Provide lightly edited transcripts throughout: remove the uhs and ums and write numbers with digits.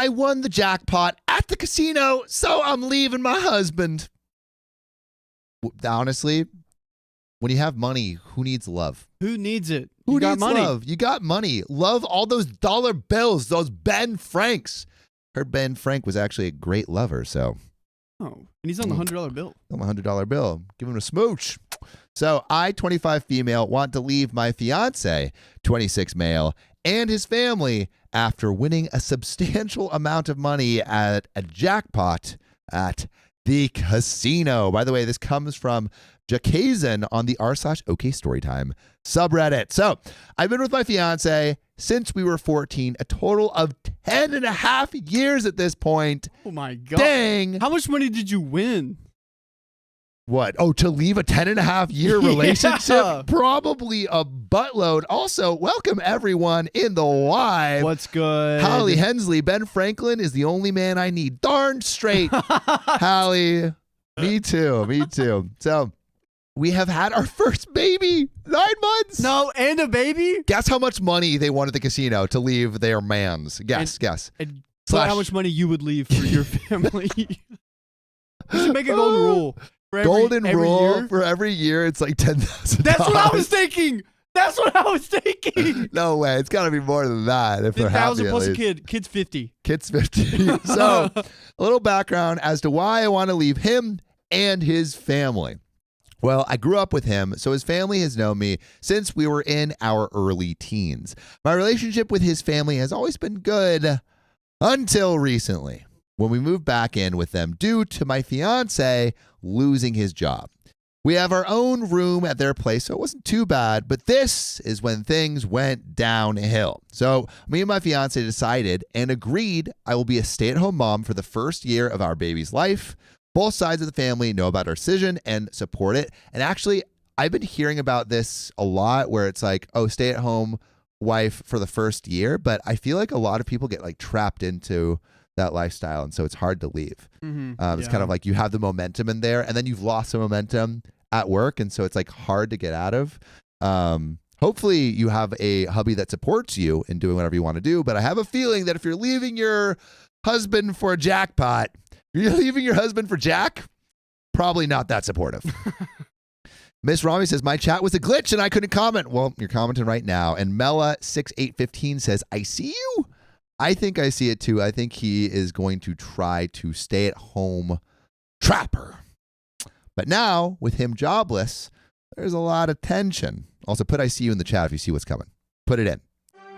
I won the jackpot at the casino, so I'm leaving my husband. Honestly, when you have money, who needs love? Who needs it? Who got needs money. love? You got money. Love all those dollar bills, those Ben Franks. Heard Ben Frank was actually a great lover, so. Oh, and he's on the $100 bill. On the $100 bill. Give him a smooch. So I, 25 female, want to leave my fiance, 26 male, and his family after winning a substantial amount of money at a jackpot at the casino. By the way, this comes from Jakazen on the r/OK Storytime subreddit. So I've been with my fiance since we were 14, a total of 10 and a half years at this point. Oh my God. Dang. How much money did you win? What? Oh, to leave a 10 and a half year relationship? Yeah. Probably a buttload. Also, welcome everyone in the live. What's good? Holly Hensley, Ben Franklin is the only man I need. Darn straight. Holly, me too. Me too. So we have had our first baby. 9 months. No, and a baby? Guess how much money they won at the casino to leave their mans. Guess. And how much money you would leave for your family. We should make a golden rule. Golden rule year. for every year, it's like $10,000. That's what I was thinking. That's what I was thinking. No way. It's got to be more than that if they're happy. 1,000 plus at a least. kid. Kid's 50. Kid's 50. So, a little background as to why I want to leave him and his family. Well, I grew up with him, so his family has known me since we were in our early teens. My relationship with his family has always been good until recently, when we moved back in with them due to my fiance losing his job. We have our own room at their place, so it wasn't too bad, but this is when things went downhill. So me and my fiance decided and agreed I will be a stay-at-home mom for the first year of our baby's life. Both sides of the family know about our decision and support it. And actually, I've been hearing about this a lot where it's like, oh, stay-at-home wife for the first year, but I feel like a lot of people get like trapped into that lifestyle, and so it's hard to leave. It's kind of like you have the momentum in there, and then you've lost the momentum at work, and so it's like hard to get out of. Hopefully you have a hubby that supports you in doing whatever you want to do, but I have a feeling that if you're leaving your husband for a jackpot, you're leaving your husband for Jack, probably not that supportive. Miss Rami says, my chat was a glitch and I couldn't comment. Well, you're commenting right now. And Mela6815 says, I see you. I think I see it too. I think he is going to try to stay at home trapper. But now, with him jobless, there's a lot of tension. Also, put I see you in the chat if you see what's coming. Put it in.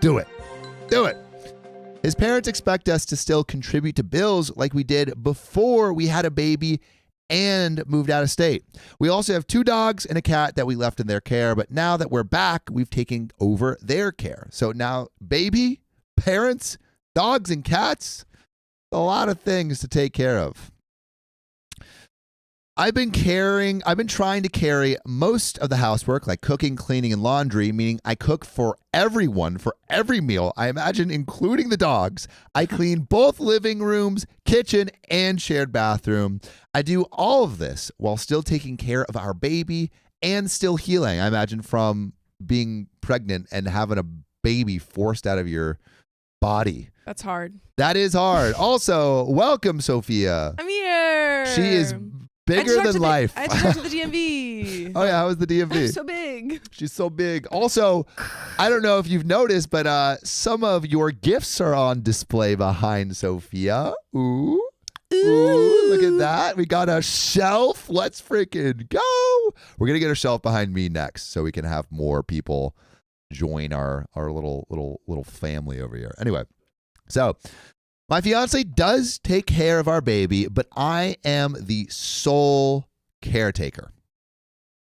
Do it. Do it. His parents expect us to still contribute to bills like we did before we had a baby and moved out of state. We also have 2 dogs and a cat that we left in their care, but now that we're back, we've taken over their care. So now baby, parents, dogs and cats, a lot of things to take care of. I've been trying to carry most of the housework, like cooking, cleaning, and laundry, meaning I cook for everyone for every meal, I imagine, including the dogs. I clean both living rooms, kitchen, and shared bathroom. I do all of this while still taking care of our baby and still healing, I imagine, from being pregnant and having a baby forced out of your body. That's hard. That is hard. Also, welcome, Sophia. I'm here. She is bigger than life. I had to talk to the DMV. Oh, yeah. How was the DMV? I'm so big. She's so big. Also, I don't know if you've noticed, but some of your gifts are on display behind Sophia. Ooh. Ooh, look at that. We got a shelf. Let's freaking go. We're going to get a shelf behind me next so we can have more people join our little family over here. Anyway, so my fiance does take care of our baby, but I am the sole caretaker.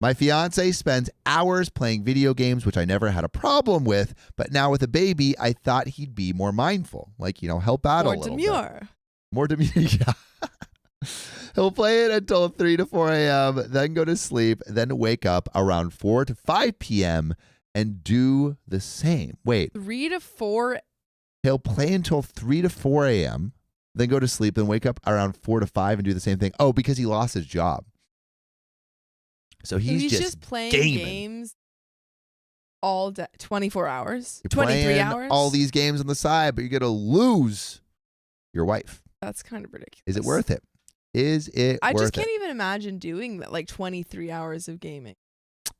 My fiance spends hours playing video games, which I never had a problem with, but now with a baby, I thought he'd be more mindful, like, help out a little bit. More demure. Yeah. He'll play it until 3 to 4 a.m., then go to sleep, then wake up around 4 to 5 p.m. and do the same. Wait. 3 to 4. He'll play until 3 to 4 a.m., then go to sleep, then wake up around 4 to 5 and do the same thing. Oh, because he lost his job. So he's just playing gaming. Games all day, 24 hours, You're 23 playing hours. all these games on the side, but you're going to lose your wife. That's kind of ridiculous. Is it worth it? Is it I worth just can't it? even imagine doing that, like 23 hours of gaming.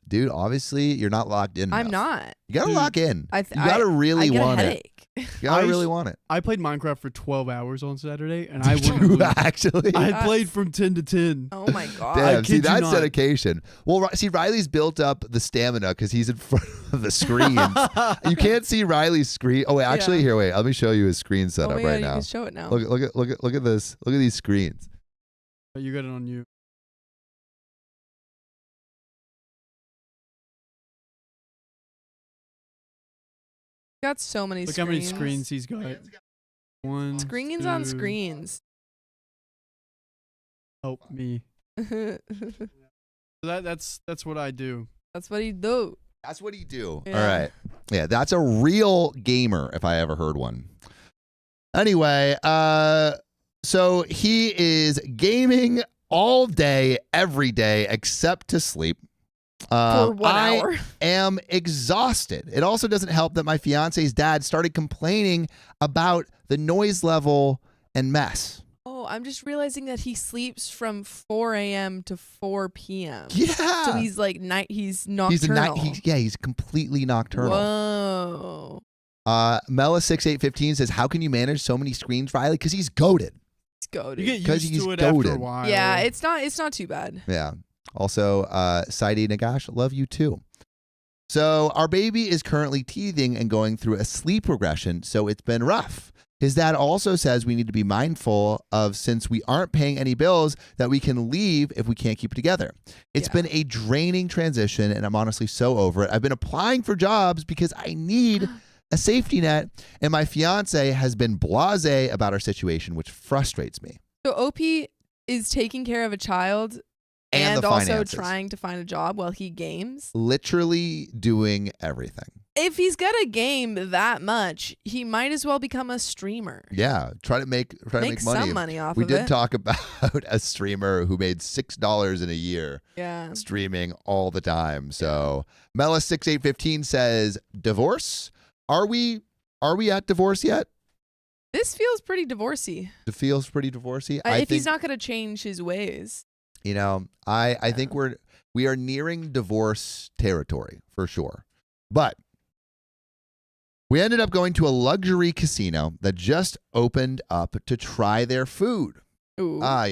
Dude, obviously, you're not locked in I'm enough. not. You got to Dude, lock in. I You got to really I get want a it. headache. You got to I really s- want it. I played Minecraft for 12 hours on Saturday, and I wouldn't You believe actually? I That's- played from 10 to 10. Oh my god. Damn, see, kid you that's not. dedication. Well, see, Riley's built up the stamina because he's in front of the screen. You can't see Riley's screen. Oh, wait, actually, Yeah. here, wait. Let me show you his screen Oh setup my god, right you now. can show it now. Look at this. Look at these screens. You got it on you. Got so many Look screens. how many screens he's got. One. Screens on two, screens. Help me. That's That's what I do. what he do. That's what he do. Yeah. All right. Yeah, that's a real gamer if I ever heard one. Anyway, so he is gaming all day, every day, except to sleep. For 1 I hour. am exhausted. It also doesn't help that my fiance's dad started complaining about the noise level and mess. Oh, I'm just realizing that he sleeps from 4 a.m. to 4 p.m. Yeah. So he's like he's He's nocturnal. he's completely nocturnal. Whoa. Mela6815 says, "How can you manage so many screens, Riley? Because he's goated." He's goated. You get 'Cause used he's to it after a goated. while. Yeah, it's not too bad. Yeah. Also, Saidi Nagash, love you too. So our baby is currently teething and going through a sleep regression, so it's been rough. His dad also says we need to be mindful of, since we aren't paying any bills, that we can leave if we can't keep it together. It's Yeah. been a draining transition, and I'm honestly so over it. I've been applying for jobs because I need a safety net, and my fiance has been blasé about our situation, which frustrates me. So OP is taking care of a child And and the also finances. trying to find a job while he games. Literally doing everything. If he's gonna game that much, he might as well become a streamer. Yeah, try to make money. some money off We of did it. talk about a streamer who made $6 in a year Yeah. streaming all the time. So Mela6815 says, divorce? Are we at divorce yet? This feels pretty divorcey. It feels pretty divorcey. If he's not gonna change his ways. You know, I think we are nearing divorce territory for sure. But we ended up going to a luxury casino that just opened up to try their food. Ooh. I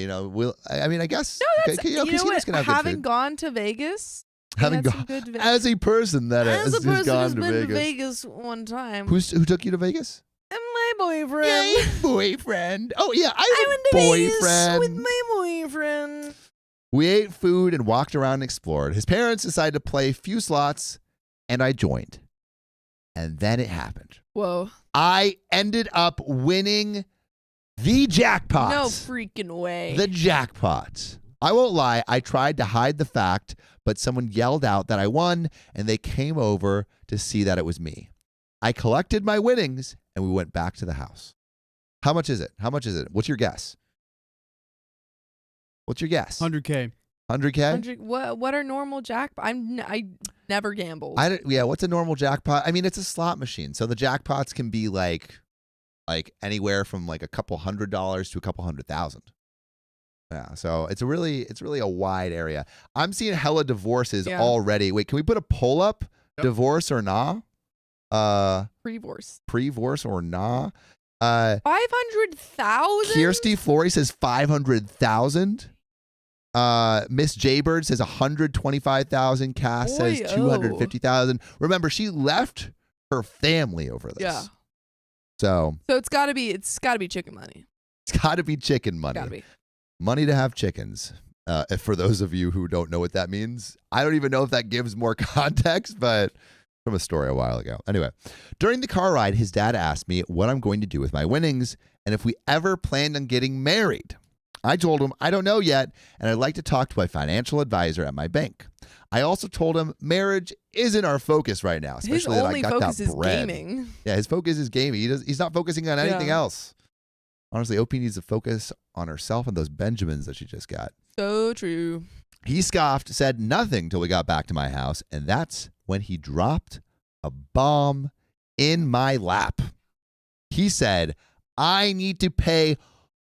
guess No, that's you know casinos what? can have good Having food. gone to Vegas, Having that's gone some good as a person that as has a person gone who's to been Vegas. to Vegas one time, Who took you to Vegas? and my boyfriend. Yay, boyfriend. Oh yeah, I I went have to a Vegas boyfriend. with my boyfriend. We ate food and walked around and explored. His parents decided to play a few slots, and I joined. And then it happened. Whoa! I ended up winning the jackpot. No freaking way. The jackpot. I won't lie, I tried to hide the fact, but someone yelled out that I won, and they came over to see that it was me. I collected my winnings, and we went back to the house. How much is it? What's your guess? What's your guess? 100K. 100K? What are normal jackpot? I never gambled. What's a normal jackpot? I mean, it's a slot machine. So the jackpots can be like anywhere from like a couple $100s to a couple $100,000. Yeah, so it's really a wide area. I'm seeing hella divorces already. Wait, can we put a poll up? Yep. Divorce or nah? Pre-divorce. Pre-divorce or nah? 500,000. Kirsty Flory says 500,000. Miss Jaybird says 125,000. Cass says Boy, 250,000. Remember, she left her family over this. Yeah. So it's gotta be chicken money. it's got to be chicken money. Gotta be. Money to have chickens. For those of you who don't know what that means, I don't even know if that gives more context, but from a story a while ago. Anyway, during the car ride, his dad asked me what I'm going to do with my winnings and if we ever planned on getting married. I told him I don't know yet, and I'd like to talk to my financial advisor at my bank. I also told him marriage isn't our focus right now, His especially that I only got focus that is bread. gaming. Yeah, his focus is gaming. He's not focusing on anything Yeah. else. Honestly, OP needs to focus on herself and those Benjamins that she just got. So true. He scoffed, said nothing till we got back to my house, and that's when he dropped a bomb in my lap. He said, I need to pay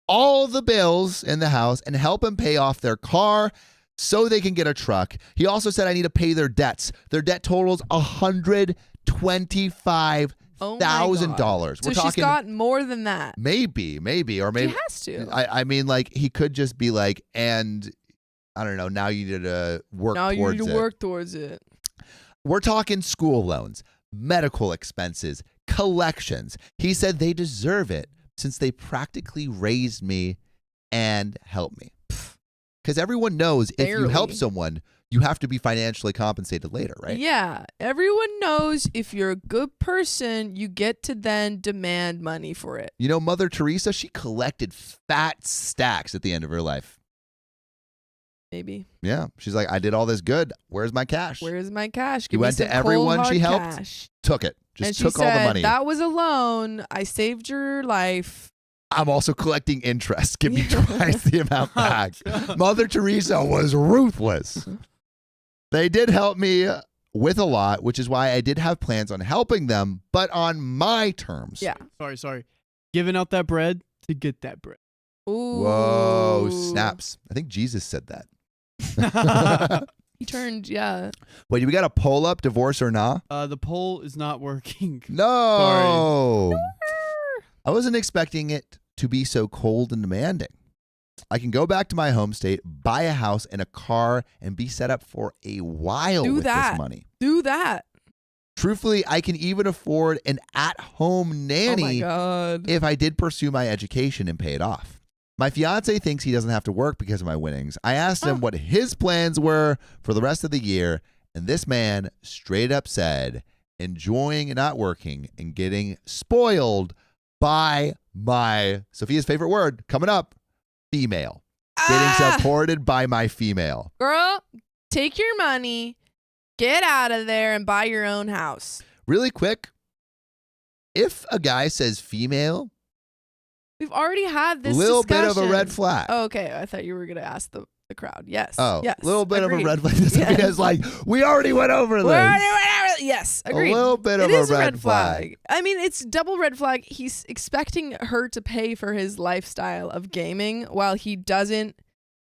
all the bills in the house and help him pay off their car so they can get a truck. He also said I need to pay their debts. Their debt totals $125,000. Oh my God. We're so talking, she's got more than that. maybe, or maybe She has to. I mean, like, he could just be like, and I don't know. Now you need to work now towards you need it. to work towards it. We're talking school loans, medical expenses, collections. He said they deserve it since they practically raised me and helped me. Because everyone knows if you help someone, you have to be financially compensated later, right? Yeah. Everyone knows if you're a good person, you get to then demand money for it. You know, Mother Teresa, she collected fat stacks at the end of her life. Maybe. Yeah. She's like, I did all this good. Where's my cash? Where's my cash? He Give me went to some everyone cold, she hard helped, cash. took it. And Just she took all the money. That was a loan. I saved your life. I'm also collecting interest. Give me twice the amount back. Mother Teresa was ruthless. They did help me with a lot, which is why I did have plans on helping them, but on my terms. Yeah. Sorry. Giving out that bread to get that bread. Ooh. Whoa, snaps. I think Jesus said that. He turned, yeah. Wait, do we got a poll up, divorce or nah? The poll is not working. No. I wasn't expecting it to be so cold and demanding. I can go back to my home state, buy a house and a car, and be set up for a while with this money. Do that. Truthfully, I can even afford an at-home nanny if I did pursue my education and pay it off. My fiance thinks he doesn't have to work because of my winnings. I asked him what his plans were for the rest of the year, and this man straight up said, enjoying not working and getting spoiled by my, Sophia's favorite word, coming up, female. Getting supported by my female. Girl, take your money, get out of there, and buy your own house. Really quick, if a guy says female, we've already had this little discussion. bit of a red flag. Oh, okay, I thought you were going to ask the crowd. Yes. Oh, yes. Little bit Agreed. of a red flag. Sophia's like, we already went over this. Yes, agreed. A little bit of It is a red flag. I mean, it's double red flag. He's expecting her to pay for his lifestyle of gaming while he doesn't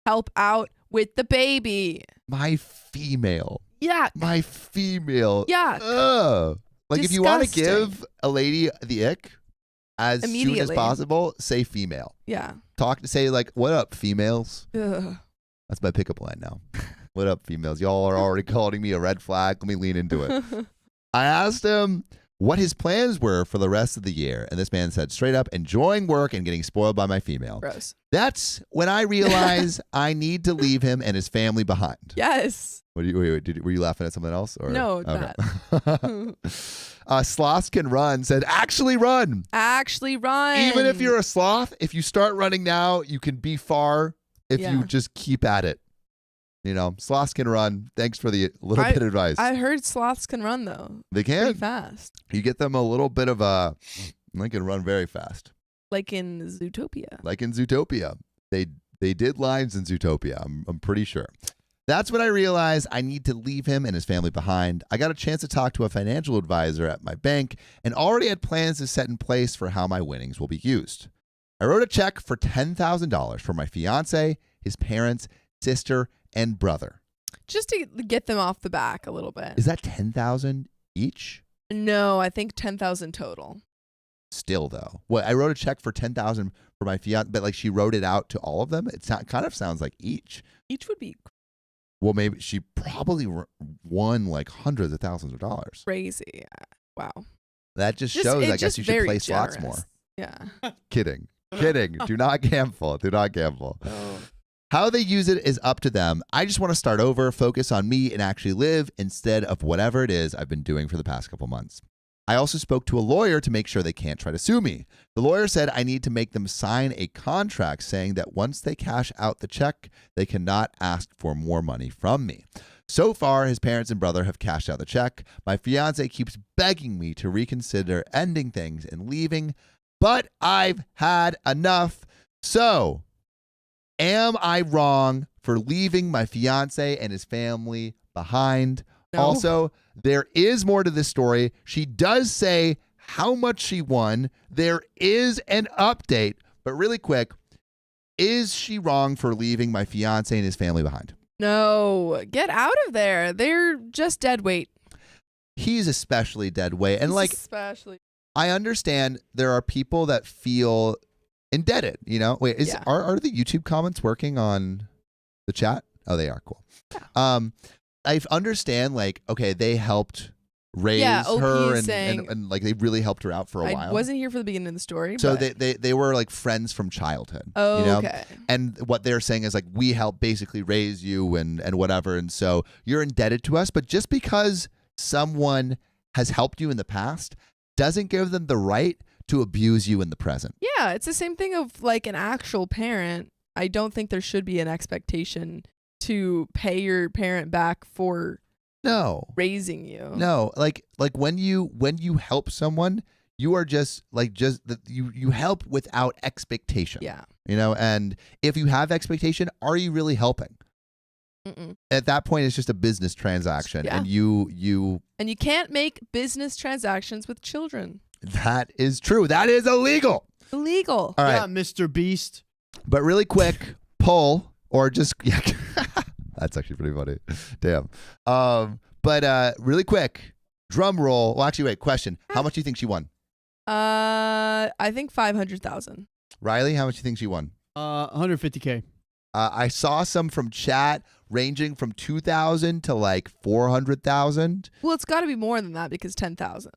help out with the baby. My female. Yeah. My female. Yeah. Ugh. Like, if you want to Disgusting. give a lady the ick as soon as Immediately. possible, say female. Yeah. Say like, what up, females? Ugh. That's my pickup line now. What up, females? Y'all are already calling me a red flag. Let me lean into it. I asked him what his plans were for the rest of the year, and this man said straight up, enjoying work and getting spoiled by my female. Gross. That's when I realize I need to leave him and his family behind. Yes. Were you laughing at something else? Or? No, that. Sloths can run said, actually run. Actually run. Even if you're a sloth, if you start running now, you can be far if you just keep at it. You know, sloths can run. Thanks for the little bit of advice. I heard sloths can run, though. They can. Pretty fast. You get them a little bit of a, they can run very fast. Like in Zootopia. Like in Zootopia. They did lines in Zootopia, I'm pretty sure. That's when I realized I need to leave him and his family behind. I got a chance to talk to a financial advisor at my bank and already had plans to set in place for how my winnings will be used. I wrote a check for $10,000 for my fiance, his parents, sister, and brother. Just to get them off the back a little bit. Is that $10,000 each? No, I think 10,000 total. Still, though. Well, I wrote a check for $10,000 for my fiance, but like she wrote it out to all of them. It kind of sounds like each. Each would be Well, maybe she probably won like hundreds of thousands of dollars. crazy. Wow. That just shows, I guess just you should play very slots generous. more. Yeah. Kidding. Do not gamble. Do not gamble. Oh. How they use it is up to them. I just want to start over, focus on me, and actually live instead of whatever it is I've been doing for the past couple months. I also spoke to a lawyer to make sure they can't try to sue me. The lawyer said I need to make them sign a contract saying that once they cash out the check, they cannot ask for more money from me. So far, his parents and brother have cashed out the check. My fiance keeps begging me to reconsider ending things and leaving, but I've had enough. So, am I wrong for leaving my fiance and his family behind? No. Also, there is more to this story. She does say how much she won. There is an update, but really quick, is she wrong for leaving my fiance and his family behind? No, get out of there. They're just dead weight. He's especially dead weight. And Especially. I understand there are people that feel indebted, you know? Wait, are the YouTube comments working on the chat? Oh, they are. Cool. Yeah. I understand, okay, they helped raise OP her is saying, and they really helped her out for a while. I wasn't here for the beginning of the story. So but... they were friends from childhood. Oh, you know? okay. And what they're saying is we helped basically raise you and whatever. And so you're indebted to us. But just because someone has helped you in the past doesn't give them the right to abuse you in the present. Yeah, it's the same thing of an actual parent. I don't think there should be an expectation to pay your parent back for raising you. No, when you help someone, you are just you help without expectation. Yeah. You know, and if you have expectation, are you really helping? Mm-mm. At that point, it's just a business transaction, Yeah. and you can't make business transactions with children. That is true. That is illegal. Illegal. All right, Yeah, Mr. Beast. but really quick, poll or just that's actually pretty funny. Damn. But really quick, drum roll. Well, actually, wait. Question: how much do you think she won? I think 500,000. Riley, how much do you think she won? 150K. I saw some from chat ranging from 2,000 to 400,000. Well, it's got to be more than that because 10,000,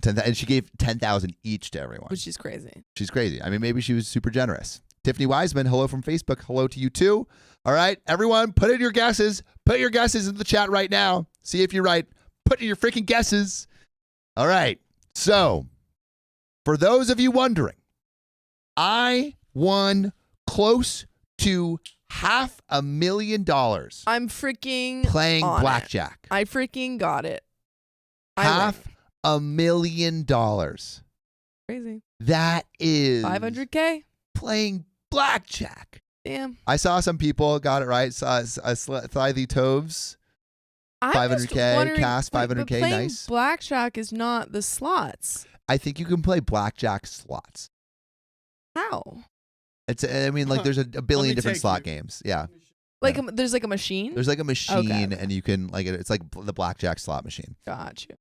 And she gave 10,000 each to everyone. which is crazy. She's crazy. I mean, maybe she was super generous. Tiffany Wiseman, hello from Facebook. Hello to you too. All right, everyone, put in your guesses. Put your guesses in the chat right now. See if you're right. Put in your freaking guesses. All right. So, for those of you wondering, I won close to $500,000 I'm freaking playing on blackjack. it. I freaking got it. I win. $500,000. Crazy. That is 500K. playing blackjack. Damn. I saw some people got it right. Thithy Toves, I'm 500K, cast 500K, playing nice. Blackjack is not the slots. I think you can play blackjack slots. How? There's a billion different slot games. Yeah. There's a machine? There's a machine, Okay. and you can it's like the blackjack slot machine. Got you.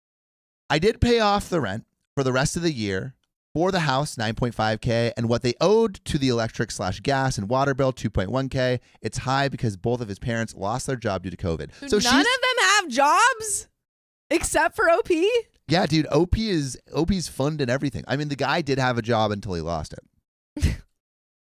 I did pay off the rent for the rest of the year. For the house, 9.5K, and what they owed to the electric/gas and water bill, 2.1K. It's high because both of his parents lost their job due to COVID. So none of them have jobs except for OP? Yeah, dude, OP's funding everything. I mean, the guy did have a job until he lost it.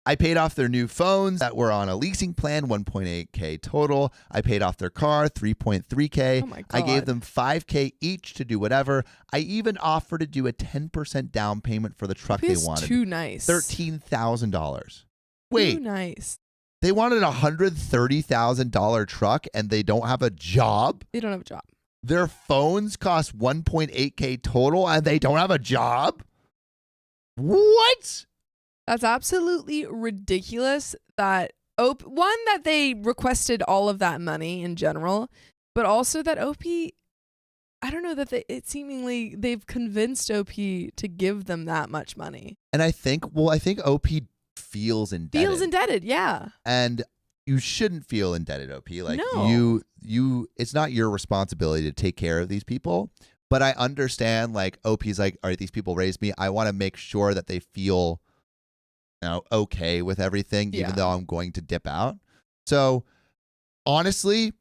I paid off their new phones that were on a leasing plan, 1.8K total. I paid off their car, 3.3K. Oh my God. I gave them 5K each to do whatever. I even offered to do a 10% down payment for the truck they wanted. Too nice. $13,000. Wait, Too nice. they wanted a $130,000 truck and they don't have a job? They don't have a job. Their phones cost 1.8K total and they don't have a job? What? That's absolutely ridiculous that that they requested all of that money in general, but also that OP, I don't know, that they've convinced OP to give them that much money. And I think OP feels indebted. Feels indebted, yeah. And you shouldn't feel indebted, OP. No. You it's not your responsibility to take care of these people. But I understand OP's all right, these people raised me. I want to make sure that they feel okay with everything, even though I'm going to dip out. So honestly,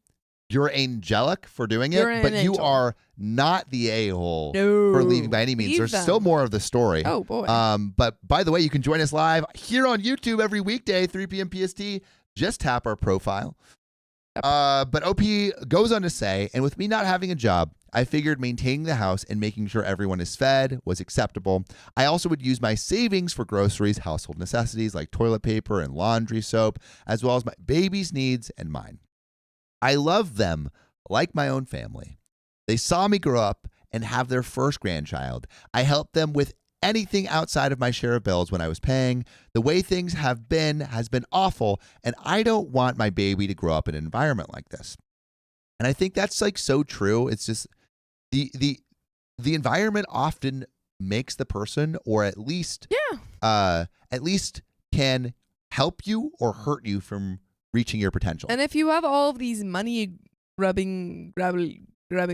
you're angelic for doing it, but you are not the a-hole for leaving by any means. There's still more of the story. Oh boy. But by the way, you can join us live here on YouTube every weekday, 3 p.m. PST. Just tap our profile. But OP goes on to say, and with me not having a job, I figured maintaining the house and making sure everyone is fed was acceptable. I also would use my savings for groceries, household necessities like toilet paper and laundry soap, as well as my baby's needs and mine. I love them like my own family. They saw me grow up and have their first grandchild. I helped them with anything outside of my share of bills when I was paying. The way things has been awful, and I don't want my baby to grow up in an environment like this. And I think that's so true. It's just the environment often makes the person, or at least Yeah. can help you or hurt you from reaching your potential. And if you have all of these money grabbing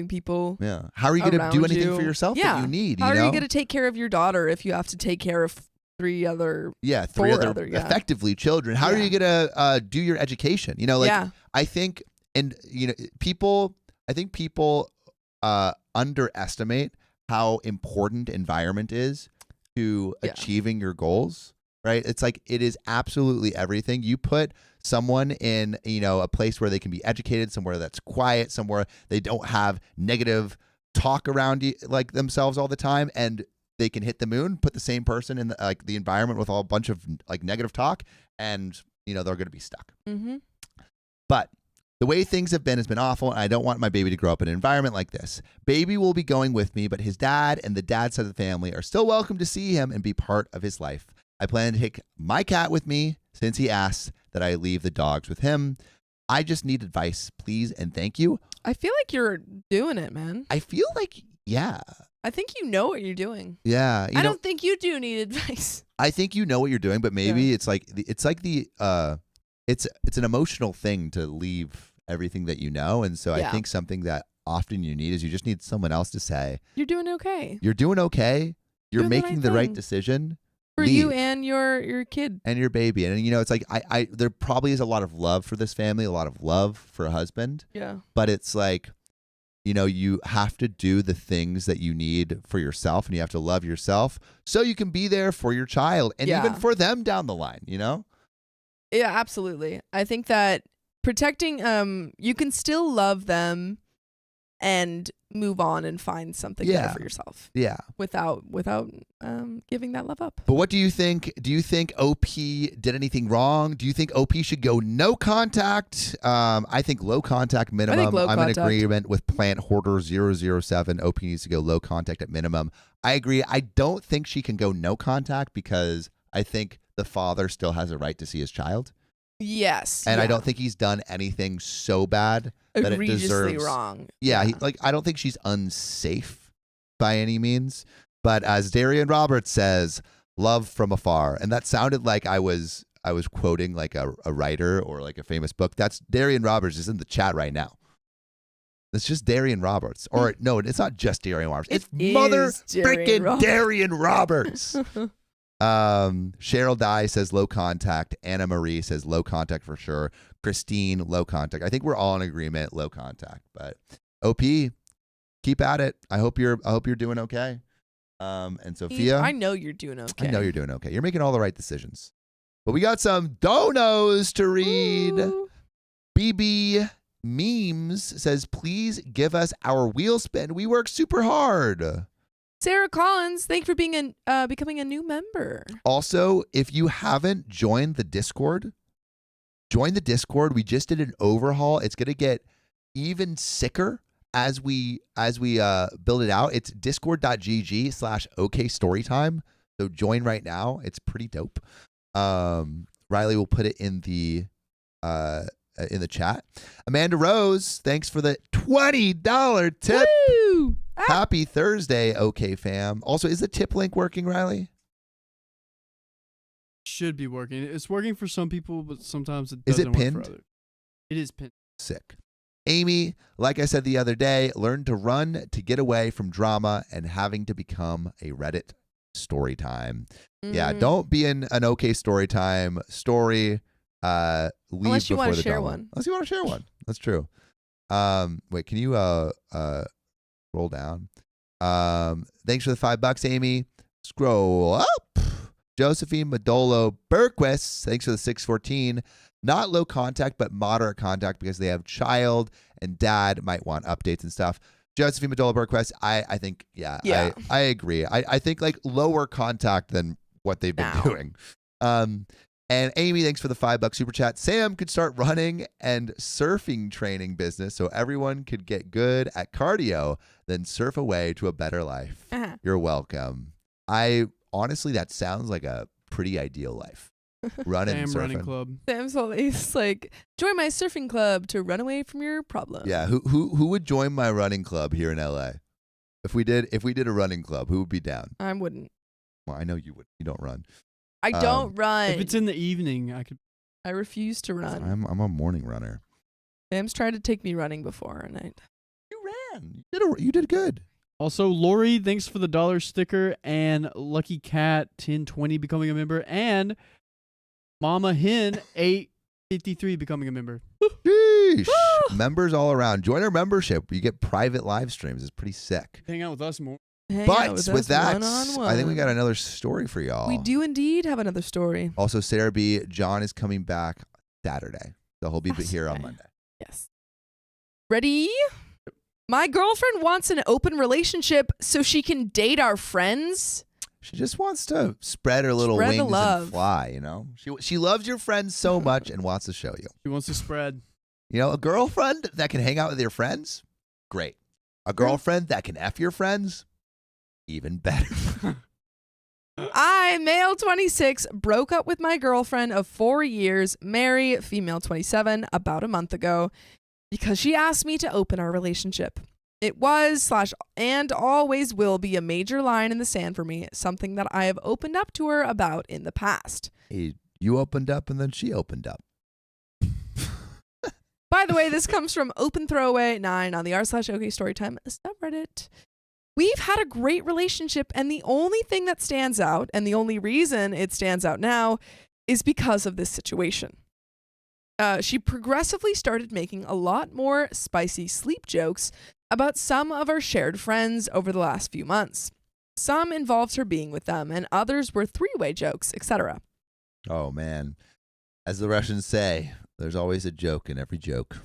people, how are you going to do anything for you. yourself Yeah. that you need? How you know? are you going to take care of your daughter if you have to take care of three other three other effectively children? How are you going to do your education? You know, like I think, and you know, I think people underestimate how important environment is to achieving your goals. Right? It's like it is absolutely everything. You put someone in, you know, a place where they can be educated, somewhere that's quiet, somewhere they don't have negative talk around you, like themselves all the time, and they can hit the moon. Put the same person in the environment with a bunch of like negative talk, and you know they're going to be stuck. Mm-hmm. But the way things have been has been awful, and I don't want my baby to grow up in an environment like this. Baby will be going with me, but his dad and the dad's side of the family are still welcome to see him and be part of his life. I plan to take my cat with me since he asked that I leave the dogs with him. I just need advice, please, and thank you. I feel like you're doing it, man. I feel like, I think you know what you're doing. Yeah. I don't think you do need advice. I think you know what you're doing, but maybe it's an emotional thing to leave everything that you know. And so I think something that often you need is you just need someone else to say, you're doing okay. You're doing okay. You're doing making the right thing. Decision. For you and your kid. And your baby. And, you know, it's like there probably is a lot of love for this family, a lot of love for a husband. Yeah. But it's like, you know, you have to do the things that you need for yourself, and you have to love yourself so you can be there for your child and even for them down the line, you know? Yeah, absolutely. I think that protecting, you can still love them and move on and find something better for yourself. Yeah. Without giving that love up. But what do you think? Do you think OP did anything wrong? Do you think OP should go no contact? I think low contact minimum. I'm in agreement with Plant Hoarder 007. OP needs to go low contact at minimum. I agree. I don't think she can go no contact because I think the father still has a right to see his child. Yes. And I don't think he's done anything so bad that it deserves. Wrong. Yeah. I don't think she's unsafe by any means. But as Darian Roberts says, love from afar. And that sounded like I was quoting like a writer or like a famous book. That's Darian Roberts is in the chat right now. It's just Darian Roberts. Or no, it's not just Darian Roberts. It's mother freaking Darian Roberts. Cheryl Dye says low contact. Anna Marie says low contact for sure. Christine, low contact. I think we're all in agreement, low contact. But OP, keep at it. I hope you're doing okay. And Sophia, I know you're doing okay. I know you're doing okay. You're making all the right decisions. But we got some donos to read. Ooh. BB Memes says, please give us our wheel spin. We work super hard. Sarah Collins, thank you for being becoming a new member. Also, if you haven't joined the Discord, join the Discord. We just did an overhaul. It's going to get even sicker as we build it out. It's discord.gg/okstorytime. So join right now. It's pretty dope. Riley will put it in the chat. Amanda Rose, thanks for the $20 tip. Woo! Happy Thursday, OK fam. Also, is the tip link working, Riley? Should be working. It's working for some people, but sometimes it Is doesn't it work pinned? for others. It is pinned. Sick. Amy, like I said the other day, learn to run to get away from drama and having to become a Reddit story time. Yeah, don't be in an OK story time story. Leave unless you want to share one. Unless you want to share one. That's true. Wait, can you roll down? Thanks for the $5, Amy. Scroll up. Josephine Madolo Berquist, thanks for the 614. Not low contact, but moderate contact because they have child and dad might want updates and stuff. Josephine Madolo Berquist, I think, I agree. I think like lower contact than what they've been doing. And Amy, thanks for the $5 super chat. Sam could start running and surfing training business so everyone could get good at cardio, then surf away to a better life. You're welcome. Honestly, that sounds like a pretty ideal life. Running and surfing. Running club. Sam's always like, join my surfing club to run away from your problem. Yeah, who would join my running club here in LA? If we did a running club, who would be down? I wouldn't. Well, I know you would. You don't run. I don't run. If it's in the evening, I could. I refuse to run. I'm a morning runner. Sam's tried to take me running before, and You ran. You did good. Also, Lori, thanks for the $1 sticker, and Lucky Cat 1020 becoming a member, and Mama Hen 853 becoming a member. Sheesh. Members all around. Join our membership. You get private live streams. It's pretty sick. Hang out with us more. hang out But with with us that, one-on-one. I think we got another story for y'all. We do indeed have another story. Also, Sarah B. John is coming back Saturday, so he'll be here on Saturday. Monday. Yes. Ready? My girlfriend wants an open relationship so she can date our friends. She just wants to spread her little Spread the wings love. and fly, you know? She loves your friends so much and wants to show you. She wants to spread. You know, a girlfriend that can hang out with your friends, great. A girlfriend that can F your friends, even better. I, male 26, broke up with my girlfriend of 4 years, Mary, female 27, about a month ago because she asked me to open our relationship. It was / and always will be a major line in the sand for me, something that I have opened up to her about in the past. Hey, you opened up and then she opened up. By the way, this comes from Open Throwaway 9 on the r/OK Storytime subreddit. We've had a great relationship, and the only thing that stands out, and the only reason it stands out now, is because of this situation. She progressively started making a lot more spicy sleep jokes about some of our shared friends over the last few months. Some involved her being with them, and others were three-way jokes, etc. Oh, man. As the Russians say, there's always a joke in every joke.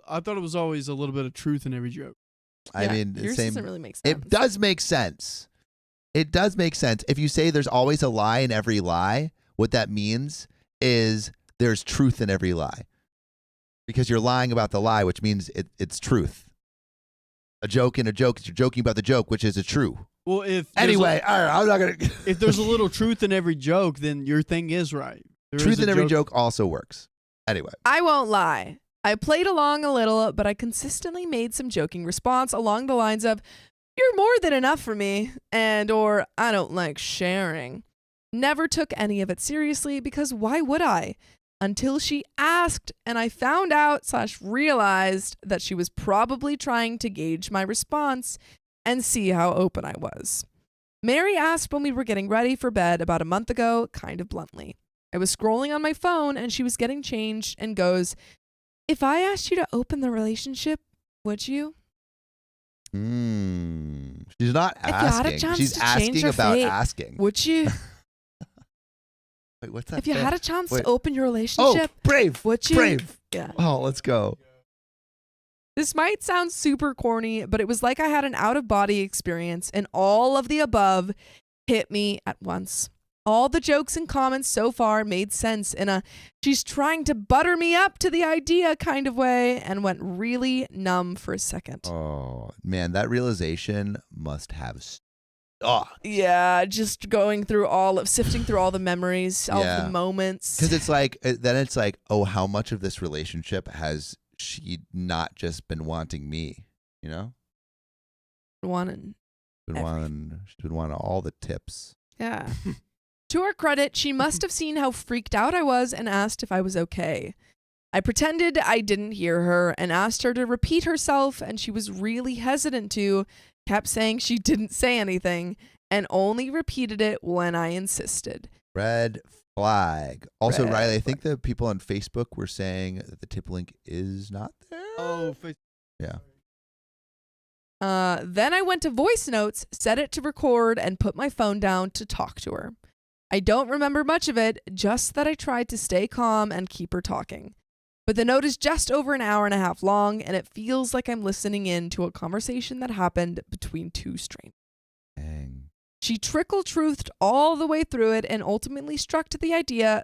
I thought it was always a little bit of truth in every joke. I mean, yours same. doesn't really make sense. It does make sense. It does make sense. If you say there's always a lie in every lie, what that means is there's truth in every lie. Because you're lying about the lie, which means it's truth. A joke in a joke is you're joking about the joke, which is a true. Well, if Anyway, all right, I'm not going to... if there's a little truth in every joke, then your thing is right. There Truth is a in every joke also works. Anyway. I won't lie. I played along a little, but I consistently made some joking response along the lines of, "You're more than enough for me," and or "I don't like sharing." Never took any of it seriously because why would I? Until she asked, and I found out / realized that she was probably trying to gauge my response and see how open I was. Mary asked when we were getting ready for bed about a month ago, kind of bluntly. I was scrolling on my phone and she was getting changed and goes, "If I asked you to open the relationship, would you?" She's not If you had a asking. chance She's to change asking your about fate, asking. Would you? Wait, what's that? If you thing? had a chance Wait. to open your Oh, relationship, brave. would you? Brave. Yeah. Oh, let's go. This might sound super corny, but it was like I had an out-of-body experience and all of the above hit me at once. All the jokes and comments so far made sense in a "she's trying to butter me up to the idea" kind of way and went really numb for a second. Oh, man, that realization must have Yeah, just sifting through all the memories, all of the moments. Because it's like, then it's like, oh, how much of this relationship has she not just been wanting me, you know? Wanting. She's been wanting all the tips. Yeah. To her credit, she must have seen how freaked out I was and asked if I was okay. I pretended I didn't hear her and asked her to repeat herself, and she was really hesitant to, kept saying she didn't say anything, and only repeated it when I insisted. Red flag. Also, Red Riley, I flag. think the people on Facebook were saying that the tip link is not there. Oh, Yeah. Then I went to voice notes, set it to record, and put my phone down to talk to her. I don't remember much of it, just that I tried to stay calm and keep her talking. But the note is just over an hour and a half long, and it feels like I'm listening in to a conversation that happened between two strangers. Dang. She trickle-truthed all the way through it and ultimately stuck to the idea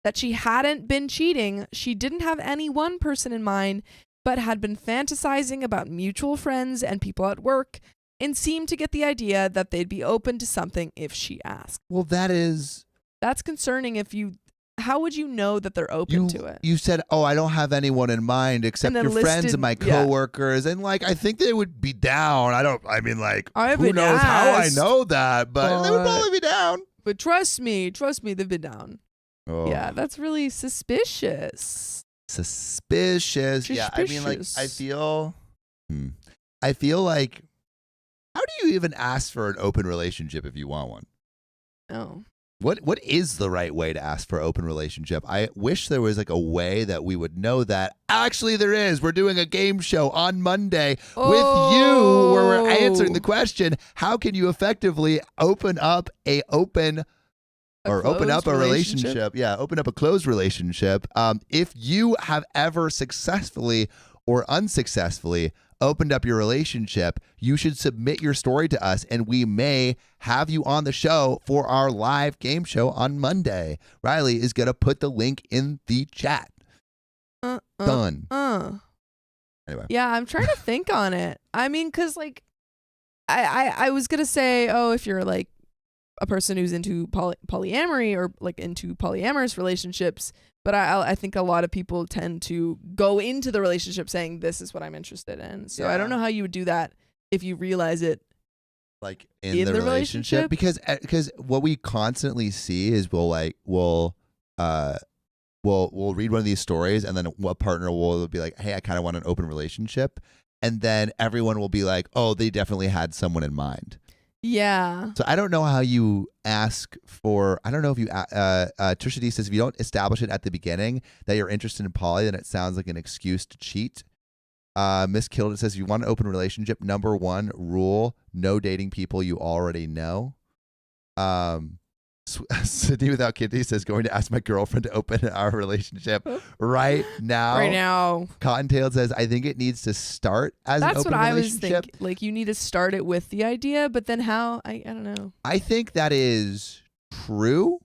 that she hadn't been cheating. She didn't have any one person in mind, but had been fantasizing about mutual friends and people at work, and seemed to get the idea that they'd be open to something if she asked. Well, that is... That's concerning if you how would you know that they're open to it? You said, "Oh, I don't have anyone in mind except your friends and my coworkers," and like I think they would be down. I mean, like who knows how I know that, but they would probably be down. But trust me, they've been down. Oh. Yeah, that's really suspicious. Yeah, I mean, like I feel like, how do you even ask for an open relationship if you want one? Oh. What is the right way to ask for an open relationship? I wish there was like a way that we would know that. Actually, there is. We're doing a game show on Monday with you where we're answering the question, how can you effectively open up a relationship? Yeah, open up a closed relationship. If you have ever successfully or unsuccessfully opened up your relationship, you should submit your story to us and we may have you on the show for our live game show on Monday. Riley is going to put the link in the chat. Done. Anyway. Yeah, I'm trying to think on it. I mean, because like I was going to say, if you're like a person who's into polyamory or like into polyamorous relationships, but I think a lot of people tend to go into the relationship saying this is what I'm interested in. So I don't know how you would do that if you realize it like in the relationship because what we constantly see is we'll read one of these stories and then one partner will be like, hey, I kind of want an open relationship, and then everyone will be like, oh, they definitely had someone in mind. Yeah. So I don't know how you ask for, I don't know if you, Trisha D says if you don't establish it at the beginning that you're interested in poly, then it sounds like an excuse to cheat. Miss Killed says if you want an open relationship, number one rule, no dating people you already know. Sydney Without Kidney says going to ask my girlfriend to open our relationship right now. Right now. Cottontail says I think it needs to start as an open relationship. That's what I was thinking. Like you need to start it with the idea, but then how? I don't know. I think that is true.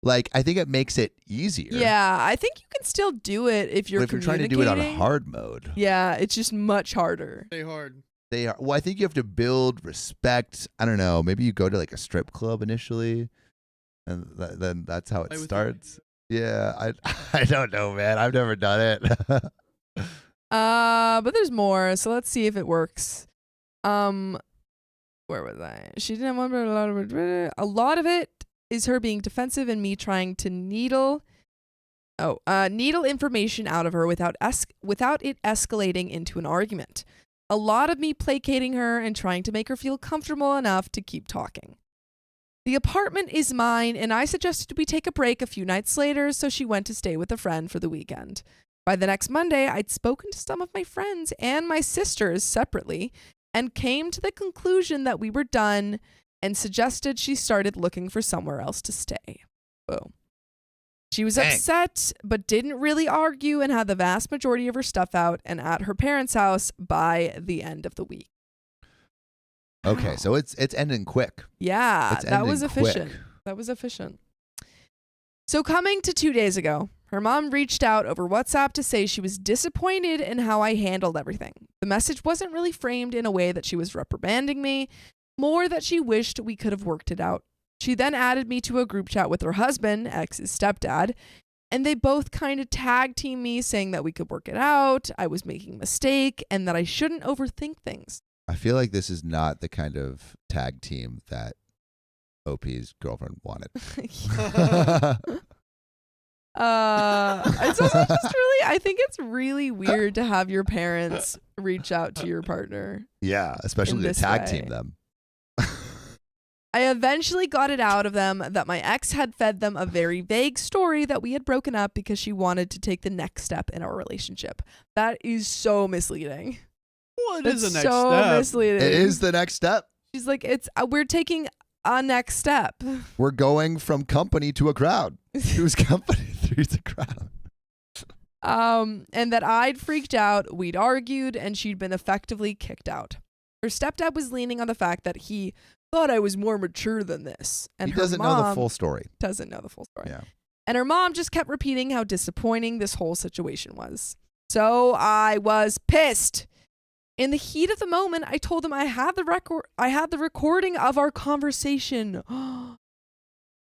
Like I think it makes it easier. Yeah, I think you can still do it if you're trying to do it on hard mode. Yeah, it's just much harder. Stay hard. Well, I think you have to build respect. I don't know. Maybe you go to like a strip club initially. And then that's how it starts. Yeah, I don't know, man. I've never done it. But there's more. So let's see if it works. Where was I? She didn't want a lot of it is her being defensive and me trying to needle information out of her without it escalating into an argument. A lot of me placating her and trying to make her feel comfortable enough to keep talking. The apartment is mine, and I suggested we take a break a few nights later, so she went to stay with a friend for the weekend. By the next Monday, I'd spoken to some of my friends and my sisters separately and came to the conclusion that we were done and suggested she started looking for somewhere else to stay. Boom. She was upset, but didn't really argue and had the vast majority of her stuff out and at her parents' house by the end of the week. Okay, so it's ending quick. Yeah, that was efficient. That was efficient. So coming to 2 days ago, her mom reached out over WhatsApp to say she was disappointed in how I handled everything. The message wasn't really framed in a way that she was reprimanding me, more that she wished we could have worked it out. She then added me to a group chat with her husband, ex's stepdad, and they both kind of tag team me saying that we could work it out, I was making a mistake, and that I shouldn't overthink things. I feel like this is not the kind of tag team that OP's girlfriend wanted. It's also just really, I think it's really weird to have your parents reach out to your partner. Yeah, especially to tag team them. I eventually got it out of them that my ex had fed them a very vague story that we had broken up because she wanted to take the next step in our relationship. That is so misleading. What is the next so step? Misleading. It is the next step. She's like, we're taking a next step. We're going from company to a crowd. Who's company? Three's a crowd. And that I'd freaked out, we'd argued, and she'd been effectively kicked out. Her stepdad was leaning on the fact that he thought I was more mature than this. And he doesn't know the full story. Doesn't know the full story. Yeah. And her mom just kept repeating how disappointing this whole situation was. So I was pissed. In the heat of the moment, I told them I had the recording of our conversation.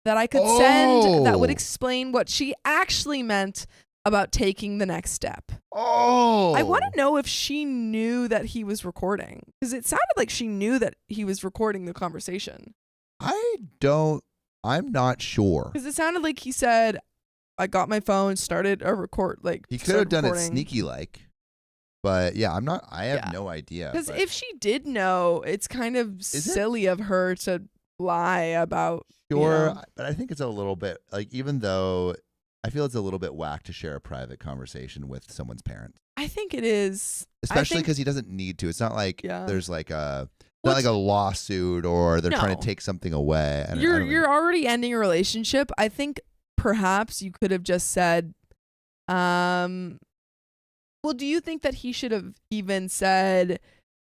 that I could send that would explain what she actually meant about taking the next step. Oh. I want to know if she knew that he was recording, because it sounded like she knew that he was recording the conversation. I'm not sure. Because it sounded like he said, I got my phone, started a record. Like, he could have done recording. it sneaky like. But yeah, I have no idea. Because if she did know, it's kind of silly of her to lie about. Sure, you know. but I think it's a little bit like, even though I feel it's a little bit whack to share a private conversation with someone's parents. I think it is. Especially because he doesn't need to. It's not like there's like a not like a lawsuit or they're trying to take something away. You're already ending a relationship. I think perhaps you could have just said, well, do you think that he should have even said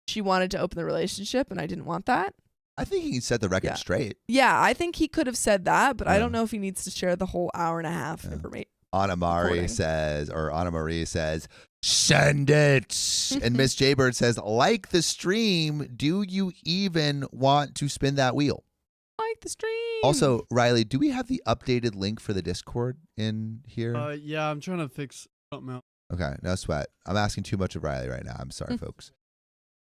she wanted to open the relationship and I didn't want that? I think he can set the record straight. Yeah, I think he could have said that, but I don't know if he needs to share the whole hour and a half information. Anna Marie says, send it. And Miss Jaybird says, like the stream, do you even want to spin that wheel? Like the stream. Also, Riley, do we have the updated link for the Discord in here? Yeah, I'm trying to fix something out. Okay, no sweat. I'm asking too much of Riley right now. I'm sorry, folks.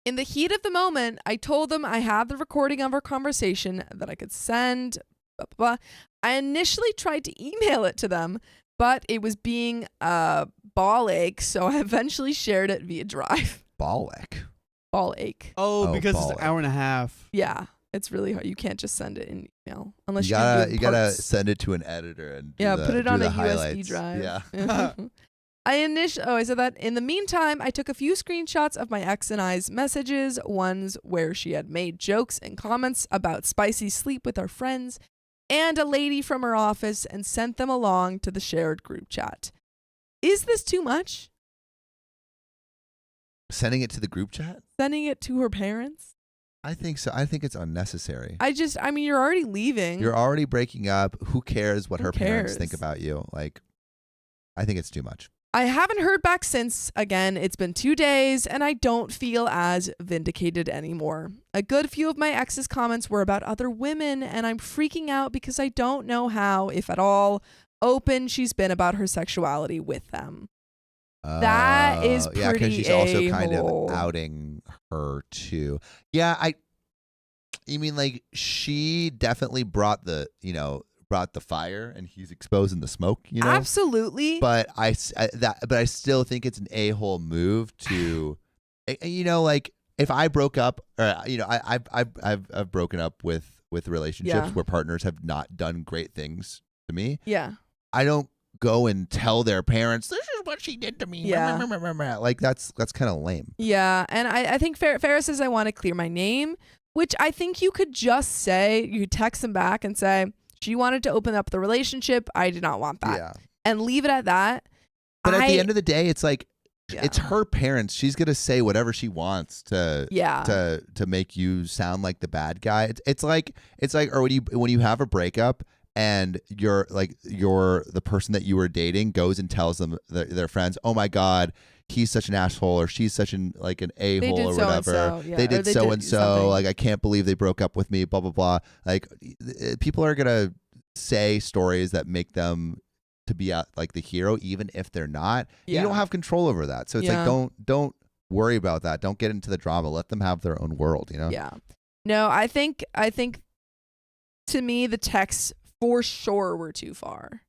In the heat of the moment, I told them I had the recording of our conversation that I could send. Blah, blah, blah. I initially tried to email it to them, but it was being ball ache, so I eventually shared it via Drive. Ball ache? Ball ache. Oh, because it's an hour and a half. Yeah, it's really hard. You can't just send it in email unless you gotta send it to an editor and put it on a highlights. USB drive. Yeah. I said that in the meantime, I took a few screenshots of my ex and I's messages, ones where she had made jokes and comments about spicy sleep with our friends and a lady from her office, and sent them along to the shared group chat. Is this too much? Sending it to the group chat? Sending it to her parents? I think so. I think it's unnecessary. I mean, you're already leaving. You're already breaking up. Who cares what her parents think about you? Like, I think it's too much. I haven't heard back since. Again, it's been 2 days and I don't feel as vindicated anymore. A good few of my ex's comments were about other women and I'm freaking out because I don't know how, if at all, open she's been about her sexuality with them. That is pretty because she's also kind a-hole. of outing her too. Yeah, you mean like she definitely brought the fire and he's exposing the smoke, you know? Absolutely. But I still think it's an a-hole move to, like if I broke up, or I've broken up with relationships where partners have not done great things to me. Yeah. I don't go and tell their parents, this is what she did to me. Yeah. Like that's kind of lame. Yeah, and I think Farrah says I want to clear my name, which I think you could just say, you could text them back and say, she wanted to open up the relationship. I did not want that. Yeah. And leave it at that. But at the end of the day, it's like, it's her parents. She's going to say whatever she wants to make you sound like the bad guy. It's like, or when you have a breakup and you're the person that you were dating goes and tells them their friends, oh my God, he's such an asshole, or she's such an a-hole or whatever. They did so and so. Like, I can't believe they broke up with me, blah, blah, blah. Like, people are going to say stories that make them to be like the hero, even if they're not. Yeah. You don't have control over that. So it's like, don't worry about that. Don't get into the drama. Let them have their own world, you know? Yeah. No, I think to me, the texts for sure were too far.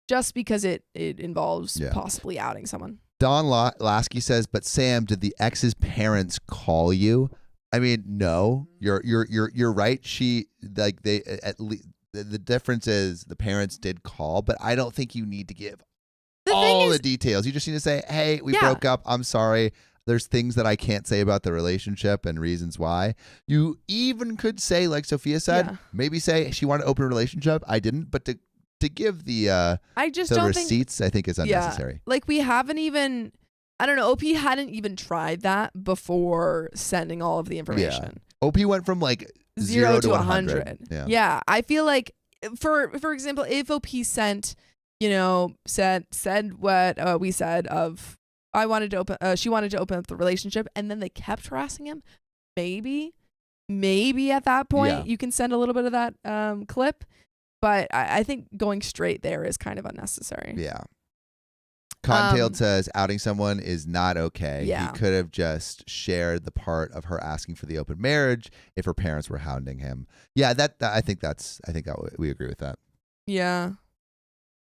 Just because it involves possibly outing someone. Don Lasky says, but Sam, did the ex's parents call you? I mean, no. You're right. The difference is the parents did call, but I don't think you need to give all the details. You just need to say, hey, we broke up. I'm sorry. There's things that I can't say about the relationship and reasons why. You even could say, like Sophia said, maybe say she wanted to open a relationship. I didn't, but to give the receipts, I think is unnecessary. Yeah. Like, we haven't even, I don't know, OP hadn't even tried that before sending all of the information. Yeah. OP went from like 0 to 100. Yeah. I feel like, for example, if OP sent, said what we said of, she wanted to open up the relationship, and then they kept harassing him, maybe at that point you can send a little bit of that clip. But I think going straight there is kind of unnecessary. Yeah. Cottontailed says outing someone is not okay. Yeah. He could have just shared the part of her asking for the open marriage if her parents were hounding him. Yeah, I think that we agree with that. Yeah.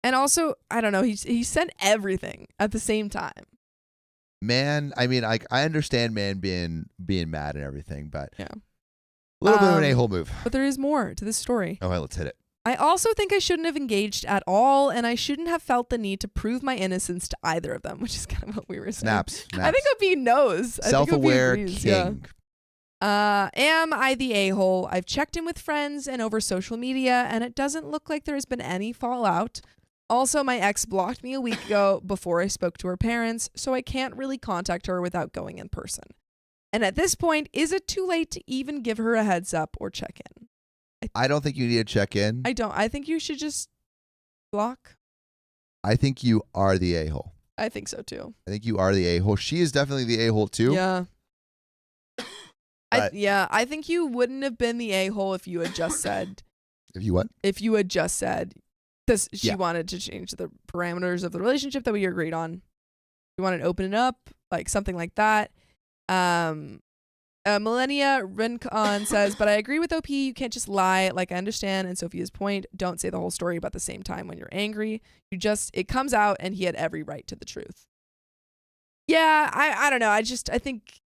And also, I don't know, he sent everything at the same time. Man, I mean, I understand man being mad and everything, but yeah, a little bit of an a-hole move. But there is more to this story. Okay, let's hit it. I also think I shouldn't have engaged at all, and I shouldn't have felt the need to prove my innocence to either of them, which is kind of what we were saying. Snaps. I think OP knows. Self-aware king. Yeah. Am I the a-hole? I've checked in with friends and over social media, and it doesn't look like there has been any fallout. Also, my ex blocked me a week ago before I spoke to her parents, so I can't really contact her without going in person. And at this point, is it too late to even give her a heads up or check in? I don't think you need to check in. I don't. I think you should just block. I think you are the a-hole. I think so too. I think you are the a-hole. She is definitely the a-hole too. Yeah. I think you wouldn't have been the a-hole if you had just said. If you what? If you had just said this, she wanted to change the parameters of the relationship that we agreed on. You wanted to open it up, like something like that. Millennia Rincon says, but I agree with OP. You can't just lie. Like, I understand. And Sophia's point, don't say the whole story about the same time when you're angry. It comes out and he had every right to the truth. Yeah, I don't know. I think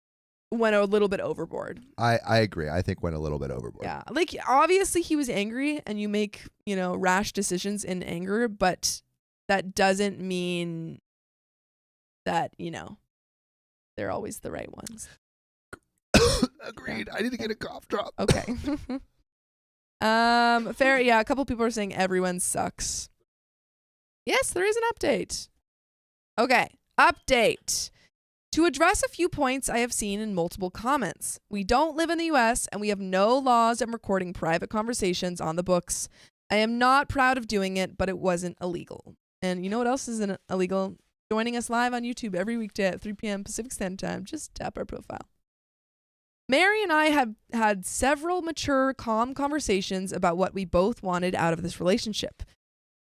went a little bit overboard. I agree. I think went a little bit overboard. Yeah. Like, obviously he was angry and you make, rash decisions in anger, but that doesn't mean that, they're always the right ones. Agreed. I need to get a cough drop. Okay. Fair. Yeah. A couple people are saying everyone sucks. Yes, there is an update. Okay. Update. To address a few points I have seen in multiple comments. We don't live in the US and we have no laws on recording private conversations on the books. I am not proud of doing it, but it wasn't illegal. And you know what else isn't illegal? Joining us live on YouTube every weekday at 3 p.m. Pacific Standard Time. Just tap our profile. Mary and I have had several mature, calm conversations about what we both wanted out of this relationship.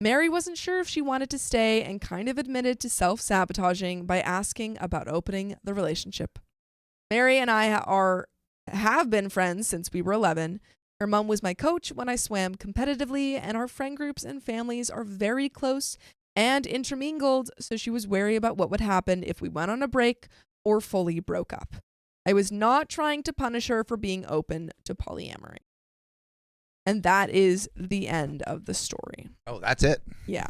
Mary wasn't sure if she wanted to stay and kind of admitted to self-sabotaging by asking about opening the relationship. Mary and I have been friends since we were 11. Her mom was my coach when I swam competitively, and our friend groups and families are very close and intermingled, so she was wary about what would happen if we went on a break or fully broke up. I was not trying to punish her for being open to polyamory. And that is the end of the story. Oh, that's it? Yeah.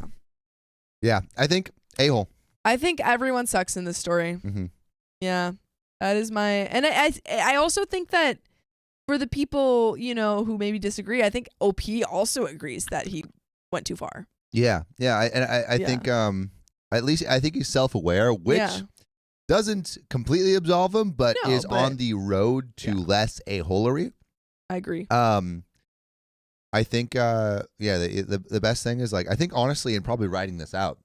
Yeah, I think a-hole. I think everyone sucks in this story. Mm-hmm. Yeah. That is my... And I also think that for the people, who maybe disagree, I think OP also agrees that he went too far. Yeah. Yeah. I think, at least I think he's self-aware, which... Yeah. Doesn't completely absolve him, but is on the road to less a-holery. I agree. I think, the best thing is, like, I think honestly, in probably writing this out,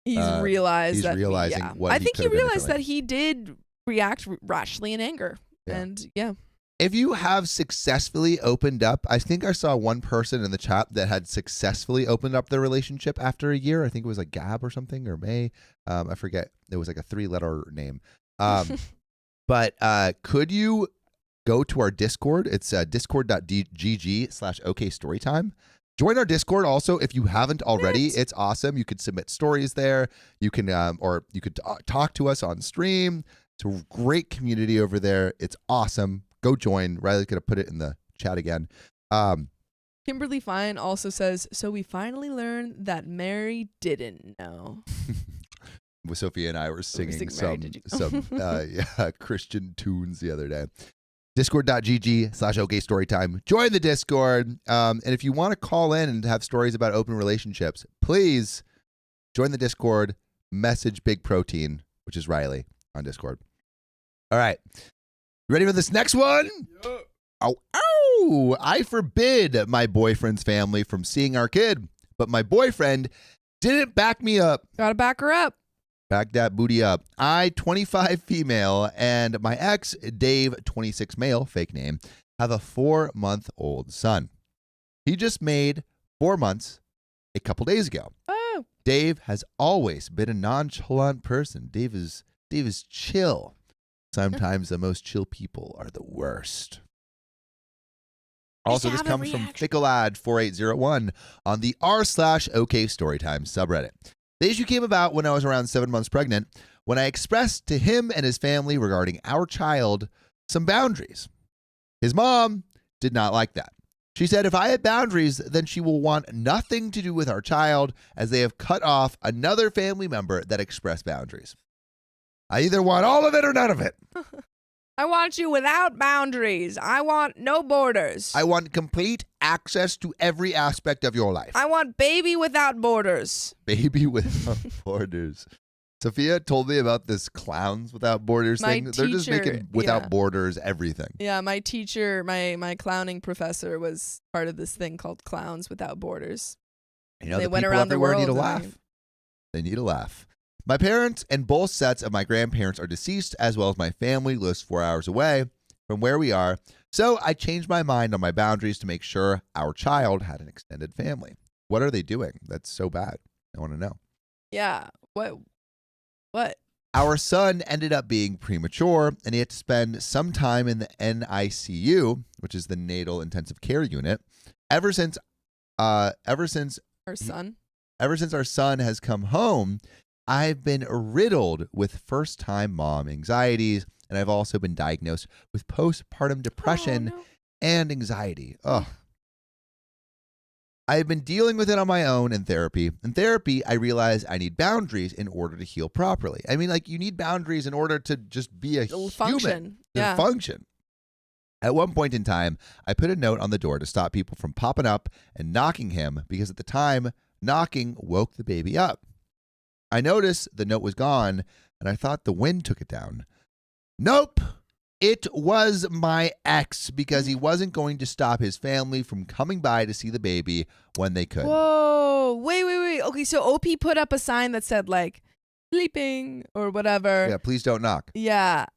he's realizing what I think he realized that he did react rashly in anger. Yeah. And yeah. If you have successfully opened up, I think I saw one person in the chat that had successfully opened up their relationship after a year. I think it was like Gab or something, or May. I forget. It was like a 3-letter name. But could you go to our Discord? It's discord.gg/okstorytime. Join our Discord also if you haven't already. It's awesome. You could submit stories there. You can or you could talk to us on stream. It's a great community over there. It's awesome. Go join. Riley's going to put it in the chat again. Kimberly Fine also says, so we finally learned that Mary didn't know. Sophia and I were singing some Mary, Christian tunes the other day. Discord.gg/okstorytime. Join the Discord. And if you want to call in and have stories about open relationships, please join the Discord. Message Big Protein, which is Riley, on Discord. All right. You ready for this next one? Yeah. Oh, I forbid my boyfriend's family from seeing our kid, but my boyfriend didn't back me up. Gotta back her up. Back that booty up. I, 25 female, and my ex, Dave, 26 male, fake name, have a 4-month-old son. He just made 4 months a couple days ago. Oh. Dave has always been a nonchalant person. Dave is chill. Sometimes the most chill people are the worst. Also, this comes from Ficklad4801 on the r/OK Storytime subreddit. The issue came about when I was around 7 months pregnant, when I expressed to him and his family regarding our child some boundaries. His mom did not like that. She said if I had boundaries, then she will want nothing to do with our child, as they have cut off another family member that expressed boundaries. I either want all of it or none of it. I want you without boundaries. I want no borders. I want complete access to every aspect of your life. I want baby without borders. Baby without borders. Sophia told me about this clowns without borders thing. They're just making without borders everything. Yeah, my teacher, my clowning professor was part of this thing called Clowns Without Borders. You know, they the went people around the everywhere world. need a laugh. They need a laugh. My parents and both sets of my grandparents are deceased, as well as my family lives 4 hours away from where we are. So I changed my mind on my boundaries to make sure our child had an extended family. What are they doing? That's so bad. I want to know. Yeah. What? Our son ended up being premature, and he had to spend some time in the NICU, which is the Natal Intensive Care Unit, ever since Our son. Ever since our son has come home, I've been riddled with first-time mom anxieties, and I've also been diagnosed with postpartum depression and anxiety. Ugh. I have been dealing with it on my own in therapy. In therapy, I realized I need boundaries in order to heal properly. I mean, like, you need boundaries in order to just be a human. Yeah. Function. At one point in time, I put a note on the door to stop people from popping up and knocking him, because at the time, knocking woke the baby up. I noticed the note was gone, and I thought the wind took it down. Nope. It was my ex, because he wasn't going to stop his family from coming by to see the baby when they could. Whoa. Wait. Okay, so OP put up a sign that said, like, sleeping or whatever. Yeah, please don't knock. Yeah.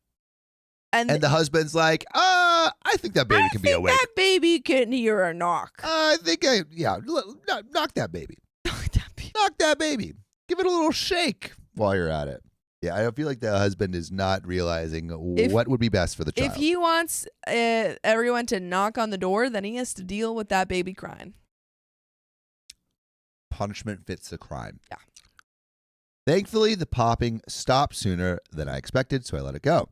And the husband's like, I think that baby can be awake. That baby can hear a knock. Knock that baby. Knock that baby. Give it a little shake while you're at it. Yeah, I feel like the husband is not realizing what would be best for the child. If he wants everyone to knock on the door, then he has to deal with that baby crying. Punishment fits the crime. Yeah. Thankfully, the popping stopped sooner than I expected, so I let it go.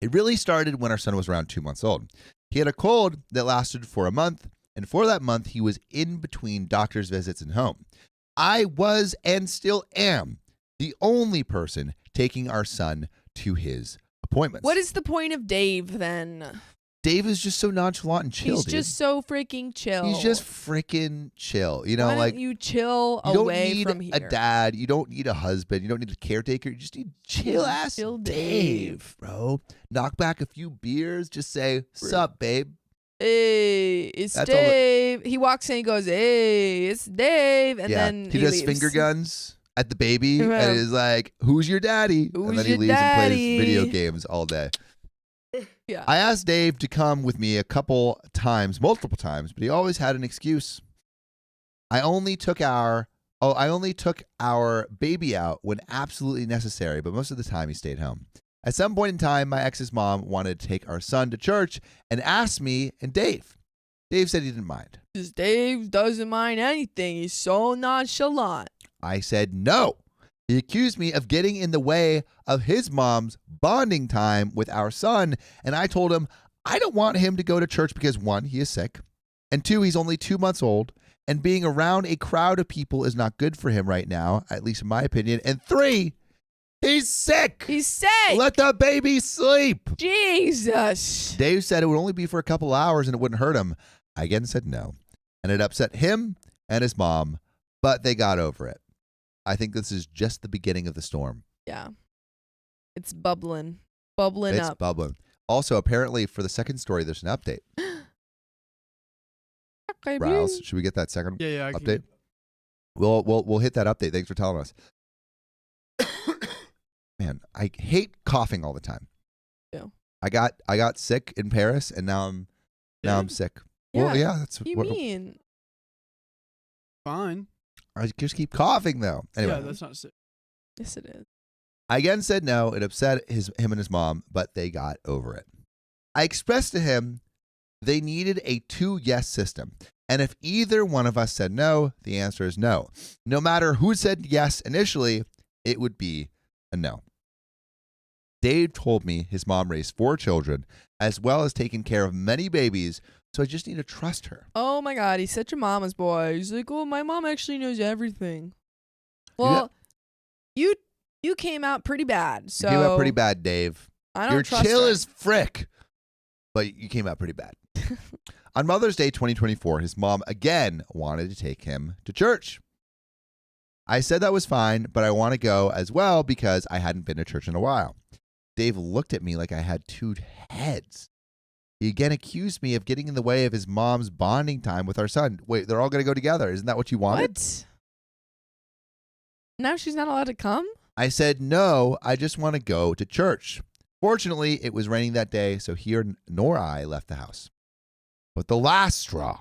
It really started when our son was around 2 months old. He had a cold that lasted for a month, and for that month, he was in between doctor's visits and home. I was and still am the only person taking our son to his appointments. What is the point of Dave then? Dave is just so nonchalant and chill. He's just so freaking chill. He's just freaking chill. You know, Why like don't you chill you away from don't need here? a dad. You don't need a husband. You don't need a caretaker. You just need chill ass Chill Dave, bro. Knock back a few beers. Just say, "Sup, babe." Hey, it's That's Dave. He walks in and goes, "Hey, it's Dave," and then he does leaves. finger guns at the baby Yeah. and is like, "Who's your daddy?" Who's and then he your leaves and plays daddy? video games all day. Yeah. I asked Dave to come with me multiple times, but he always had an excuse. I only took our baby out when absolutely necessary, but most of the time he stayed home. At some point in time, my ex's mom wanted to take our son to church and asked me and Dave. Dave said he didn't mind. Because Dave doesn't mind anything. He's so nonchalant. I said no. He accused me of getting in the way of his mom's bonding time with our son, and I told him I don't want him to go to church because, 1, he is sick, and 2, he's only 2 months old, and being around a crowd of people is not good for him right now, at least in my opinion, and 3, he's sick. He's sick. Let the baby sleep. Jesus. Dave said it would only be for a couple hours and it wouldn't hurt him. I again said no, and it upset him and his mom, but they got over it. I think this is just the beginning of the storm. Yeah. It's bubbling. It's Up. bubbling. Also, apparently, for the second story, there's an update. Okay, Rouse, should we get that second Yeah, I update? We'll hit that update. Thanks for telling us. Man, I hate coughing all the time. Yeah. I got sick in Paris, and now I'm sick. Yeah. Well, yeah, that's What do you what mean? Fine. I just keep coughing though. Anyway, Yeah, that's not sick. Yes, it is. I again said no. It upset him and his mom, but they got over it. I expressed to him they needed a 2 yes system. And if either one of us said no, the answer is no. No matter who said yes initially, it would be a no. Dave told me his mom raised 4 children, as well as taken care of many babies, so I just need to trust her. Oh my God, he's such a mama's boy. He's like, oh, my mom actually knows everything. Well, you came out pretty bad. So You came out pretty bad, Dave. I don't You're trust chill her. as frick, but you came out pretty bad. On Mother's Day 2024, his mom again wanted to take him to church. I said that was fine, but I want to go as well because I hadn't been to church in a while. Dave looked at me like I had 2 heads. He again accused me of getting in the way of his mom's bonding time with our son. Wait, they're all going to go together. Isn't that what you wanted? What? Now she's not allowed to come? I said, no, I just want to go to church. Fortunately, it was raining that day, so he nor I left the house. But the last straw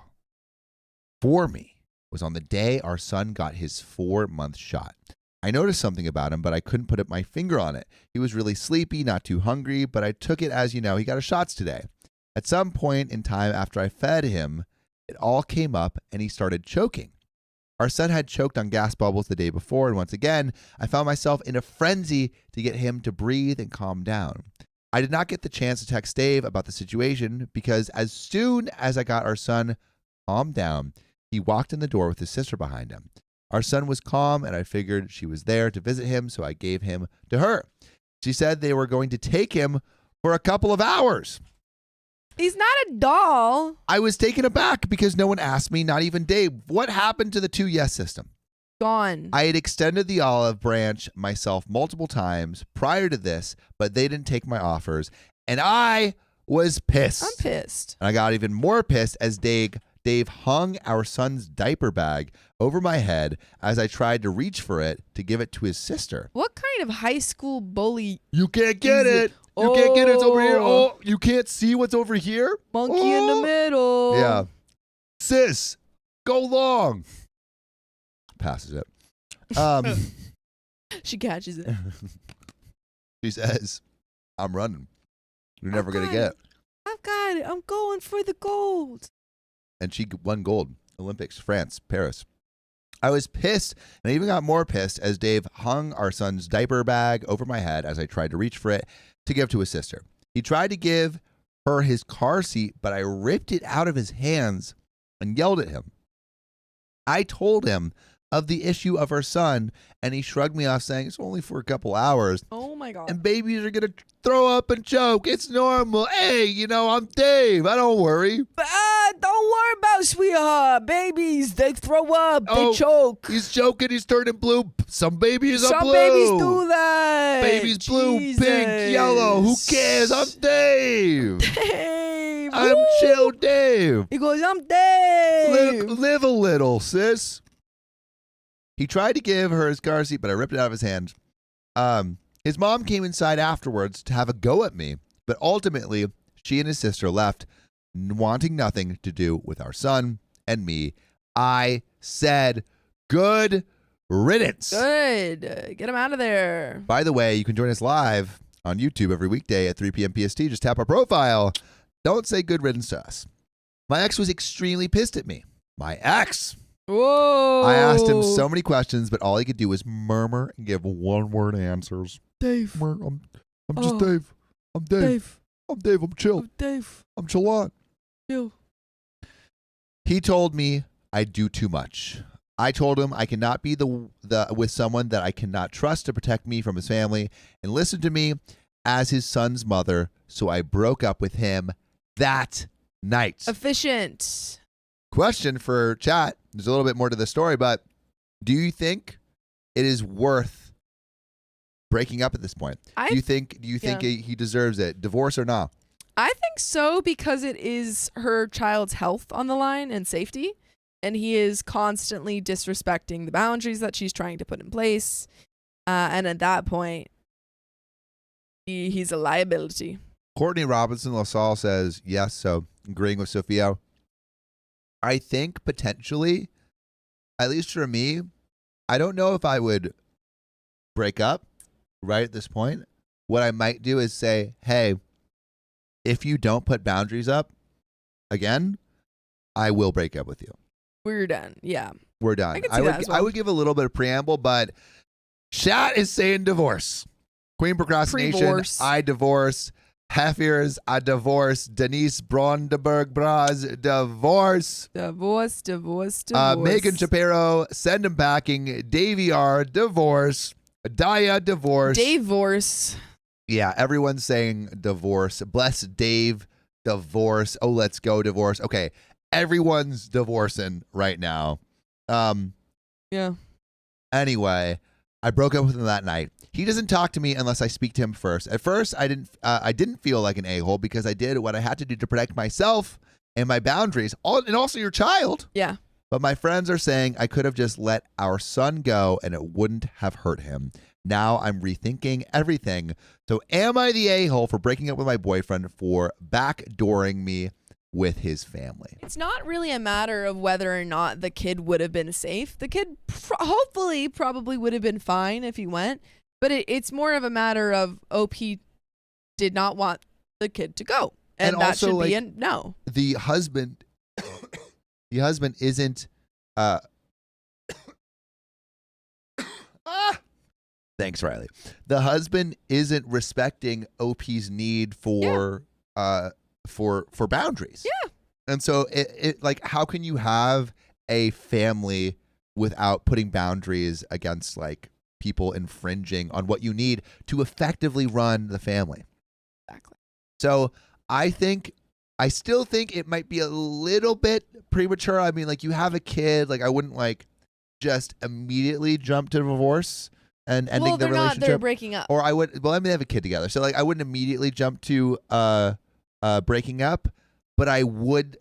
for me was on the day our son got his 4-month shot. I noticed something about him, but I couldn't put my finger on it. He was really sleepy, not too hungry, but I took it as, he got his shots today. At some point in time after I fed him, it all came up and he started choking. Our son had choked on gas bubbles the day before, and once again, I found myself in a frenzy to get him to breathe and calm down. I did not get the chance to text Dave about the situation because as soon as I got our son calmed down, he walked in the door with his sister behind him. Our son was calm, and I figured she was there to visit him, so I gave him to her. She said they were going to take him for a couple of hours. He's not a doll. I was taken aback because no one asked me, not even Dave. What happened to the 2 yes system? Gone. I had extended the olive branch myself multiple times prior to this, but they didn't take my offers, and I was pissed. I'm pissed. And I got even more pissed as Dave hung our son's diaper bag over my head as I tried to reach for it to give it to his sister. What kind of high school bully? You can't get it. You can't get it. It's over here. Oh, you can't see what's over here? Monkey in the middle. Yeah. Sis, go long. Passes it. She catches it. She says, I'm running. You're never going to get it. I've got it. I'm going for the gold. And she won gold. Olympics, France, Paris. I was pissed, and I even got more pissed as Dave hung our son's diaper bag over my head as I tried to reach for it to give to his sister. He tried to give her his car seat, but I ripped it out of his hands and yelled at him. I told him of the issue of our son, and he shrugged me off saying it's only for a couple hours. Oh my God. And babies are going to throw up and choke. It's normal. Hey, I'm Dave. I don't worry. Don't worry about sweetheart. Babies, they throw up. They choke. He's choking. He's turning blue. Some babies are blue. Some babies do that. Babies blue, Jesus. pink, yellow. Who cares? I'm Dave. Dave. I'm Woo. chill Dave. He goes, I'm Dave. Live a little, sis. He tried to give her his car seat, but I ripped it out of his hand. His mom came inside afterwards to have a go at me, but ultimately she and his sister left, wanting nothing to do with our son and me. I said, good riddance. Good. Get him out of there. By the way, you can join us live on YouTube every weekday at 3 p.m. PST. Just tap our profile. Don't say good riddance to us. My ex was extremely pissed at me. My ex. Whoa. I asked him so many questions, but all he could do was murmur and give one-word answers. Dave. I'm just Dave. I'm Dave. Dave. I'm Dave. I'm chill. Dave. I'm chillon. Chill. He told me I do too much. I told him I cannot be the with someone that I cannot trust to protect me from his family and listen to me as his son's mother, so I broke up with him that night. Efficient. Question for chat. There's a little bit more to the story, but do you think it is worth breaking up at this point? Do you think he deserves it? Divorce or not? I think so, because it is her child's health on the line and safety, and he is constantly disrespecting the boundaries that she's trying to put in place. And at that point, he's a liability. Courtney Robinson LaSalle says yes, so agreeing with Sophia. I think potentially at least for me, I don't know if I would break up right at this point. What I might do is say, hey, if you don't put boundaries up again, I will break up with you. We're done. Yeah. We're done. I could see that as well. I would give a little bit of preamble, but Shat is saying divorce. Queen Procrastination, Pre-divorce. I divorce. Heffiers, I divorce. Denise Brondeberg Bras, divorce. Divorce. Megan Shapiro, send him packing. Davey R, divorce. Daya, divorce. Divorce. Yeah, everyone's saying divorce. Bless Dave, divorce. Oh, let's go, divorce. Okay, everyone's divorcing right now. Yeah. Anyway, I broke up with him that night. He doesn't talk to me unless I speak to him first. At first, I didn't feel like an a-hole because I did what I had to do to protect myself and my boundaries, and also your child. Yeah. But my friends are saying I could have just let our son go and it wouldn't have hurt him. Now I'm rethinking everything. So am I the a-hole for breaking up with my boyfriend for backdooring me with his family? It's not really a matter of whether or not the kid would have been safe. The kid hopefully probably would have been fine if he went. But it's more of a matter of OP did not want the kid to go. And that also, should be a no. The husband isn't thanks, Riley. The husband isn't respecting OP's need for boundaries. Yeah. And so it like, how can you have a family without putting boundaries against like people infringing on what you need to effectively run the family? Exactly. So I still think it might be a little bit premature. I mean, like, you have a kid, like I wouldn't like just immediately jump to divorce and ending the relationship. They're breaking up. Or they have a kid together. So like I wouldn't immediately jump to breaking up, but I would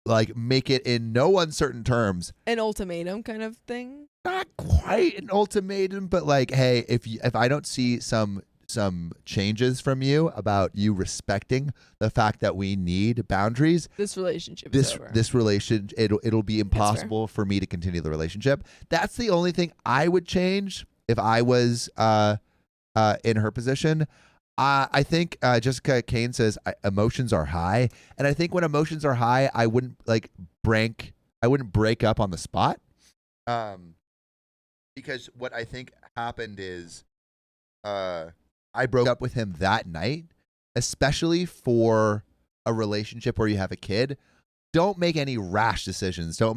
like make it in no uncertain terms. An ultimatum kind of thing. Not quite an ultimatum, but like, hey, if I don't see some changes from you about you respecting the fact that we need boundaries, this relationship is over. This relation, it'll be impossible for me to continue the relationship. That's the only thing I would change if I was in her position. I think Jessica Kane says emotions are high, and I think when emotions are high, I wouldn't break up on the spot. Because what I think happened is I broke up with him that night, especially for a relationship where you have a kid. Don't make any rash decisions. Don't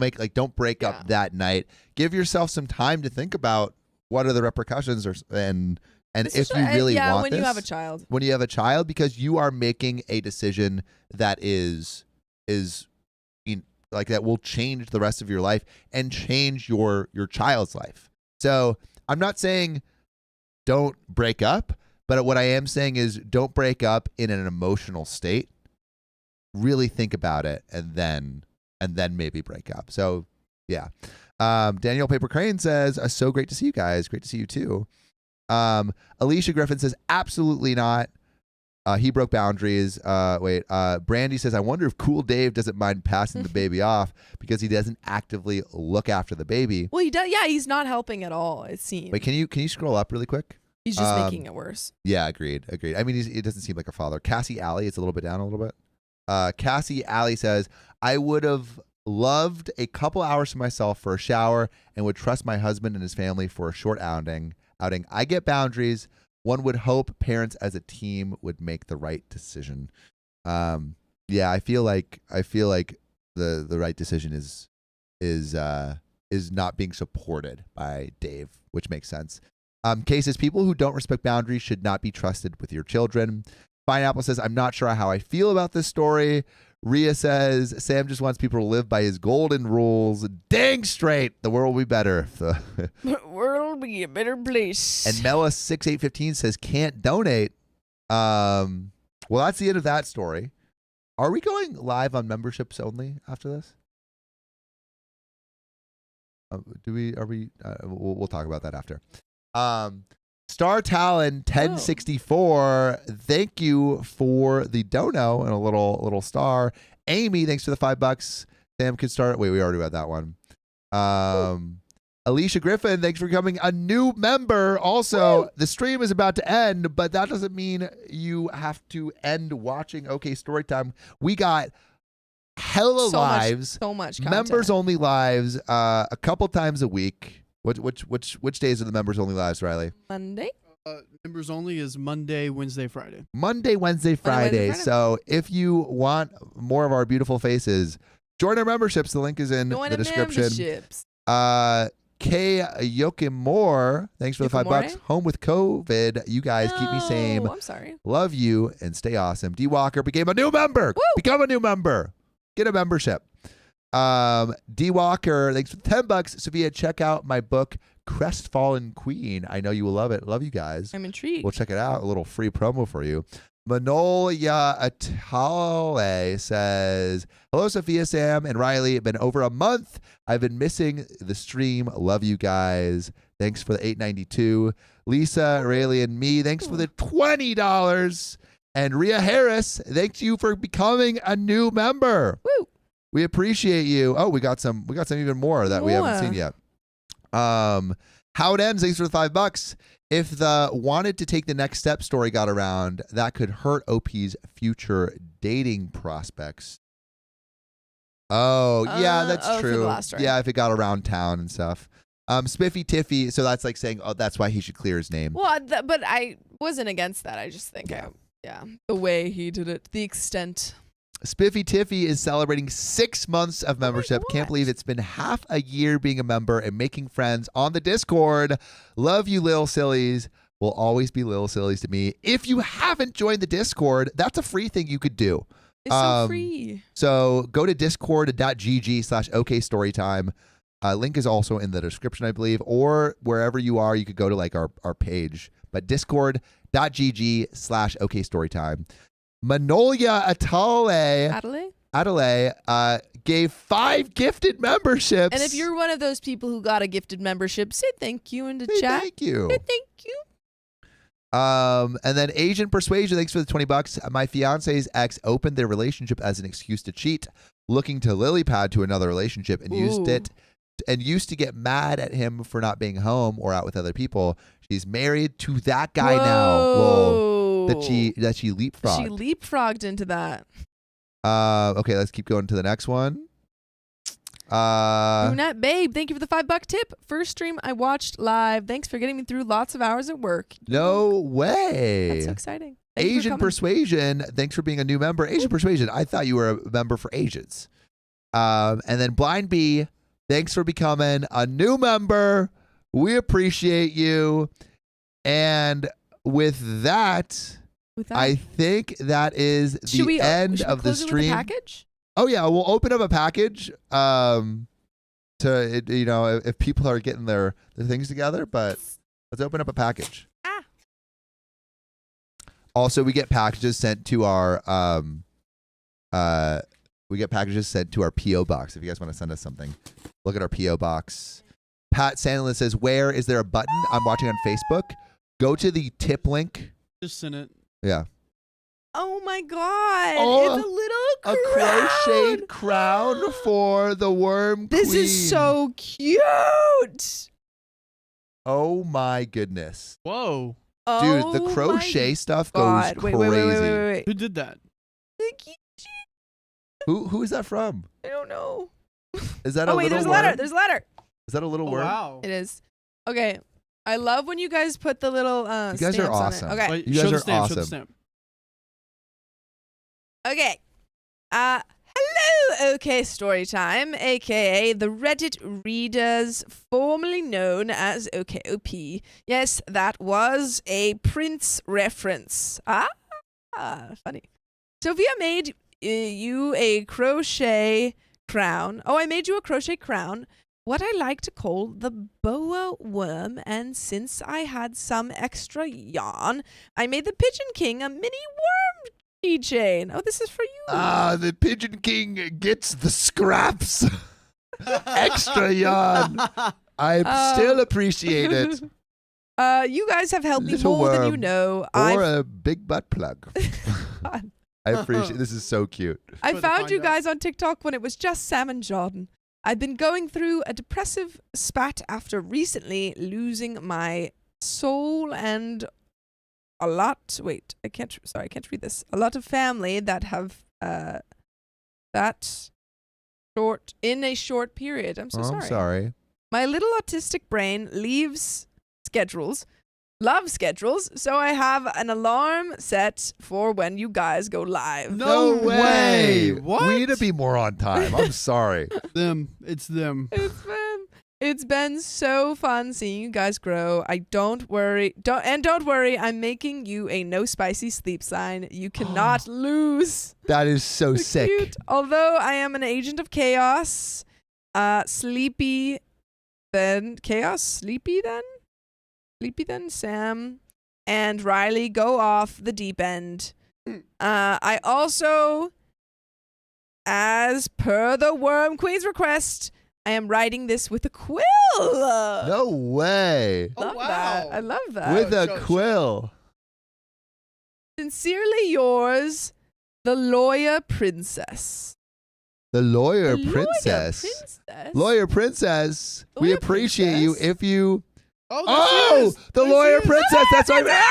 break up that night. Give yourself some time to think about what are the repercussions and if you really want when this. you have a child. When you have a child, because you are making a decision that is like that will change the rest of your life and change your child's life. So I'm not saying don't break up, but what I am saying is don't break up in an emotional state. Really think about it and then maybe break up. So yeah. Daniel Paper Crane says, so great to see you guys. Great to see you too. Alicia Griffin says, absolutely not. He broke boundaries. Brandy says, I wonder if Cool Dave doesn't mind passing the baby off because he doesn't actively look after the baby. Well, he does. Yeah, he's not helping at all, it seems. Wait, can you scroll up really quick? He's just making it worse. Yeah, agreed. I mean, it doesn't seem like a father. Cassie Alley, it's a little bit down a little bit. Cassie Alley says, I would have loved a couple hours to myself for a shower and would trust my husband and his family for a short outing. I get boundaries. One would hope parents as a team would make the right decision. Yeah, I feel like the right decision is not being supported by Dave, which makes sense. Cases, people who don't respect boundaries should not be trusted with your children. Pineapple says, I'm not sure how I feel about this story. Rhea says, Sam just wants people to live by his golden rules. Dang straight. The world will be better. The world will be a better place. And Mela6815 says, can't donate. Well, that's the end of that story. Are we going live on memberships only after this? We'll talk about that after. Star Talon 1064, thank you for the dono and a little star. Amy, thanks for the $5. Sam could start. Wait, we already read that one. Alicia Griffin, thanks for becoming a new member. Also, Woo! the stream is about to end, but that doesn't mean you have to end watching OK Storytime. We got hella lives, so much content. members only lives, a couple times a week. Which days are the members only lives, Riley? Monday. Members only is Monday, Wednesday, Friday. Monday, Wednesday, Friday. So if you want more of our beautiful faces, join our memberships. The link is in Join the description. memberships. K Yokimore, thanks for the $5. Yokimore? Home with COVID. You guys keep me sane. No, I'm sorry. Love you and stay awesome. D Walker became a new member. Woo! Become a new member. Get a membership. D Walker, thanks for $10. Sophia, check out my book, Crestfallen Queen. I know you will love it. Love you guys. I'm intrigued. We'll check it out. A little free promo for you. Manolia Atale says, hello, Sophia, Sam, and Riley. Been over a month. I've been missing the stream. Love you guys. Thanks for the $8.92. Lisa, Rayleigh, and me, thanks for the $20. And Rhea Harris, thanks you for becoming a new member. Woo! We appreciate you. Oh, we got some even more that we haven't seen yet. How it ends, thanks for the $5. If the wanted to take the next step story got around, that could hurt OP's future dating prospects. Oh, yeah, that's for the true. last story. Yeah, if it got around town and stuff. Spiffy Tiffy, so that's like saying, oh, that's why he should clear his name. Well, but I wasn't against that. I just think, the way he did it, the extent. Spiffy Tiffy is celebrating 6 months of membership. what? Can't believe it's been half a year being a member and making friends on the Discord. Love you, Lil Sillies. Will always be Lil Sillies to me. If you haven't joined the Discord, that's a free thing you could do. It's so free. So go to discord.gg/okstorytime. Link is also in the description, I believe, or wherever you are, you could go to like our page. But discord.gg/okstorytime. Manolia Adelaide gave 5 gifted memberships. And if you're one of those people who got a gifted membership, say thank you in the chat. Thank you. Say thank you. And then Asian Persuasion, thanks for the $20. My fiance's ex opened their relationship as an excuse to cheat, looking to lily pad to another relationship and used to get mad at him for not being home or out with other people. She's married to that guy now. Whoa. That she leapfrogged. She leapfrogged into that. Okay, let's keep going to the next one. Brunette Babe, thank you for the $5 tip. First stream I watched live. Thanks for getting me through lots of hours at work. No way. That's so exciting. Thank you for Asian coming. Persuasion, thanks for being a new member. Asian Persuasion, I thought you were a member for Asians. And then Blind Bee, thanks for becoming a new member. We appreciate you. And with that, I think that is the end of the stream. With a package? Oh yeah, we'll open up a package. If people are getting their things together, but let's open up a package. Also, we get packages sent to our PO box. If you guys want to send us something, look at our PO box. Pat Sandlin says, "Where is there a button?" I'm watching on Facebook. Go to the tip link. Just send it. Yeah. Oh my God! Oh, it's a A little crocheted crown for the worm queen. This is so cute. Oh my goodness. Whoa. Dude, the crochet stuff goes crazy. Wait. Who did that? Who is that from? I don't know. Is that a little there's a worm? letter. There's a letter. Is that a little worm? Wow. It is. Okay. I love when you guys put the little You guys stamps are on awesome. it. Okay. Wait, You guys show the are stamp, Show the awesome. stamp. Okay. Hello, OK Storytime, aka the Reddit readers, formerly known as OKOP. Yes, that was a Prince reference. Funny. Sophia made you a crochet crown. Oh, I made you a crochet crown. What I like to call the boa worm, and since I had some extra yarn, I made the Pigeon King a mini worm keychain. Oh, this is for you. The Pigeon King gets the scraps. Extra yarn. I still appreciate it. You guys have helped me Little more than worm. you know. Or a big butt plug. I appreciate this is so cute. I Try to found find you out. guys on TikTok when it was just Sam and Jordan. I've been going through a depressive spat after recently losing my soul and a lot. Wait, I can't read this. A lot of family that have that short in a short period. I'm so sorry. I'm sorry. My little autistic brain loves schedules, so I have an alarm set for when you guys go live. No way. What? We need to be more on time. I'm sorry. It's them. It's been so fun seeing you guys grow. Don't worry, I'm making you a no spicy sleep sign. You cannot lose. That is so sick. Cute. Although I am an agent of chaos, sleepy then, Sam and Riley go off the deep end. I also, as per the Worm Queen's request, I am writing this with a quill. No way. Love that. I love that. With a quill. Sincerely yours, the Lawyer Princess. The Lawyer The Princess. Princess. Lawyer Princess. We Lawyer appreciate you Princess. if you... Oh, the Lawyer Princess. That's what Yes!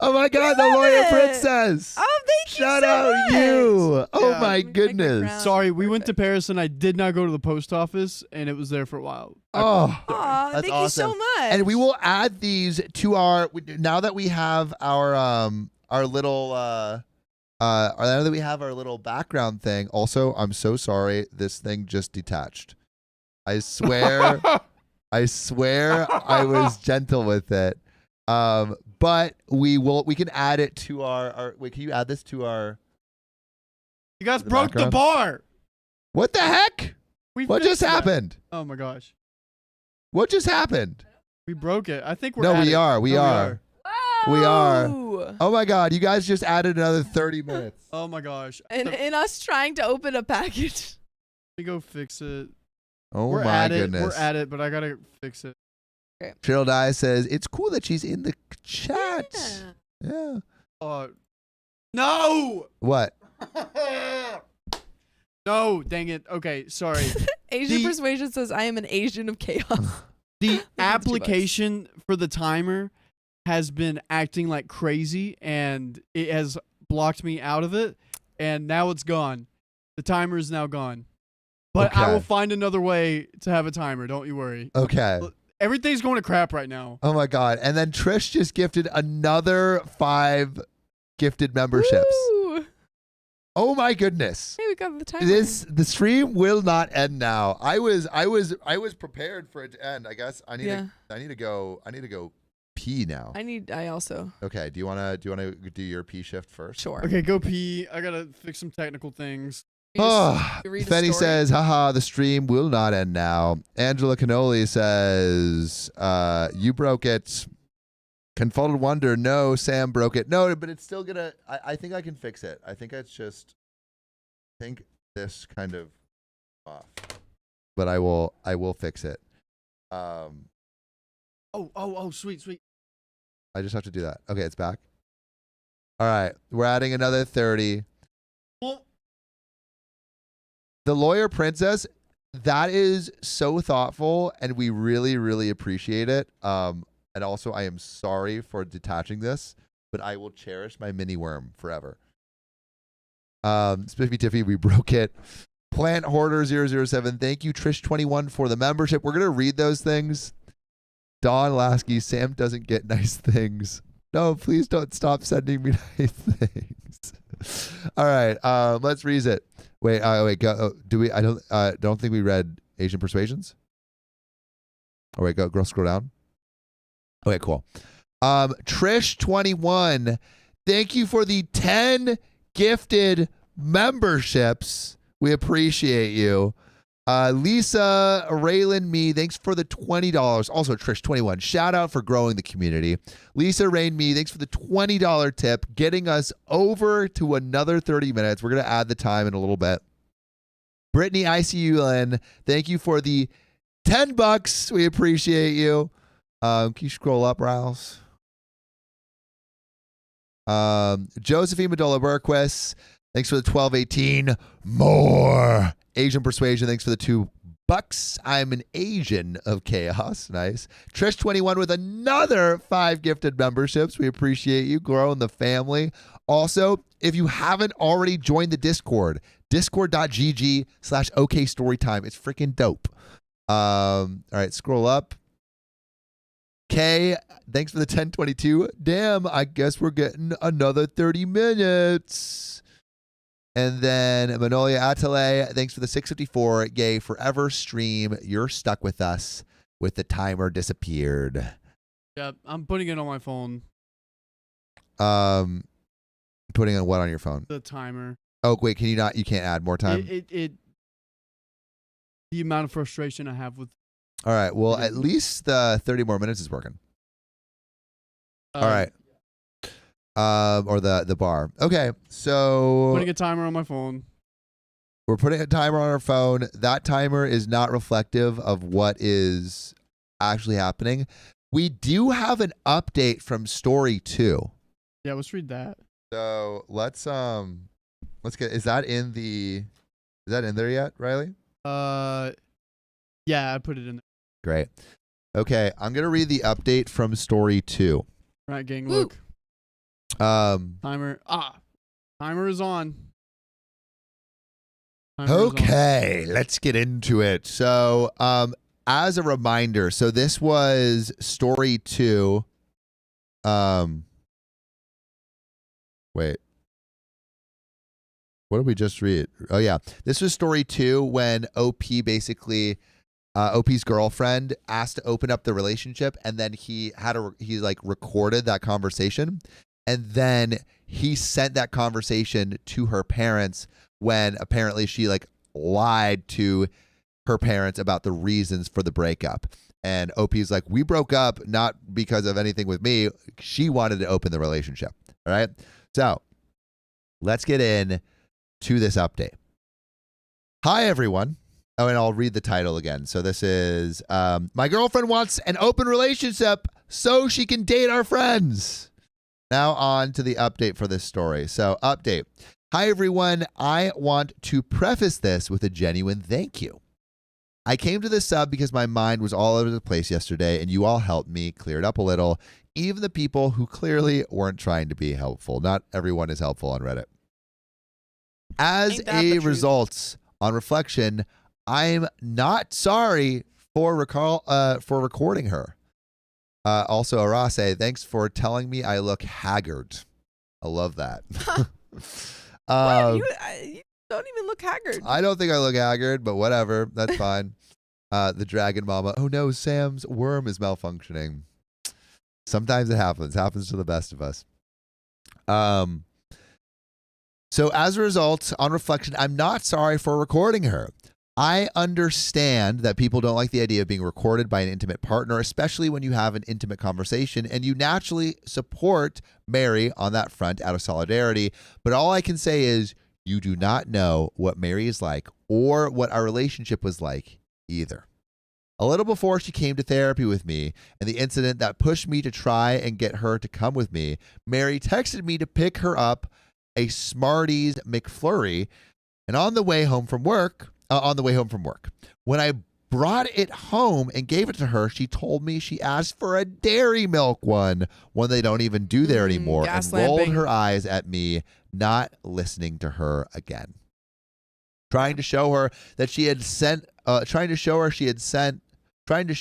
Oh my God, the Love Lawyer it. Princess. Oh, thank you Shout so out much. you. Oh Yeah. my Make the goodness. crown. Sorry, we went to Paris and I did not go to the post office and it was there for a while. Oh. Aw, That's thank awesome. you so much. And we will add these to our, now that we have our little now that we have our little background thing. Also, I'm so sorry, this thing just detached. I swear I was gentle with it. But we can add it to our wait, can you add this to our You guys The broke the background? bar. What the heck? We What fixed just that. happened? Oh my gosh. What just happened? We broke it. I think we're No, at we it. are. We No, are. We are. Whoa. Oh my God, you guys just added another 30 minutes. Oh my gosh. And us trying to open a package. Let me go fix it. Oh We're my at goodness. it. We're at it, but I gotta fix it. Cheryl Dye says, it's cool that she's in the chat. Yeah. No. What? No, dang it. Okay, sorry. Asian The- Persuasion says, I am an agent of chaos. The $2. application for the timer has been acting like crazy and it has blocked me out of it and now it's gone. The timer is now gone. But I Okay. will find another way to have a timer, don't you worry. Okay. Everything's going to crap right now. Oh my God. And then Trish just gifted another 5 gifted memberships. Woo. Oh my goodness. Hey, we got the timer. The stream will not end now. I was prepared for it to end. I guess I need to go pee now. I also. Okay. Do you wanna do your pee shift first? Sure. Okay, go pee. I got to fix some technical things. Oh, you read a Fenny story? says, haha, the stream will not end now. Angela Cannoli says, you broke it. Confounded Wonder, no, Sam broke it. No, but it's still gonna, I think I can fix it. I think it's just, this kind of off. But I will fix it. Oh, sweet. I just have to do that. Okay, it's back. All right, we're adding another 30. Well, The Lawyer Princess, that is so thoughtful, and we really, really appreciate it. And also, I am sorry for detaching this, but I will cherish my mini worm forever. Spiffy Tiffy, we broke it. Plant Hoarder 007, thank you. Trish21 for the membership. We're going to read those things. Don Lasky, Sam doesn't get nice things. No, please don't stop sending me nice things. All right, let's read it. Wait, go. Do we? I don't think we read Asian Persuasions. Oh wait, go scroll down. Okay, cool. Trish21, thank you for the 10 gifted memberships. We appreciate you. Lisa Raylan Me, thanks for the $20. Also, Trish21, shout out for growing the community. Lisa Rain Me, thanks for the $20 tip, getting us over to another 30 minutes. We're going to add the time in a little bit. Brittany ICULN, thank you for the $10. We appreciate you. Can you scroll up, Rouse? Josephine Medola Burquist, thanks for the 1218. More Asian Persuasion, thanks for the $2. I'm an Asian of chaos. Nice. Trish21 with another 5 gifted memberships. We appreciate you growing the family. Also, if you haven't already joined the Discord, discord.gg/okstorytime. It's freaking dope. All right, scroll up. Kay, thanks for the 1022. Damn, I guess we're getting another 30 minutes. And then Manolia Atale, thanks for the 654. Yay, forever stream. You're stuck with us with the timer disappeared. Yep, I'm putting it on my phone. Putting on what on your phone? The timer. Oh, wait, can you not? You can't add more time? The amount of frustration I have with. All right, well, at least the 30 more minutes is working. All right. Or the bar. Okay, so putting a timer on my phone. We're putting a timer on our phone. That timer is not reflective of what is actually happening. We do have an update from story 2. Yeah, let's read that. So let's get. Is that in there yet, Riley? Yeah, I put it in there. Great. Okay, I'm gonna read the update from story 2. Right, gang. Woo. Look. Timer. Timer is on. Okay, let's get into it. So, as a reminder, so this was story 2. Wait. What did we just read? Oh yeah, this was story 2 when OP basically, OP's girlfriend asked to open up the relationship, and then he recorded that conversation, and then he sent that conversation to her parents when apparently she lied to her parents about the reasons for the breakup. And OP's like, we broke up not because of anything with me. She wanted to open the relationship. All right. So let's get in to this update. Hi, everyone. Oh, and I'll read the title again. So this is, my girlfriend wants an open relationship so she can date our friends. Now on to the update for this story. So update. Hi, everyone. I want to preface this with a genuine thank you. I came to this sub because my mind was all over the place yesterday, and you all helped me clear it up a little, even the people who clearly weren't trying to be helpful. Not everyone is helpful on Reddit. As a result, on reflection, I'm not sorry for recording her. Also, Arase, thanks for telling me I look haggard. I love that. You don't even look haggard. I don't think I look haggard, but whatever. That's fine. The dragon mama. Oh no, Sam's worm is malfunctioning. Sometimes it happens. Happens to the best of us. So as a result, on reflection, I'm not sorry for recording her. I understand that people don't like the idea of being recorded by an intimate partner, especially when you have an intimate conversation, and you naturally support Mary on that front out of solidarity. But all I can say is you do not know what Mary is like or what our relationship was like either. A little before she came to therapy with me and the incident that pushed me to try and get her to come with me, Mary texted me to pick her up a Smarties McFlurry, and on the way home from work, when I brought it home and gave it to her, she told me she asked for a dairy milk one they don't even do there anymore, and rolled her eyes at me, not listening to her again. Trying to show her what she had sent led to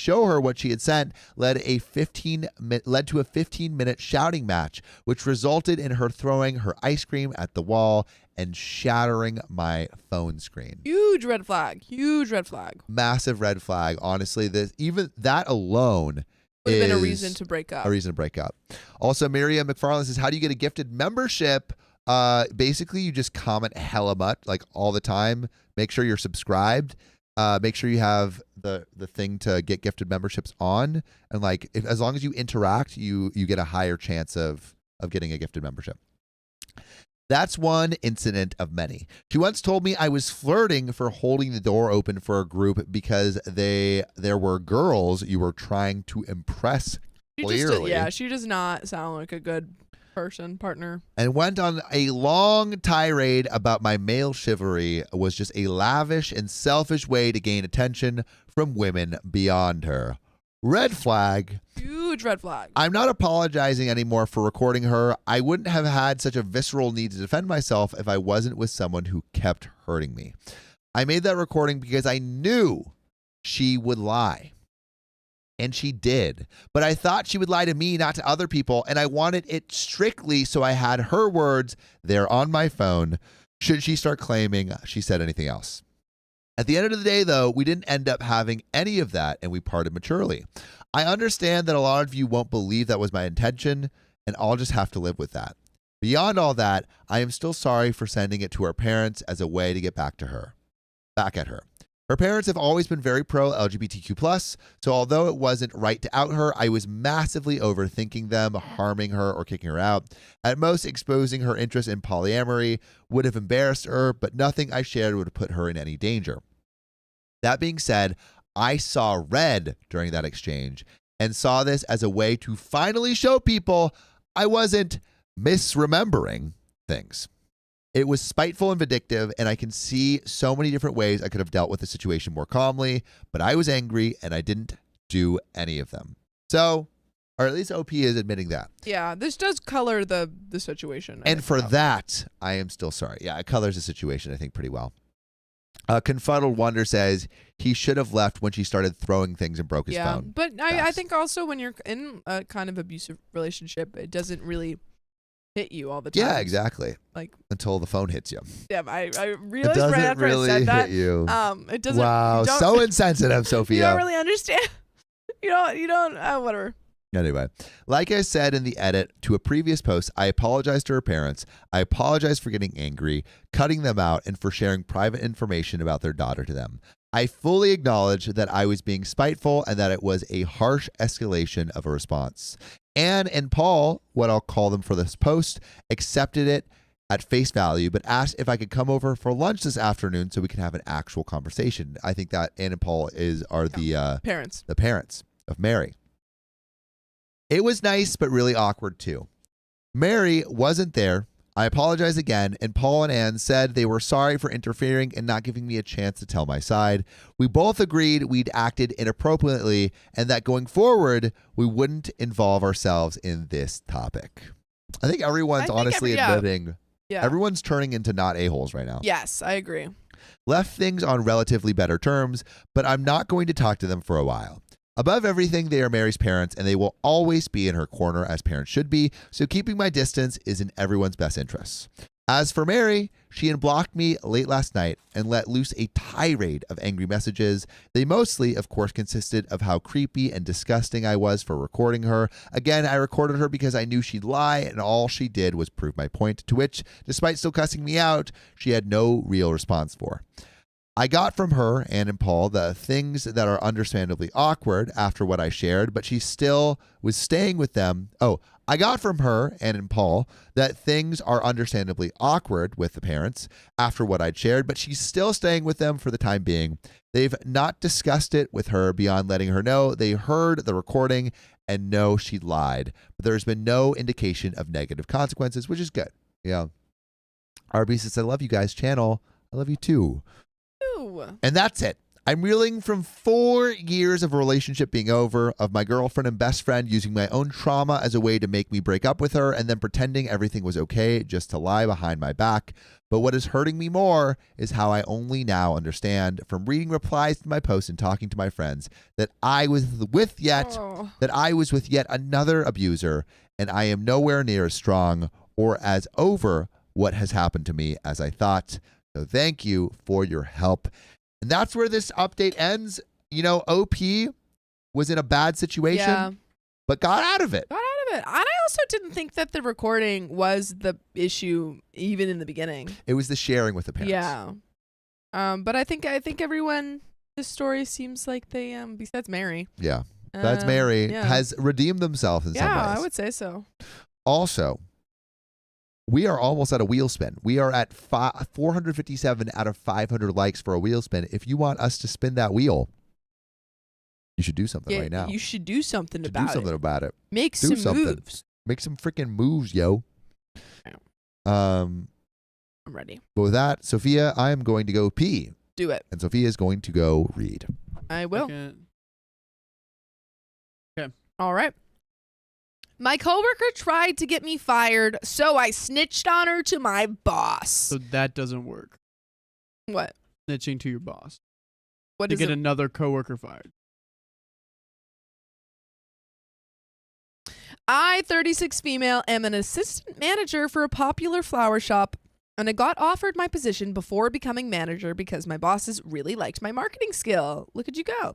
a 15-minute shouting match, which resulted in her throwing her ice cream at the wall and shattering my phone screen. Huge red flag. Huge red flag. Massive red flag. Honestly, even that alone would have been a reason to break up. Also, Miriam McFarland says, how do you get a gifted membership? Basically, you just comment hella much, all the time. Make sure you're subscribed. Make sure you have the thing to get gifted memberships on, and as long as you interact, you get a higher chance of getting a gifted membership. That's one incident of many. She once told me I was flirting for holding the door open for a group because there were girls you were trying to impress. Clearly, she does not sound like a good partner. And went on a long tirade about my male chivalry was just a lavish and selfish way to gain attention from women beyond her. Red flag. Huge red flag. I'm not apologizing anymore for recording her. I wouldn't have had such a visceral need to defend myself if I wasn't with someone who kept hurting me. I made that recording because I knew she would lie. And she did. But I thought she would lie to me, not to other people. And I wanted it strictly so I had her words there on my phone should she start claiming she said anything else. At the end of the day, though, we didn't end up having any of that, and we parted maturely. I understand that a lot of you won't believe that was my intention, and I'll just have to live with that. Beyond all that, I am still sorry for sending it to her parents as a way to get back at her. Her parents have always been very pro-LGBTQ+, so although it wasn't right to out her, I was massively overthinking them, harming her or kicking her out. At most, exposing her interest in polyamory would have embarrassed her, but nothing I shared would have put her in any danger. That being said, I saw red during that exchange and saw this as a way to finally show people I wasn't misremembering things. It was spiteful and vindictive, and I can see so many different ways I could have dealt with the situation more calmly, but I was angry and I didn't do any of them. So, or at least OP is admitting that. Yeah, this does color the situation. And for that, I am still sorry. Yeah, it colors the situation, I think, pretty well. Confuddled Wonder says he should have left when she started throwing things and broke his phone. But I think also when you're in a kind of abusive relationship, it doesn't really hit you all the time. Yeah, exactly. Like until the phone hits you. Yeah, I It realized right doesn't after really I said that. hit you. It doesn't. Wow, you don't- so insensitive, Sophia. You don't really understand. You don't. Whatever. Anyway, like I said in the edit to a previous post, I apologize to her parents. I apologize for getting angry, cutting them out, and for sharing private information about their daughter to them. I fully acknowledge that I was being spiteful and that it was a harsh escalation of a response. Anne and Paul, what I'll call them for this post, accepted it at face value, but asked if I could come over for lunch this afternoon so we can have an actual conversation. I think that Anne and Paul are the parents of Mary. It was nice, but really awkward too. Mary wasn't there. I apologize again, and Paul and Anne said they were sorry for interfering and not giving me a chance to tell my side. We both agreed we'd acted inappropriately and that going forward, we wouldn't involve ourselves in this topic. I think everyone's honestly admitting, everyone's turning into not a-holes right now. Yes, I agree. Left things on relatively better terms, but I'm not going to talk to them for a while. Above everything, they are Mary's parents, and they will always be in her corner as parents should be, so keeping my distance is in everyone's best interests. As for Mary, she unblocked me late last night and let loose a tirade of angry messages. They mostly, of course, consisted of how creepy and disgusting I was for recording her. Again, I recorded her because I knew she'd lie, and all she did was prove my point, to which, despite still cussing me out, she had no real response for. I got from her, Anne and Paul, the things that are understandably awkward after what I shared, but she still was staying with them. I got from her, Anne and Paul, that things are understandably awkward with the parents after what I'd shared, but she's still staying with them for the time being. They've not discussed it with her beyond letting her know they heard the recording and know she lied, but there's been no indication of negative consequences, which is good. Yeah. RB says, I love you guys, channel. I love you too. And that's it. I'm reeling from 4 years of a relationship being over, of my girlfriend and best friend using my own trauma as a way to make me break up with her and then pretending everything was okay just to lie behind my back. But what is hurting me more is how I only now understand from reading replies to my posts and talking to my friends that I was with yet another abuser, and I am nowhere near as strong or as over what has happened to me as I thought. So thank you for your help. And that's where this update ends. You know, OP was in a bad situation, but got out of it. And I also didn't think that the recording was the issue even in the beginning. It was the sharing with the parents. Yeah. But I think everyone, this story seems like they, besides Mary. Yeah. That's Mary has redeemed themselves in some ways. Yeah, I would say so. Also, we are almost at a wheel spin. We are at 457 out of 500 likes for a wheel spin. If you want us to spin that wheel, you should do something right now. You should do something about it. Do something about it. Make some moves. Make some freaking moves, yo. I'm ready. But with that, Sophia, I am going to go pee. Do it. And Sophia is going to go read. I will. Okay. All right. My coworker tried to get me fired, so I snitched on her to my boss. So that doesn't work. What? Snitching to your boss. What To is get it? another coworker fired. I, 36 female, am an assistant manager for a popular flower shop, and I got offered my position before becoming manager because my bosses really liked my marketing skill. Look at you go.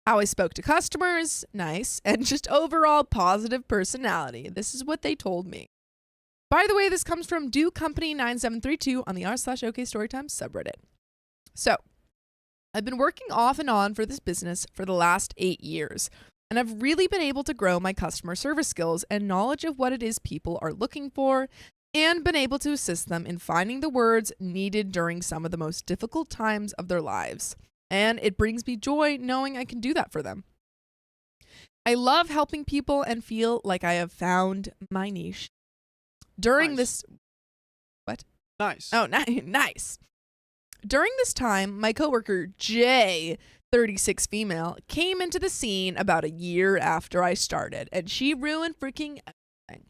How I spoke to customers, nice, and just overall positive personality. This is what they told me. By the way, this comes from Do Company 9732 on the r/OK Storytime subreddit. So, I've been working off and on for this business for the last 8 years, and I've really been able to grow my customer service skills and knowledge of what it is people are looking for, and been able to assist them in finding the words needed during some of the most difficult times of their lives. And it brings me joy knowing I can do that for them. I love helping people and feel like I have found my niche. During Nice. this... What? Nice. Oh, nice. During this time, my coworker, Jay, 36 female, came into the scene about a year after I started, and she ruined freaking everything.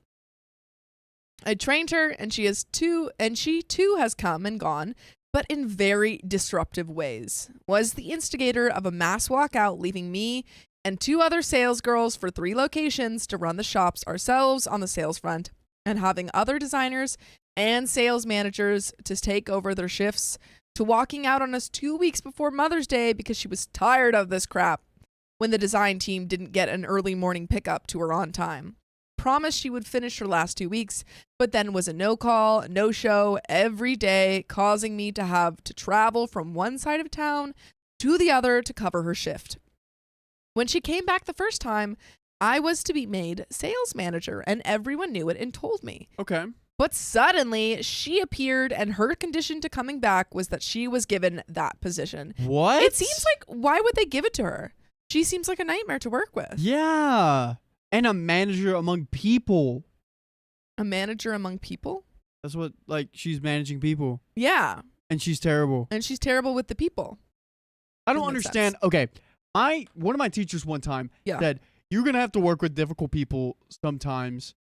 I trained her, and she too has come and gone, but in very disruptive ways. Was the instigator of a mass walkout, leaving me and 2 other sales girls for 3 locations to run the shops ourselves on the sales front, and having other designers and sales managers to take over their shifts, to walking out on us 2 weeks before Mother's Day because she was tired of this crap when the design team didn't get an early morning pickup to her on time. Promised she would finish her last 2 weeks, but then was a no-call, no-show every day, causing me to have to travel from one side of town to the other to cover her shift. When she came back the first time, I was to be made sales manager, and everyone knew it and told me. Okay. But suddenly, she appeared, and her condition to coming back was that she was given that position. What? It seems like, why would they give it to her? She seems like a nightmare to work with. Yeah. And a manager among people. A manager among people? That's what, like, she's managing people. Yeah. And she's terrible. And she's terrible with the people. I don't Doesn't make understand. sense. Okay. One of my teachers one time said, you're going to have to work with difficult people sometimes.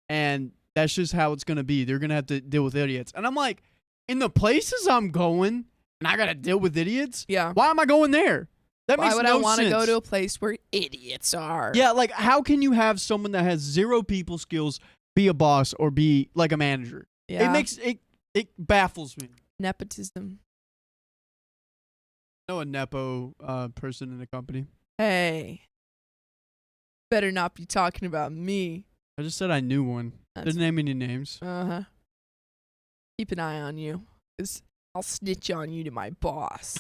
And that's just how it's going to be. They're going to have to deal with idiots. And I'm like, in the places I'm going, and I got to deal with idiots? Yeah. Why am I going there? That Why makes would no I want to sense. go to a place where idiots are? Yeah, like, how can you have someone that has 0 people skills be a boss or be, like, a manager? Yeah. It baffles me. Nepotism. I know a nepo person in the company. Hey. Better not be talking about me. I just said I knew one. Didn't name any names. Uh-huh. Keep an eye on you, 'cause I'll snitch on you to my boss.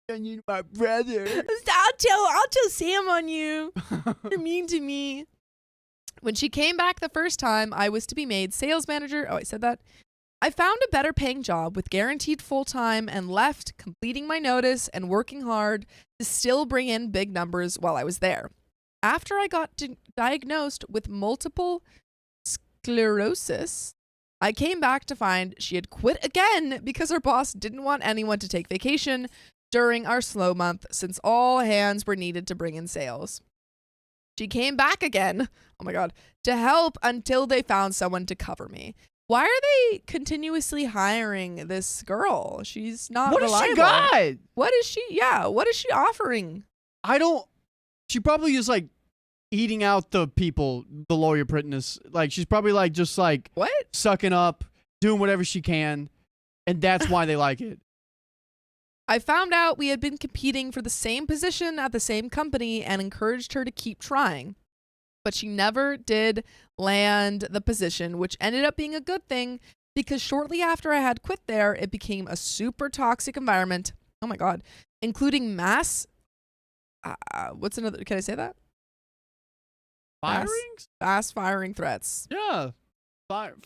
And you, my brother. I'll tell Sam on you. You're mean to me. When she came back the first time, I was to be made sales manager. Oh, I said that. I found a better paying job with guaranteed full time and left, completing my notice and working hard to still bring in big numbers while I was there. After I got diagnosed with multiple sclerosis, I came back to find she had quit again because her boss didn't want anyone to take vacation during our slow month since all hands were needed to bring in sales. She came back again, oh my God, to help until they found someone to cover me. Why are they continuously hiring this girl? She's not What reliable. has she got? What is she? Yeah, what is she offering? She probably is like eating out the people, the lawyer apprentice. Like, she's probably like just like What? sucking up, doing whatever she can, and that's why they like it. I found out we had been competing for the same position at the same company and encouraged her to keep trying. But she never did land the position, which ended up being a good thing because shortly after I had quit there, it became a super toxic environment. Oh my God. Including mass. What's another? Can I say that? Firings? Fast firing threats. Yeah. Fire.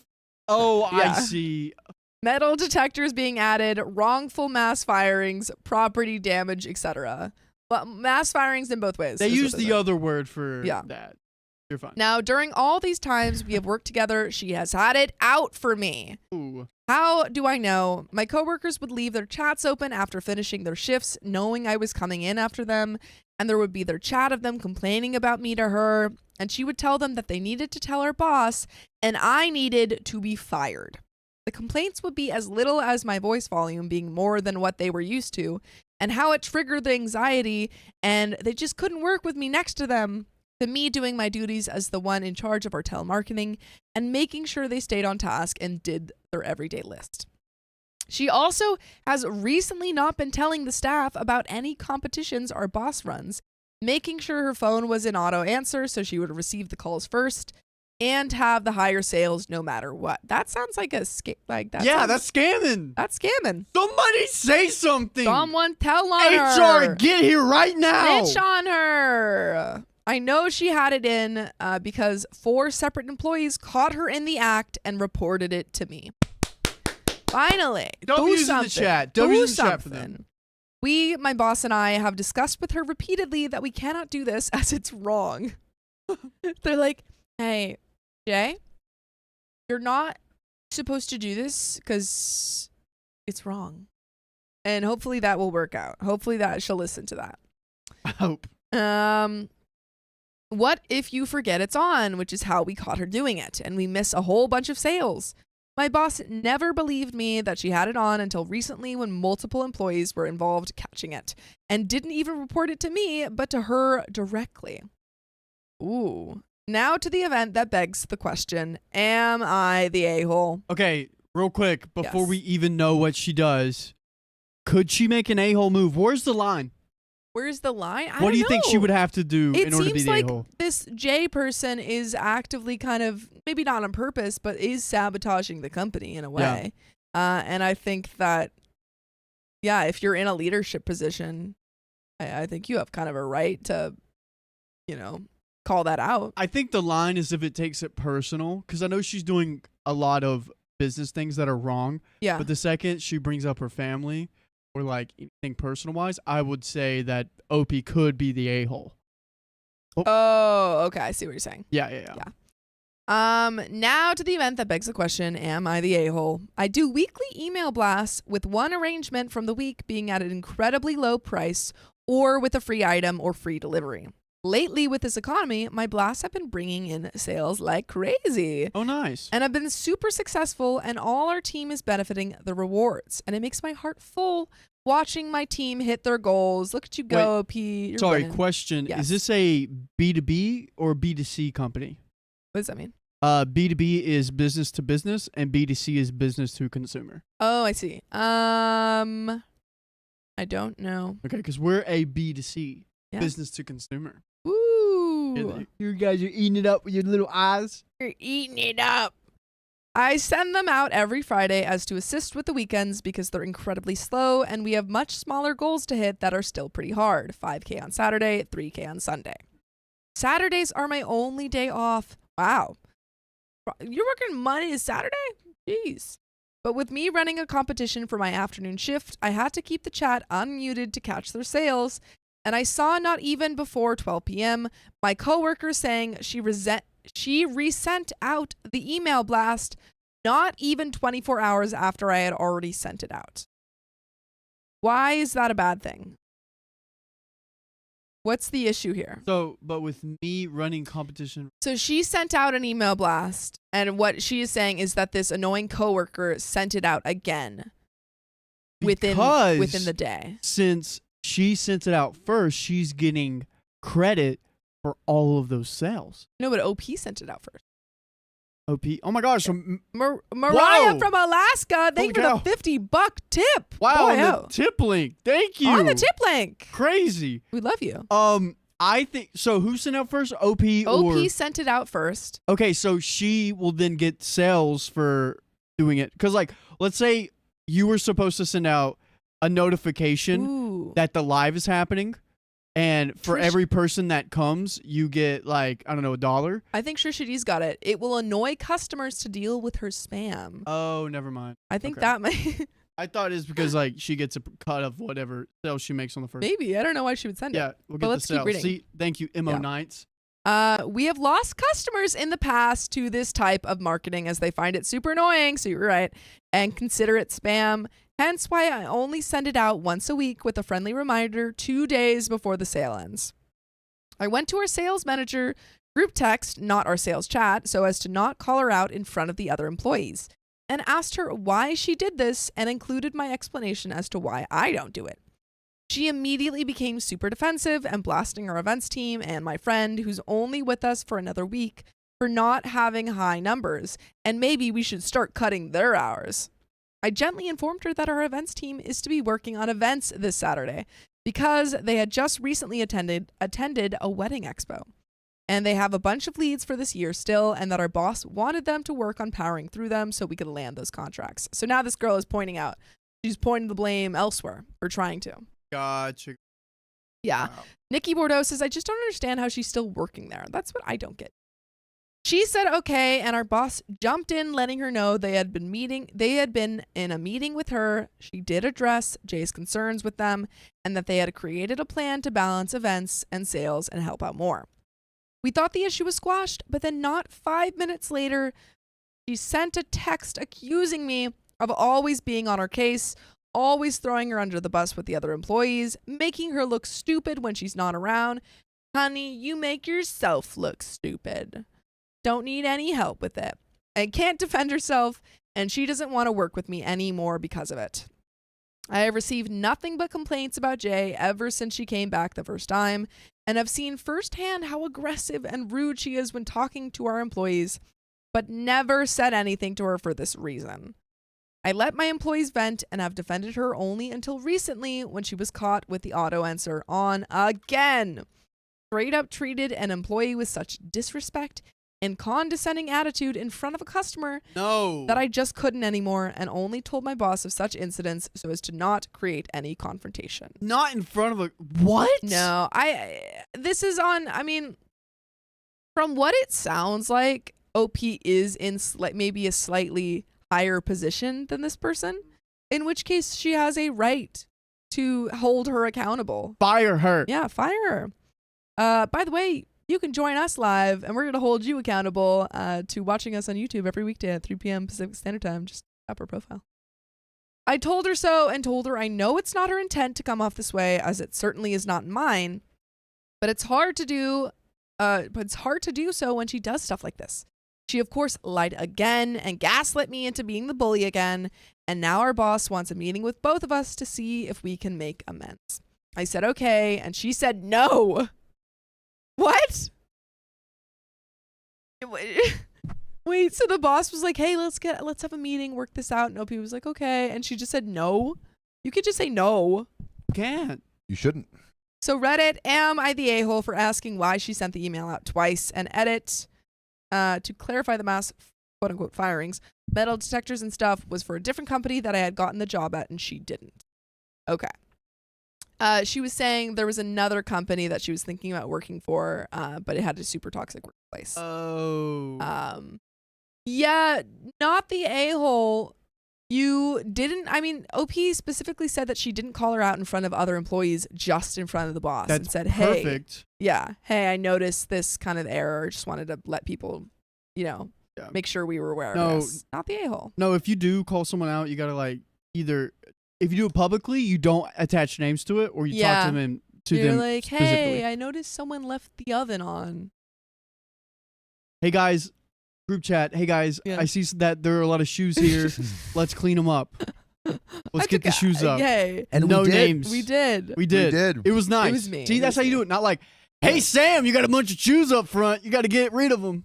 Oh, Yeah. I see. Metal detectors being added, wrongful mass firings, property damage, etc. But mass firings in both ways. They is what use they the said. other word for Yeah. that. You're fine. Now, during all these times we have worked together, she has had it out for me. Ooh. How do I know? My coworkers would leave their chats open after finishing their shifts, knowing I was coming in after them, and there would be their chat of them complaining about me to her, and she would tell them that they needed to tell her boss, and I needed to be fired. The complaints would be as little as my voice volume being more than what they were used to, and how it triggered the anxiety, and they just couldn't work with me next to them. To me doing my duties as the one in charge of our telemarketing and making sure they stayed on task and did their everyday list. She also has recently not been telling the staff about any competitions our boss runs, making sure her phone was in auto answer so she would receive the calls first and have the higher sales no matter what. That sounds like a scam. That's scamming. That's scamming. Somebody say something. Someone tell on her. HR, get here right now. Snitch on her. I know she had it in because 4 separate employees caught her in the act and reported it to me. Finally. Don't use in the chat. Don't use in the chat for them. We, my boss and I, have discussed with her repeatedly that we cannot do this as it's wrong. They're like, hey, Jay, you're not supposed to do this because it's wrong. And hopefully that will work out. Hopefully that she'll listen to that. I hope. What if you forget it's on, which is how we caught her doing it, and we miss a whole bunch of sales? My boss never believed me that she had it on until recently when multiple employees were involved catching it, and didn't even report it to me, but to her directly. Ooh. Now to the event that begs the question, am I the a-hole? Okay, real quick, before Yes. we even know what she does, could she make an a-hole move? Where's the line? Where's the line? What do you think she would have to do in order to be the like a-hole? this J person is actively kind of, maybe not on purpose, but is sabotaging the company in a way. And I think that, yeah, if you're in a leadership position, I think you have kind of a right to, call that out. I think the line is if it takes it personal, because I know she's doing a lot of business things that are wrong. Yeah. But the second she brings up her family or like anything personal wise, I would say that OP could be the a-hole. Oh, okay. I see what you're saying. Yeah. Now to the event that begs the question, am I the a-hole? I do weekly email blasts with one arrangement from the week being at an incredibly low price or with a free item or free delivery. Lately, with this economy, my blasts have been bringing in sales like crazy. Oh, nice. And I've been super successful, and all our team is benefiting the rewards. And it makes my heart full watching my team hit their goals. Look at you go, OP. You're Sorry, winning. question. Yes. Is this a B2B or B2C company? What does that mean? B2B is business to business, and B2C is business to consumer. Oh, I see. I don't know. Okay, because we're a B2C, Yeah. business to consumer. Ooh. You guys are eating it up with your little eyes. You're eating it up. I send them out every Friday as to assist with the weekends because they're incredibly slow and we have much smaller goals to hit that are still pretty hard. 5K on Saturday, 3K on Sunday. Saturdays are my only day off. Wow. You're working Monday to Saturday? Jeez. But with me running a competition for my afternoon shift, I had to keep the chat unmuted to catch their sales. And I saw not even before 12 p.m. my coworker saying she resent out the email blast not even 24 hours after I had already sent it out. Why is that a bad thing? What's the issue here? So, but with me running competition. So she sent out an email blast, and what she is saying is that this annoying coworker sent it out again within the day. Since she sent it out first, she's getting credit for all of those sales. No, but OP sent it out first. OP. Oh my gosh. So, Mariah wow. from Alaska. Thank you for the $50 tip. Wow, Boy, on the tip link. Thank you. On the tip link. Crazy. We love you. I think so. Who sent out first? OP OP sent it out first. Okay, so she will then get sales for doing it. Because, like, let's say you were supposed to send out a notification that the live is happening, and for every person that comes, you get, like, I don't know, $1. I think Shishiti's got it. It will annoy customers to deal with her spam. Oh, never mind. I think that might. I thought it's because, like, she gets a cut of whatever sales she makes on the first. Maybe. I don't know why she would send it. Yeah, we'll But get let's the keep sales. reading. See, thank you, Mo Yeah. Knights. We have lost customers in the past to this type of marketing as they find it super annoying, so you're right, and consider it spam. Hence why I only send it out once a week with a friendly reminder 2 days before the sale ends. I went to our sales manager group text, not our sales chat, so as to not call her out in front of the other employees, and asked her why she did this and included my explanation as to why I don't do it. She immediately became super defensive and blasting our events team and my friend, who's only with us for another week, for not having high numbers, and maybe we should start cutting their hours. I gently informed her that our events team is to be working on events this Saturday because they had just recently attended a wedding expo. And they have a bunch of leads for this year still, and that our boss wanted them to work on powering through them so we could land those contracts. So now this girl is she's pointing the blame elsewhere, or trying to. Gotcha. Yeah. Wow. Nikki Bordeaux says, I just don't understand how she's still working there. That's what I don't get. She said okay, and our boss jumped in, letting her know they had been in a meeting with her. She did address Jay's concerns with them, and that they had created a plan to balance events and sales and help out more. We thought the issue was squashed, but then not 5 minutes later, she sent a text accusing me of always being on her case, always throwing her under the bus with the other employees, making her look stupid when she's not around. Honey, you make yourself look stupid. Don't need any help with it. And can't defend herself, and she doesn't want to work with me anymore because of it. I have received nothing but complaints about Jay ever since she came back the first time, and have seen firsthand how aggressive and rude she is when talking to our employees, but never said anything to her for this reason. I let my employees vent and have defended her only until recently when she was caught with the auto answer on again. Straight up treated an employee with such disrespect and condescending attitude in front of a customer that I just couldn't anymore, and only told my boss of such incidents so as to not create any confrontation. Not in front of a what? No, this is on, I mean, from what it sounds like, OP is in maybe a slightly higher position than this person, in which case she has a right to hold her accountable. Fire her. Yeah, fire her. By the way, you can join us live, and we're going to hold you accountable to watching us on YouTube every weekday at 3 p.m. Pacific Standard Time. Just up her profile. I told her so, and told her I know it's not her intent to come off this way, as it certainly is not mine, but it's hard to do. So when she does stuff like this. She, of course, lied again and gaslit me into being the bully again, and now our boss wants a meeting with both of us to see if we can make amends. I said okay, and she said no. What? Wait, so the boss was like, hey, let's have a meeting, work this out. And OP was like, okay. And she just said no. You could just say no. Can't. You shouldn't. So Reddit, am I the a-hole for asking why she sent the email out twice? And edit, to clarify the mass quote unquote firings, metal detectors and stuff was for a different company that I had gotten the job at, and she didn't. Okay. She was saying there was another company that she was thinking about working for, but it had a super toxic workplace. Oh. Yeah, not the a-hole. You didn't, I mean, OP specifically said that she didn't call her out in front of other employees, just in front of the boss. That's and said, perfect. Hey, I noticed this kind of error. Just wanted to let people, make sure we were aware of this. Not the a-hole. No, if you do call someone out, you gotta either, if you do it publicly, you don't attach names to it, or you talk to them and You're like, hey, I noticed someone left the oven on. Hey guys, group chat. Hey guys, I see that there are a lot of shoes here. Let's clean them up. Let's get the shoes up. Yay. And no we did. names. We did. We did. It was nice. It was me. See, that's how you do it. Not like, hey Sam, you got a bunch of shoes up front. You got to get rid of them.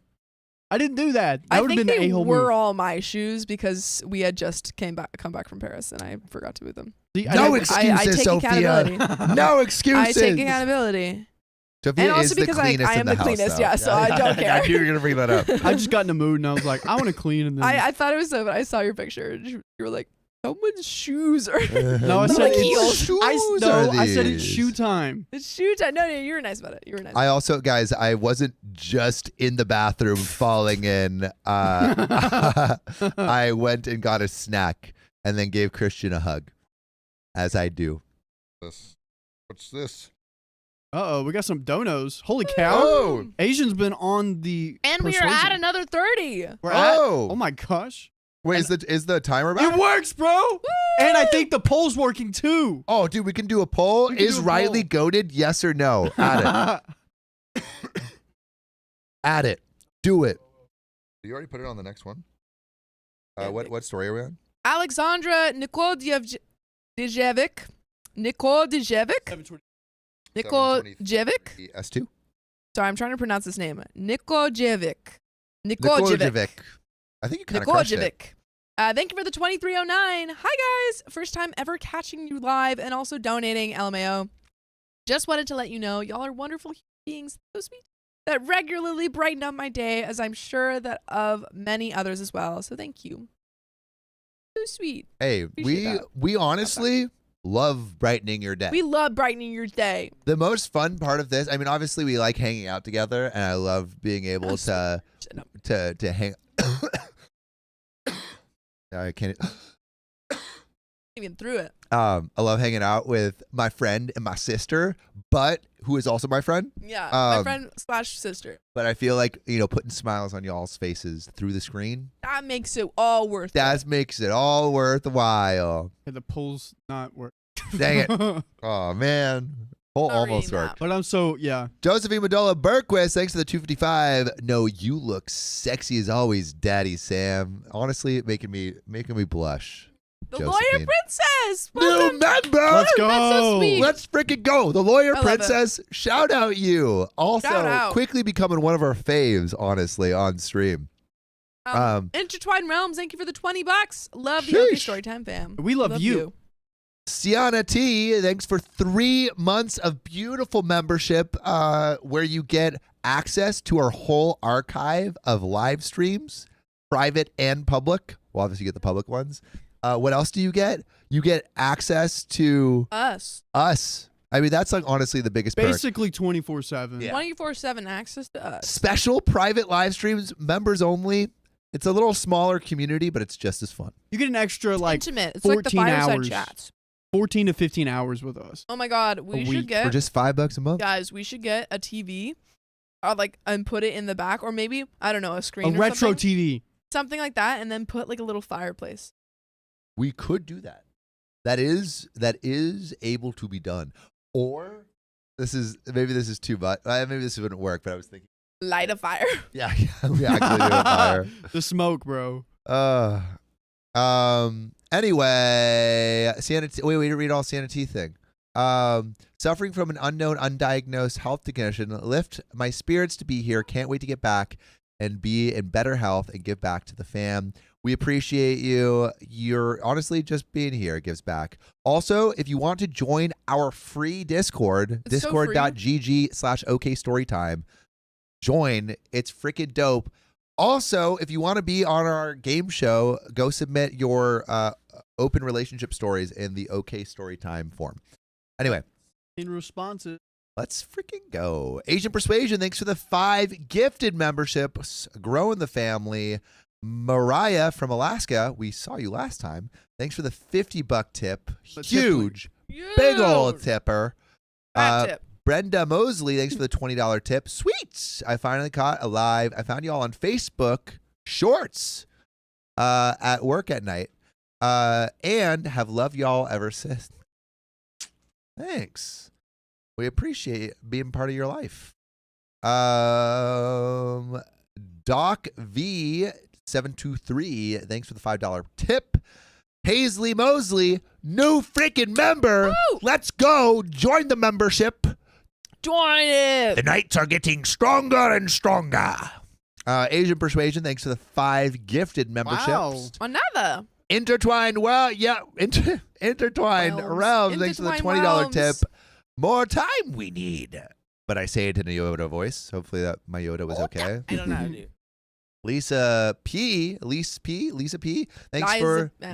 I didn't do that. That would have been the a-hole were move. all my shoes because we had just come back from Paris and I forgot to move them. See, No excuses, I take Sophia. accountability. No excuses. I take accountability. Sophia And also is the because I cleanest am in the house, cleanest, though. yeah, so I don't care. I knew you were going to bring that up. I just got in the mood and I was like, I want to clean. And then I thought it was so, but I saw your picture and you were like, someone's shoes are. no, I said like it's heels. Shoes I said it's these? shoe time. It's shoe time. No, you were nice about it. You were nice. I also, guys, I wasn't just in the bathroom falling in. I went and got a snack and then gave Christian a hug, as I do. What's this? Uh-oh, we got some donos. Holy cow. Oh. Asian's been on the And we are persuasion. at another 30. We're at, Oh. oh my gosh. Wait, is the timer back? It works, bro. And I think the poll's working too. Oh, dude, we can do a poll. We can Is do a Riley poll. goated? Yes or no? Add it. Add it. Do it. You already put it on the next one. What story are we on? Alexandra Nikolajevic. Nikolajevic? S2? Sorry, I'm trying to pronounce his name. Nikolajevic. I think you kind of crushed it. Nikolajevic. Thank you for the 2309. Hi, guys. First time ever catching you live and also donating, LMAO. Just wanted to let you know y'all are wonderful human beings, so sweet, that regularly brighten up my day, as I'm sure that of many others as well. So thank you. So sweet. Hey, Appreciate we honestly love brightening your day. We love brightening your day. The most fun part of this, I mean, obviously we like hanging out together, and I love being able to hang. I can't. Even through it. I love hanging out with my friend and my sister, but who is also my friend. Yeah, my friend / sister. But I feel like, putting smiles on y'all's faces through the screen. That makes it all worth it. That makes it all worthwhile. Okay, the poll's not working. Dang it. Oh, man. Poll Not almost reading that. worked. But I'm so, yeah. Josephine Medola Berquist, thanks for the 255. No, you look sexy as always, Daddy Sam. Honestly, making me blush. The Josephine. lawyer princess. New Welcome. member. Let's go. That's so sweet. Let's freaking go. The lawyer I love it. princess, shout out you. Also, Shout out. quickly becoming one of our faves, honestly, on stream. Intertwined Realms, thank you for the $20. Love the OK Sheesh. Storytime fam. We love you. Sienna T, thanks for 3 months of beautiful membership where you get access to our whole archive of live streams, private and public. Well, obviously, you get the public ones. What else do you get? You get access to Us. I mean, that's like honestly the biggest perk. Basically 24/7. Yeah. 24/7 access to us. Special private live streams, members only. It's a little smaller community, but it's just as fun. You get an extra like Intimate. It's like the 14 fireside hours. chats. 14 to 15 hours with us. Oh my God, we A should week. For get just $5 a month. guys. We should get a TV, and put it in the back, or maybe I don't know, a screen, A or retro something, TV. something like that, and then put like a little fireplace. We could do that. That is able to be done. Or maybe this is too much. Maybe this wouldn't work, but I was thinking. Light a fire. Yeah, we actually do a fire. The smoke, bro. Anyway, we didn't read all Sienna T thing. Suffering from an unknown, undiagnosed health condition. Lift my spirits to be here. Can't wait to get back and be in better health and give back to the fam. We appreciate you. You're honestly just being here. It gives back. Also, if you want to join our free Discord, It's so free. discord.gg/OKStorytime, join. It's freaking dope. Also, if you want to be on our game show, go submit your open relationship stories in the OK Storytime form. Anyway, In responses. let's freaking go. Asian Persuasion, thanks for the 5 gifted memberships. Growing the family. Mariah from Alaska, we saw you last time. Thanks for the $50 tip. Huge, big old tipper. Fat tip. Brenda Mosley, thanks for the $20 tip. Sweet. I finally caught a live. I found you all on Facebook Shorts at work at night and have loved y'all ever since. Thanks. We appreciate being part of your life. Doc V723, thanks for the $5 tip. Paisley Mosley, new freaking member. Woo! Let's go. Join the membership. Join it. The nights are getting stronger and stronger. Asian Persuasion, thanks for the 5 gifted memberships. Wow. Another. Intertwined, Intertwined Realms, thanks for the Intertwined $20 tip. Realms. More time we need. But I say it in a Yoda voice. Hopefully that my Yoda was okay. I don't know how to do. Lisa P. Thanks Liza- for I don't know.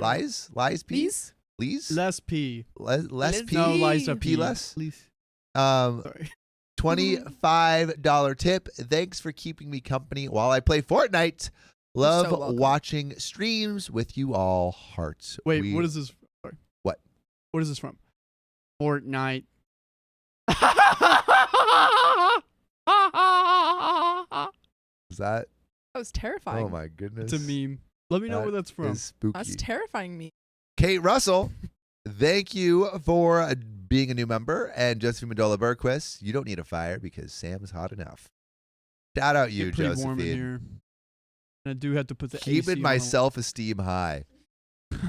Lies P. Please. Please. Less P. Less P. No, Liza P P. less. Please. Sorry. Mm-hmm. $25 tip. Thanks for keeping me company while I play Fortnite. Love so welcome. watching streams with you all. Hearts. Wait, what is this? Sorry. What? What is this from? Fortnite. Is that? That was terrifying. Oh my goodness. It's a meme. Let me know where that's from. Is spooky. That's terrifying me. Kate Russell, thank you for being a new member. And Josephine Mendola Berquist, you don't need a fire because Sam's hot enough. Shout out you, Get pretty warm in Josephine. here. And I do have to put the Keeping AC my on. self-esteem high.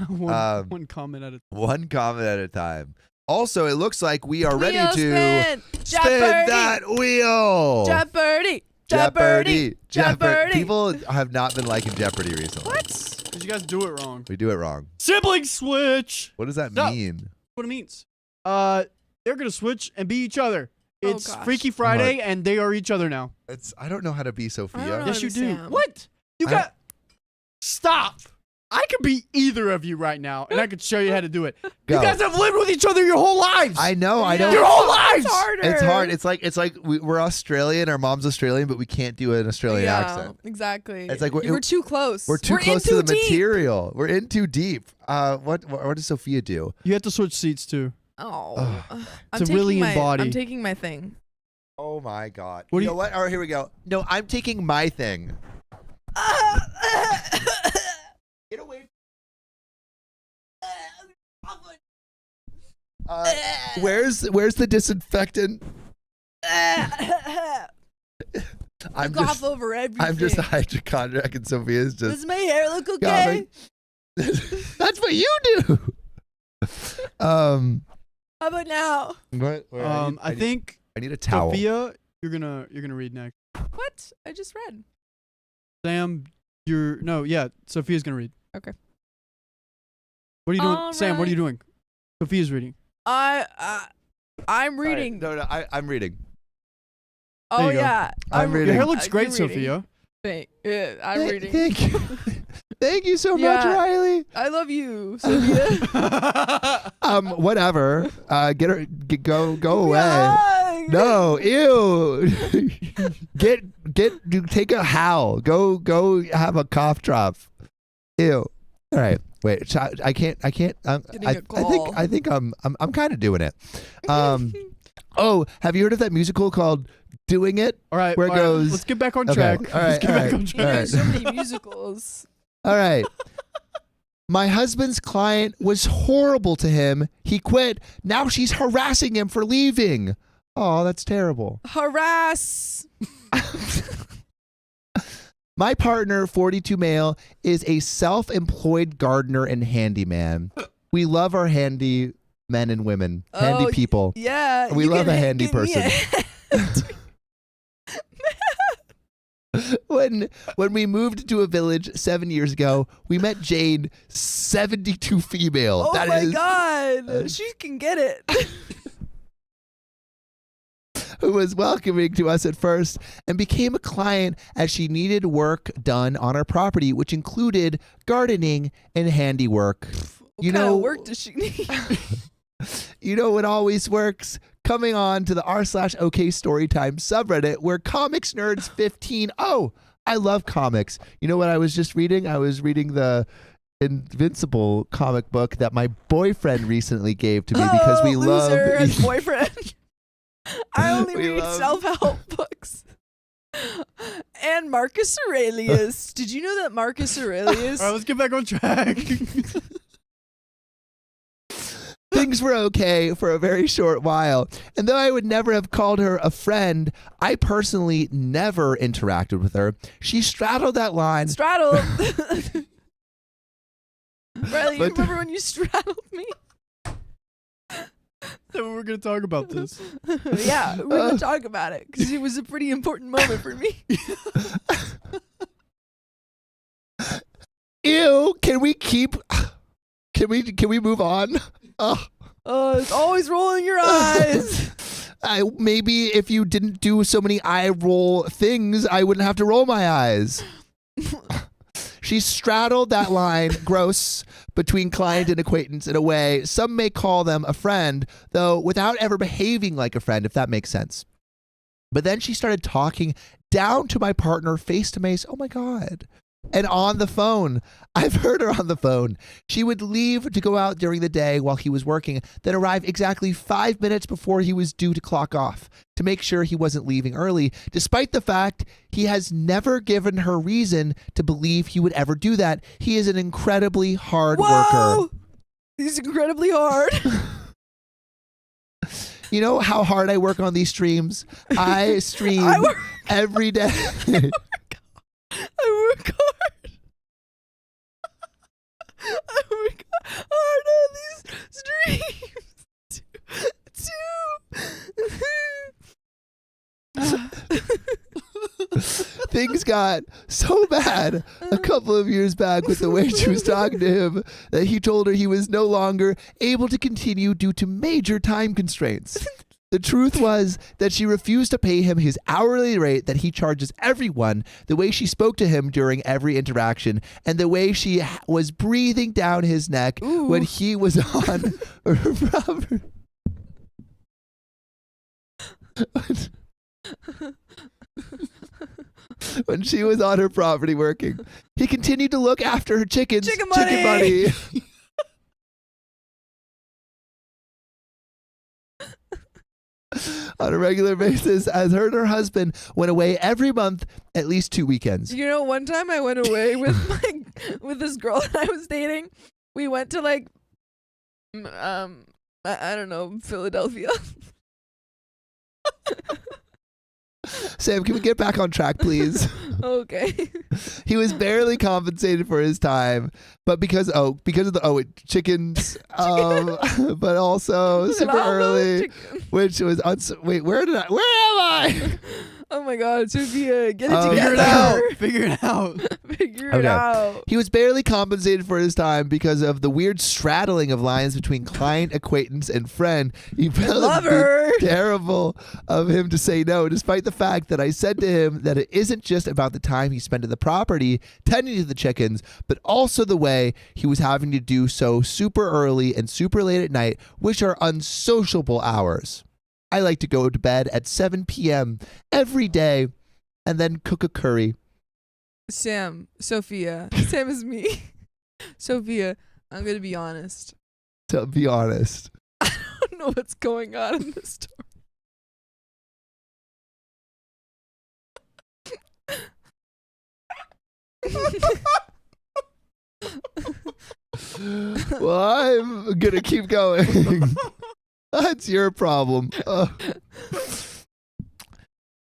one comment at a time. One comment at a time. Also, it looks like we are ready Wheel to spin that wheel. Jeopardy! Jeopardy. Jeopardy! People have not been liking Jeopardy recently. What? Because you guys do it wrong. We do it wrong. Sibling switch. What does that No. mean? What it means. They're gonna switch and be each other. Oh, It's gosh. Freaky Friday, and they are each other now. I don't know how to be I Sophia. don't know. Yes, you do. understand. What? You got? Stop. I could be either of you right now, and I could show you how to do it. Go. You guys have lived with each other your whole lives. I know. I know. Your whole lives! It's harder. It's hard. It's like we're Australian. Our mom's Australian, but we can't do an Australian Yeah, accent. exactly. It's like we're too close. We're too in close to too the deep. material. We're in too deep. What does Sophia do? You have to switch seats too. Oh, To really embody. I'm taking my thing. Oh my God. What do you know you- what? All right, here we go. No, I'm taking my thing. Get away. Where's the disinfectant? I'm Cough just over everything. I'm just a hypochondriac and Sophia's just Does my hair look okay? coughing. That's what you do. How about now? What? I think I need a towel. Sophia, you're gonna read next. What? I just read. Sam, Sophia's gonna read. Okay. What are you doing, All Sam? What are right. you doing? Sophia's reading. I'm All right, reading. No, I'm reading. Oh There you go. yeah, I'm Your reading. hair looks You're great, reading. Sophia. I'm reading. Thank you. Thank you so much, Yeah. Riley. I love you, Sophia. Whatever. Go away. Yeah. No, ew. Take a howl. Go have a cough drop. Ew. All right. Wait. I can't. Getting a call. I think I'm kind of doing it. Oh, have you heard of that musical called Doing It? All right, Where it goes- Let's get back on Okay, track. all right, Let's get all back right. on You track. All know right. so many musicals. All right. My husband's client was horrible to him. He quit. Now she's harassing him for leaving. Oh, that's terrible. Harass. My partner, 42 male, is a self-employed gardener and handyman. We love our handy men and women, handy Oh, people. Yeah. We you love can a handy give me person. When we moved to a village 7 years ago, we met Jane, 72 female. Oh That my is- God. She can get it. who was welcoming to us at first and became a client as she needed work done on our property, which included gardening and handiwork. What You kind know- of work does she need? You know what always works? Coming on to the r/OK Storytime subreddit where comics nerds 15. Oh, I love comics. You know what I was just reading? I was reading the Invincible comic book that my boyfriend recently gave to me because we love. loser and boyfriend. I only We read love- self-help books. And Marcus Aurelius. Did you know that Marcus Aurelius? All right, let's get back on track. Things were okay for a very short while. And though I would never have called her a friend, I personally never interacted with her. She straddled that line. Straddle. Riley, you But- remember when you straddled me? So we're gonna talk about this. Yeah, we're gonna talk about it because it was a pretty important moment for me. Ew, can we move on? It's always rolling your eyes. Maybe if you didn't do so many eye roll things, I wouldn't have to roll my eyes. She straddled that line, gross, between client and acquaintance in a way some may call them a friend, though without ever behaving like a friend, if that makes sense. But then she started talking down to my partner face to face. Oh my God. And on the phone, I've heard her on the phone. She would leave to go out during the day while he was working, then arrive exactly 5 minutes before he was due to clock off to make sure he wasn't leaving early, despite the fact he has never given her reason to believe he would ever do that. He is an incredibly hard worker. He's incredibly hard. You know how hard I work on these streams? I stream every day. I work hard. I work hard on these streams. Things got so bad a couple of years back with the way she was talking to him that he told her he was no longer able to continue due to major time constraints. The truth was that she refused to pay him his hourly rate that he charges everyone, the way she spoke to him during every interaction, and the way she was breathing down his neck when he was on her property. When she was on her property working. He continued to look after her chickens. Chicken money. On a regular basis, as her and her husband went away every month, at least 2 weekends. You know, one time I went away with with this girl that I was dating. We went to like, I don't know, Philadelphia. Sam, can we get back on track, please? Okay. He was barely compensated for his time, but because of the chickens, but also super early, which was wait, where am I? Oh my God, Sophia, get it Figure together. it out. Figure it out. Figure it out. He was barely compensated for his time because of the weird straddling of lines between client, acquaintance, and friend. He felt Lover. terrible of him to say no, despite the fact that I said to him that it isn't just about the time he spent in the property tending to the chickens, but also the way he was having to do so super early and super late at night, which are unsociable hours. I like to go to bed at 7 p.m. every day and then cook a curry. Sophia. Sam is me. Sophia, I'm going to be honest. To be honest. I don't know what's going on in this story. Well, I'm going to keep going. That's your problem.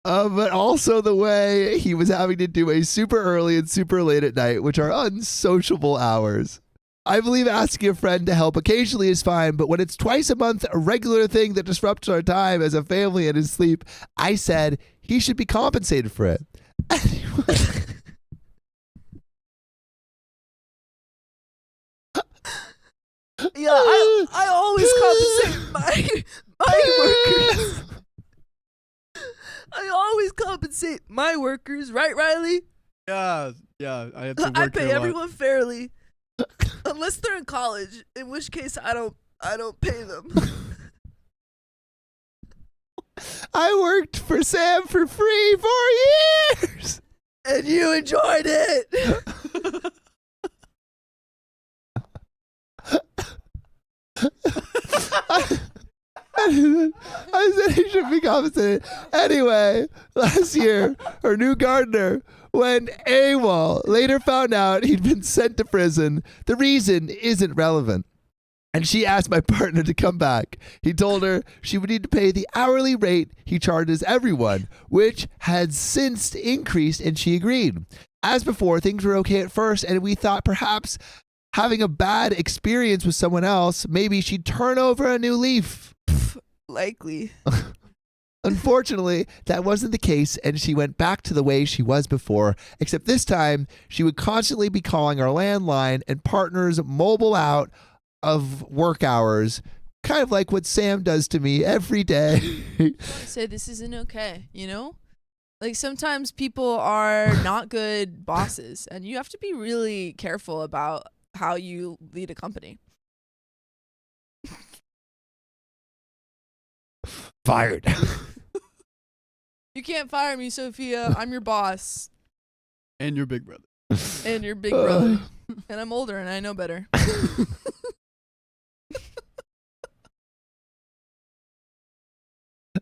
But also the way he was having to do a super early and super late at night, which are unsociable hours. I believe asking a friend to help occasionally is fine, but when it's twice a month, a regular thing that disrupts our time as a family and his sleep, I said he should be compensated for it. Anyway. Yeah, I always compensate my workers. I always compensate my workers, right, Riley? Yeah. I have to work I pay here a lot. everyone fairly, unless they're in college, in which case I don't pay them. I worked for Sam for free 4 years. And you enjoyed it. I said he should be compensated. Anyway, last year, her new gardener went AWOL. Later found out he'd been sent to prison. The reason isn't relevant. And she asked my partner to come back. He told her she would need to pay the hourly rate he charges everyone, which had since increased, and she agreed. As before, things were okay at first, and we thought perhaps having a bad experience with someone else, maybe she'd turn over a new leaf. Likely. Unfortunately, that wasn't the case, and she went back to the way she was before, except this time she would constantly be calling our landline and partner's mobile out of work hours, kind of like what Sam does to me every day. Say this isn't okay, you know? Like sometimes people are not good bosses, and you have to be really careful about how you lead a company. Fired. You can't fire me, Sophia. I'm your boss. And your big brother. And your big brother. And I'm older and I know better.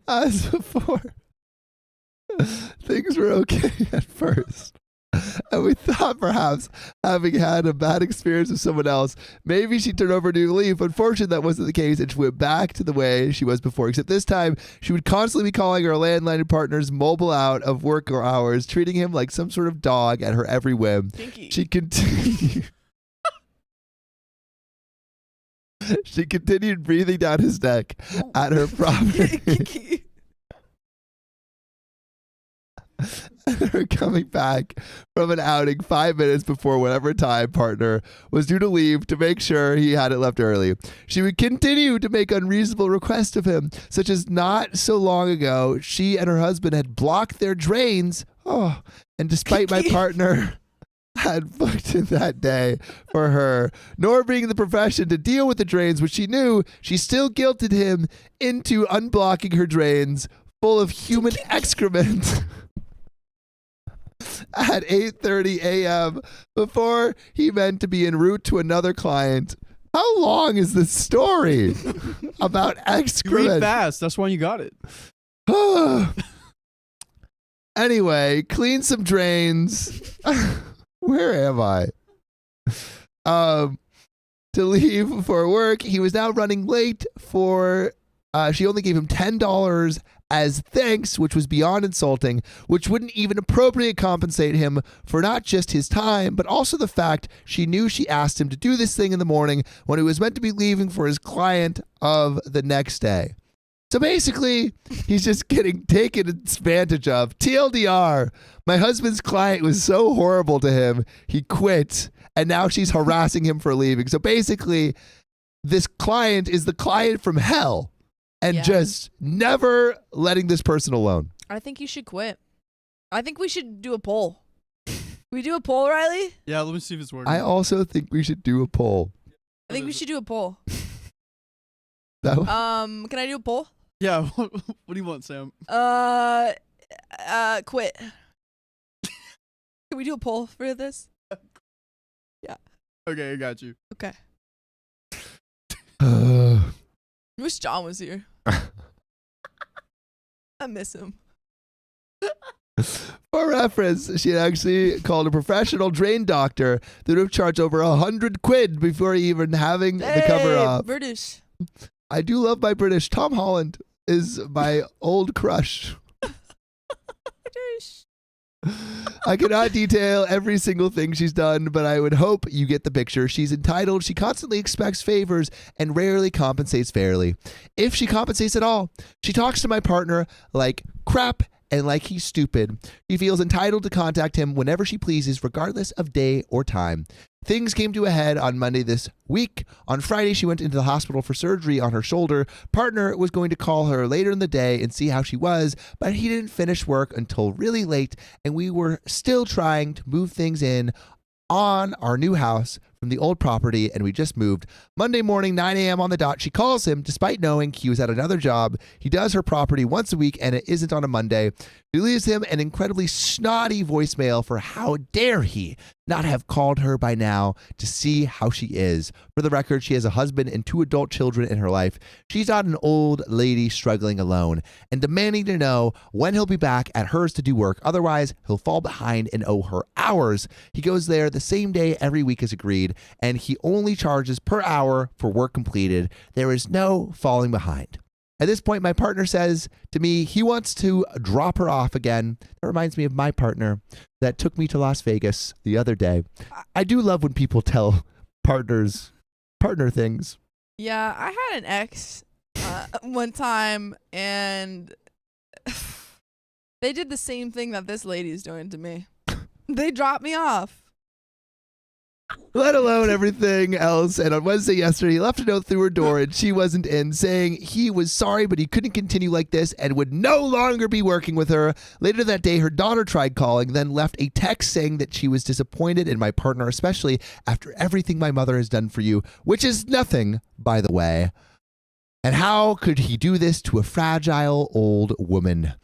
As before, things were okay at first. And we thought perhaps having had a bad experience with someone else, maybe she'd turn over a new leaf. Unfortunately, that wasn't the case, and she went back to the way she was before, except this time she would constantly be calling her landline partner's mobile out of work hours, treating him like some sort of dog at her every whim. Kinky. She continued breathing down his neck at her property. Kinky. Her coming back from an outing 5 minutes before whatever time partner was due to leave to make sure he hadn't left early. She would continue to make unreasonable requests of him, such as not so long ago, she and her husband had blocked their drains. Oh, and despite my partner had booked in that day for her, nor being in the profession to deal with the drains, which she knew, she still guilted him into unblocking her drains full of human excrement at 8:30 a.m. before he meant to be en route to another client. How long is this story about You excrement? read fast. That's why you got it. Anyway, clean some drains. Where am I? To leave for work. He was now running late for, she only gave him $10 as thanks, which was beyond insulting, which wouldn't even appropriately compensate him for not just his time, but also the fact she knew she asked him to do this thing in the morning when he was meant to be leaving for his client of the next day. So basically, he's just getting taken advantage of. TLDR, my husband's client was so horrible to him, he quit, and now she's harassing him for leaving. So basically, this client is the client from hell. And Yeah. just never letting this person alone. I think you should quit. I think we should do a poll. We do a poll, Riley? Yeah, let me see if it's working. I also think we should do a poll. I think we should do a poll. That Can I do a poll? Yeah, what do you want, Sam? Quit. Can we do a poll for this? Okay, I got you. Okay. I wish John was here. I miss him. For reference, she had actually called a professional drain doctor that would have charged over 100 quid before even having the cover off. British. I do love my British. Tom Holland is my old crush. British. I cannot detail every single thing she's done, but I would hope you get the picture. She's entitled. She constantly expects favors and rarely compensates fairly. If she compensates at all, she talks to my partner like crap and like he's stupid. She feels entitled to contact him whenever she pleases, regardless of day or time. Things came to a head on Monday this week. On Friday, she went into the hospital for surgery on her shoulder. Partner was going to call her later in the day and see how she was, but he didn't finish work until really late, and we were still trying to move things in on our new house from the old property, and we just moved. Monday morning, 9 a.m. on the dot, she calls him despite knowing he was at another job. He does her property once a week, and it isn't on a Monday. She leaves him an incredibly snotty voicemail for how dare he not have called her by now to see how she is. For the record, she has a husband and 2 adult children in her life. She's not an old lady struggling alone and demanding to know when he'll be back at hers to do work. Otherwise, he'll fall behind and owe her hours. He goes there the same day every week as agreed, and he only charges per hour for work completed. There is no falling behind. At this point, my partner says to me he wants to drop her off again. That reminds me of my partner that took me to Las Vegas the other day. I do love when people tell partner things. Yeah, I had an ex one time, and they did the same thing that this lady is doing to me. They dropped me off. Let alone everything else. And on Wednesday yesterday, he left a note through her door and she wasn't in, saying he was sorry, but he couldn't continue like this and would no longer be working with her. Later that day, her daughter tried calling, then left a text saying that she was disappointed in my partner, especially after everything my mother has done for you, which is nothing, by the way. And how could he do this to a fragile old woman?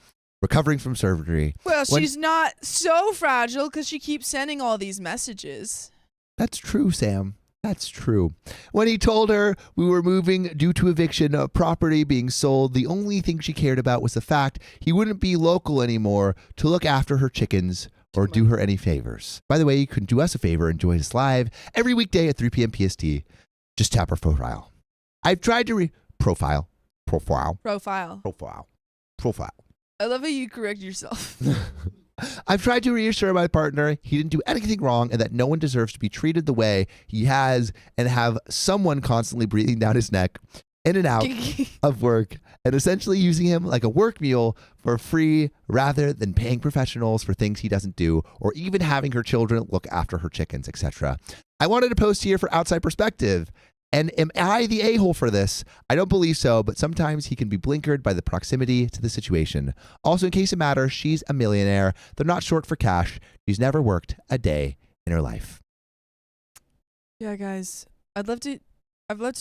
recovering from surgery. Well, When- she's not so fragile because she keeps sending all these messages. That's true, Sam. That's true. When he told her we were moving due to eviction of property being sold, the only thing she cared about was the fact he wouldn't be local anymore to look after her chickens or do her any favors. By the way, you can do us a favor and join us live every weekday at 3 p.m. PST. Just tap our profile. I've tried to profile. I love how you correct yourself. I've tried to reassure my partner he didn't do anything wrong and that no one deserves to be treated the way he has and have someone constantly breathing down his neck in and out of work and essentially using him like a work mule for free rather than paying professionals for things he doesn't do or even having her children look after her chickens, etc. I wanted to post here for outside perspective. And am I the a-hole for this? I don't believe so, but sometimes he can be blinkered by the proximity to the situation. Also, in case it matters, she's a millionaire. They're not short for cash. She's never worked a day in her life. Yeah, guys, I'd love to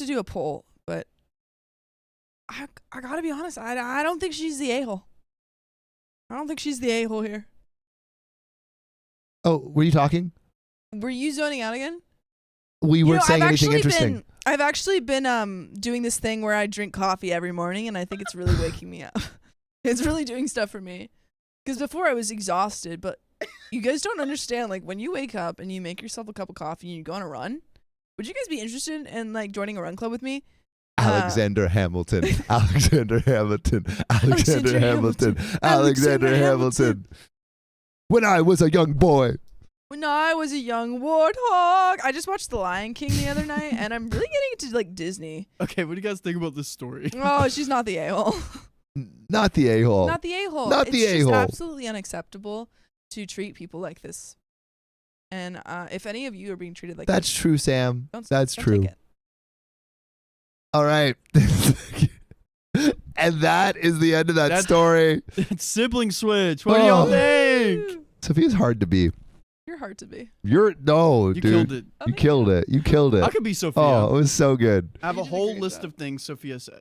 do a poll, but I gotta be honest. I don't think she's the a-hole. I don't think she's the a-hole here. Oh, were you talking? Were you zoning out again? We weren't saying anything interesting. I've actually been doing this thing where I drink coffee every morning, and I think it's really waking me up. It's really doing stuff for me. Because before I was exhausted, but you guys don't understand. Like when you wake up and you make yourself a cup of coffee and you go on a run, would you guys be interested in like joining a run club with me? Alexander Hamilton. Alexander Hamilton. Alexander Hamilton. Alexander Hamilton. When I was a young boy. When I was a young warthog. I just watched The Lion King the other night, and I'm really getting into like Disney. Okay, what do you guys think about this story? Oh, she's not the a-hole. Not the a-hole. Not the a-hole. Not the It's a-hole. just absolutely unacceptable to treat people like this. And if any of you are being treated like That's this, true, Sam. That's don't true. take it. All right. And that is the end of that story. It's sibling switch. What do y'all think? Sophia's hard to be. You're hard to be. You Killed it. You killed it. You killed it. I could be Sophia. Oh, it was so good. I have a You did a whole great list job. of things Sophia said.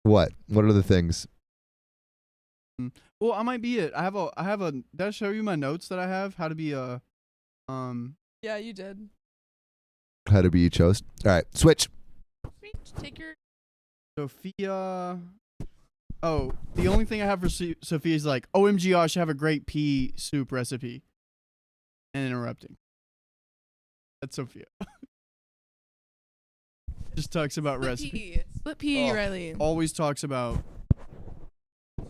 What? What are the things? Well, I might be it. I have a. Did I show you my notes that I have? How to be a. Yeah, you did. How to be each host. All right. Switch. Take your. Sophia. Oh, the only thing I have for Sophia is like, OMG, I should have a great pea soup recipe. And interrupting. That's Sophia. Just talks about recipe. Split pea, Riley. Always talks about.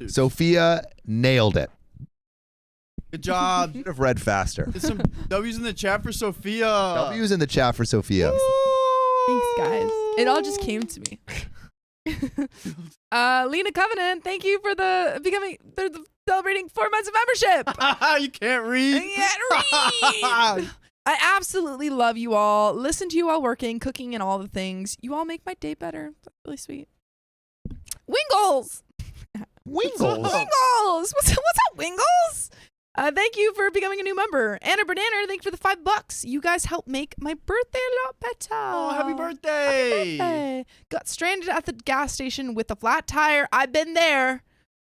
Sophia nailed it. Good job. Should have read faster. There's some W's in the chat for Sophia. W's in the chat for Sophia. Thanks, guys. It all just came to me. Lena Covenant, thank you for the celebrating 4 months of membership. You can't read. I absolutely love you all. Listen to you while working, cooking, and all the things. You all make my day better. That's really sweet. Wingles. Wingles. Wingles. What's up, Wingles? Thank you for becoming a new member. Anna Banana, thank you for the $5. You guys helped make my birthday a lot better. Oh, happy birthday. Happy birthday. Got stranded at the gas station with a flat tire. I've been there.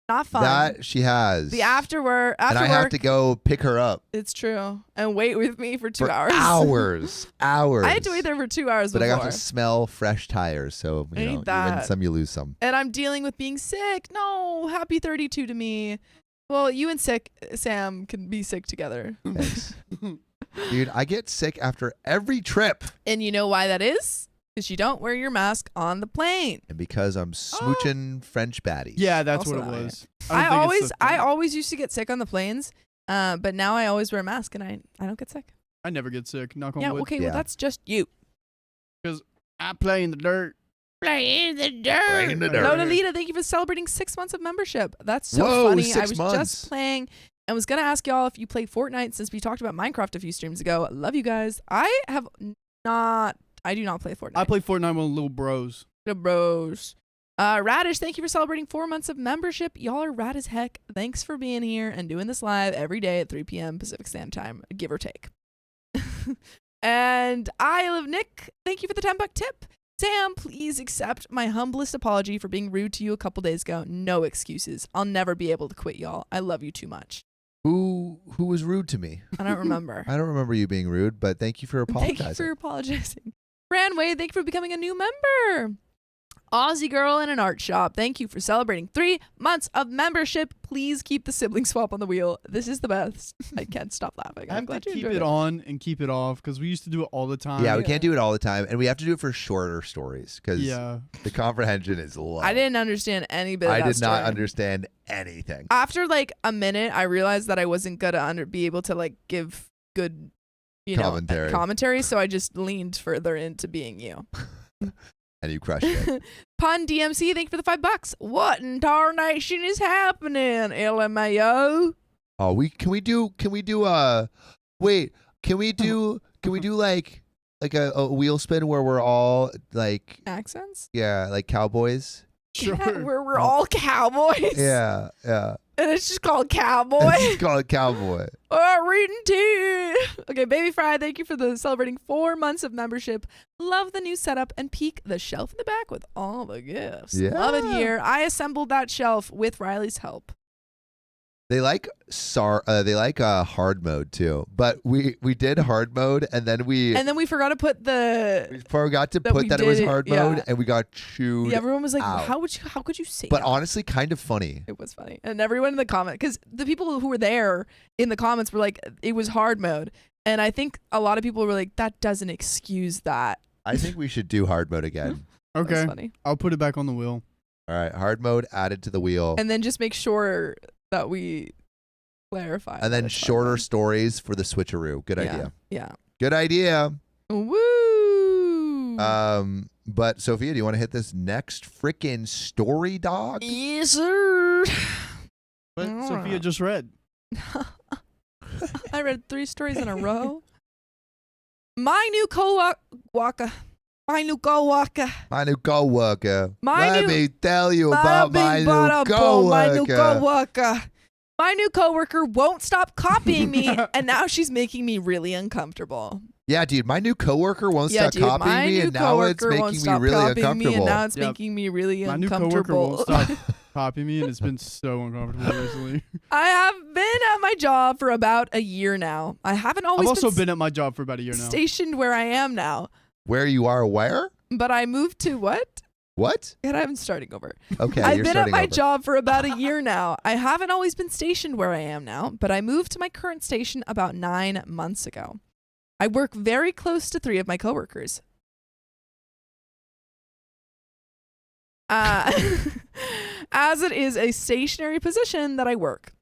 Not fun. That she has. The after work. And I have to go pick her up. It's true. And wait with me for 2 For hours. Hours. I had to wait there for 2 hours But before. I got to smell fresh tires. So, you Ain't know, you that. win some, you lose some. And I'm dealing with being sick. No, happy 32 to me. Well, you and Sam can be sick together. Thanks. Dude, I get sick after every trip. And you know why that is? Because you don't wear your mask on the plane. And because I'm smooching French baddies. Yeah, that's Also what it that, was. I always used to get sick on the planes, but now I always wear a mask and I don't get sick. I never get sick. Knock on Yeah, wood. okay, Yeah. well, that's just you. Because I play in the dirt. Play in the dirt. Play in the dirt. Lolita, thank you for celebrating 6 months of membership. That's so Whoa, funny. 6 I was months. just playing and was going to ask y'all if you play Fortnite since we talked about Minecraft a few streams ago. Love you guys. I do not play Fortnite. I play Fortnite with little bros. The bros. Radish, thank you for celebrating 4 months of membership. Y'all are rad as heck. Thanks for being here and doing this live every day at 3 p.m. Pacific Standard Time, give or take. And I Live Nick, thank you for the $10 tip. Sam, please accept my humblest apology for being rude to you a couple days ago. No excuses. I'll never be able to quit y'all. I love you too much. Who was rude to me? I don't remember. I don't remember you being rude, but thank you for apologizing. Thank you for apologizing. Fran Wade, thank you for becoming a new member. Aussie girl in an art shop, thank you for celebrating 3 months of membership. Please keep the sibling swap on the wheel. This is the best. I can't stop laughing. I I'm have to glad you keep enjoyed it on and keep it off because we used to do it all the time. Yeah, we can't do it all the time, and we have to do it for shorter stories because the comprehension is low. I didn't understand any bit of I that did not story. understand anything. After like a minute, I realized that I wasn't gonna be able to like give good, commentary. So I just leaned further into being you. And you crushed it. Pun DMC, thank you for the $5. What in tarnation is happening, LMAO? Oh, can we do like a wheel spin where we're all like Accents? Yeah, like cowboys. Sure. Yeah, where we're all cowboys. Yeah. And it's just called cowboy. It's called cowboy. Reading tea. Okay, Baby Fry, thank you for the celebrating 4 months of membership. Love the new setup and peek the shelf in the back with all the gifts. Yeah. Love it here. I assembled that shelf with Riley's help. They like hard mode too, but we did hard mode and then we forgot to put we forgot to put that it was hard mode and we got chewed. Yeah, everyone was like, out. how could you say But that? honestly, kind of funny. It was funny. And everyone in the comment, because the people who were there in the comments were like, it was hard mode. And I think a lot of people were like, that doesn't excuse that. I think we should do hard mode again. Okay. That was funny. I'll put it back on the wheel. All right, hard mode added to the wheel. And then just make sure that we clarify. And then shorter stories for the switcheroo. Good idea. Yeah. Good idea. Woo! But Sophia, do you want to hit this next freaking story, dog? Yes, sir. But Sophia just read. I read 3 stories in a row. My new co-worker. Let me tell you about my new coworker. My new coworker won't stop copying me, and now she's making me really uncomfortable. Yeah, dude, my new coworker won't stop copying me, and now it's making me really uncomfortable. And now it's making me really my uncomfortable. My new coworker won't stop copying me, and it's been so uncomfortable recently. I have been at my job for about a year now. I haven't always. I've also been at my job for about a year now. Stationed where I am now. Where you are? Where? But I moved to what? What? And I'm starting over. Okay, I've been at my job for about a year now. I haven't always been stationed where I am now, but I moved to my current station about 9 months ago. I work very close to 3 of my coworkers. As it is a stationary position that I work.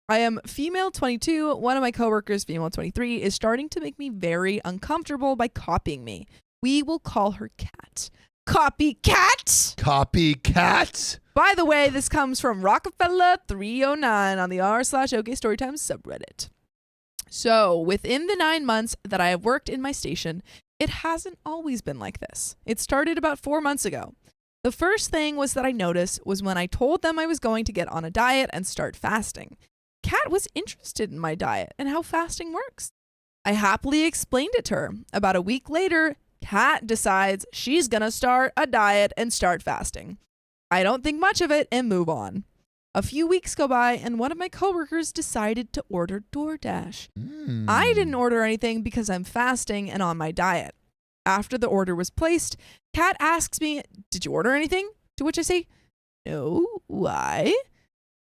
I am female 22. One of my coworkers, female 23, is starting to make me very uncomfortable by copying me. We will call her Cat. Copycat! Copycat! By the way, this comes from Rockefeller309 on the r/OK Storytime subreddit. So, within the 9 months that I have worked in my station, it hasn't always been like this. It started about 4 months ago. The first thing was that I noticed was when I told them I was going to get on a diet and start fasting. Kat was interested in my diet and how fasting works. I happily explained it to her. About a week later, Kat decides she's gonna start a diet and start fasting. I don't think much of it and move on. A few weeks go by and one of my coworkers decided to order DoorDash. I didn't order anything because I'm fasting and on my diet. After the order was placed, Kat asks me, "Did you order anything?" To which I say, "No, why?"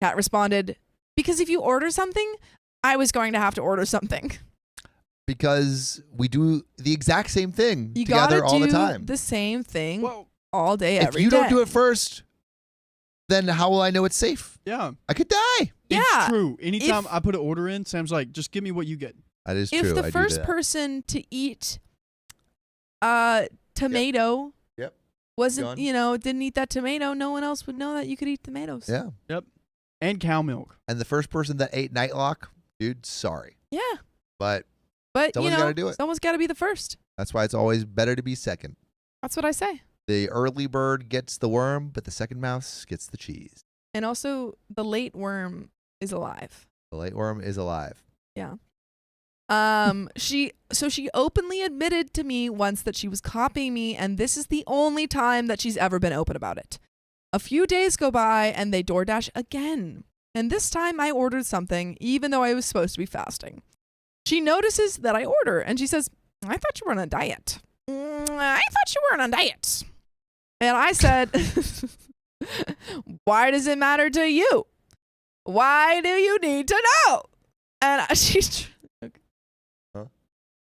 Kat responded, "Because if you order something, I was going to have to order something." Because we do the exact same thing You together gotta all the do time. the same thing Well, all day, every day. If you don't do it first, then how will I know it's safe? yeah. I could die. Yeah. It's true. Anytime If- I put an order in, Sam's like, just give me what you get. That is true. If I the do first that. person to eat tomato Yep. wasn't, Gone. didn't eat that tomato, no one else would know that you could eat tomatoes. Yeah. Yep. And cow milk. And the first person that ate Nightlock, dude, sorry. Yeah. But But, someone's got to do it. someone's got to be the first. That's why it's always better to be second. That's what I say. The early bird gets the worm, but the second mouse gets the cheese. And also, the late worm is alive. The late worm is alive. Yeah. She openly admitted to me once that she was copying me, and this is the only time that she's ever been open about it. A few days go by and they DoorDash again. And this time I ordered something, even though I was supposed to be fasting. She notices that I order and she says, I thought you were on a diet. I thought you weren't on a diet. And I said, why does it matter to you? Why do you need to know? And she's,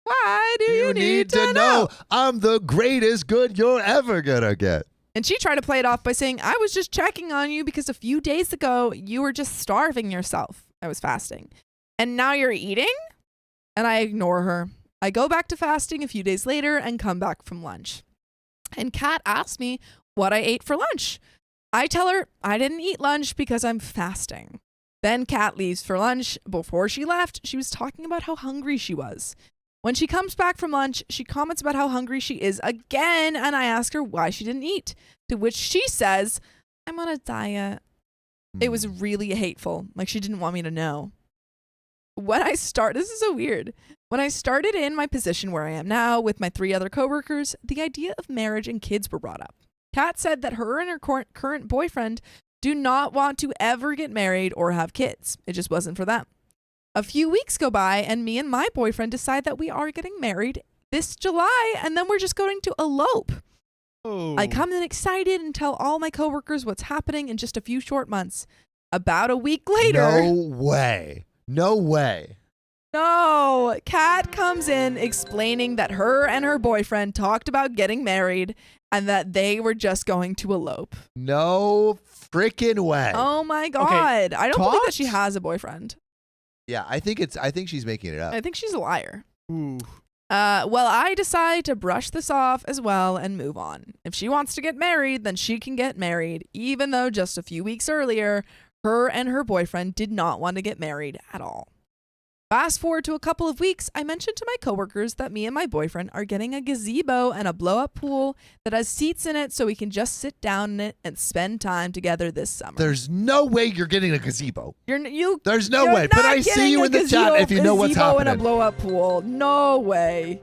why do you need to know? I'm the greatest good you're ever gonna get. And she tried to play it off by saying, I was just checking on you because a few days ago you were just starving yourself. I was fasting. And now you're eating? And I ignore her. I go back to fasting a few days later and come back from lunch. And Kat asks me what I ate for lunch. I tell her I didn't eat lunch because I'm fasting. Then Kat leaves for lunch. Before she left, she was talking about how hungry she was. When she comes back from lunch, she comments about how hungry she is again, and I ask her why she didn't eat, to which she says, I'm on a diet. It was really hateful, like she didn't want me to know. This is so weird. When I started in my position where I am now with my 3 other coworkers, the idea of marriage and kids were brought up. Kat said that her and her current boyfriend do not want to ever get married or have kids. It just wasn't for them. A few weeks go by and me and my boyfriend decide that we are getting married this July and then we're just going to elope. Oh. I come in excited and tell all my coworkers what's happening in just a few short months. About a week later. No way. No way. No. Kat comes in explaining that her and her boyfriend talked about getting married and that they were just going to elope. No freaking way. Oh my God. Okay, I don't believe that she has a boyfriend. Yeah, I think she's making it up. I think she's a liar. Ooh. Well, I decide to brush this off as well and move on. If she wants to get married, then she can get married, even though just a few weeks earlier, her and her boyfriend did not want to get married at all. Fast forward to a couple of weeks, I mentioned to my coworkers that me and my boyfriend are getting a gazebo and a blow-up pool that has seats in it so we can just sit down in it and spend time together this summer. There's no way you're getting a gazebo. There's no you're way. But I see you in the chat if you know what's happening. And a blow-up pool. No way.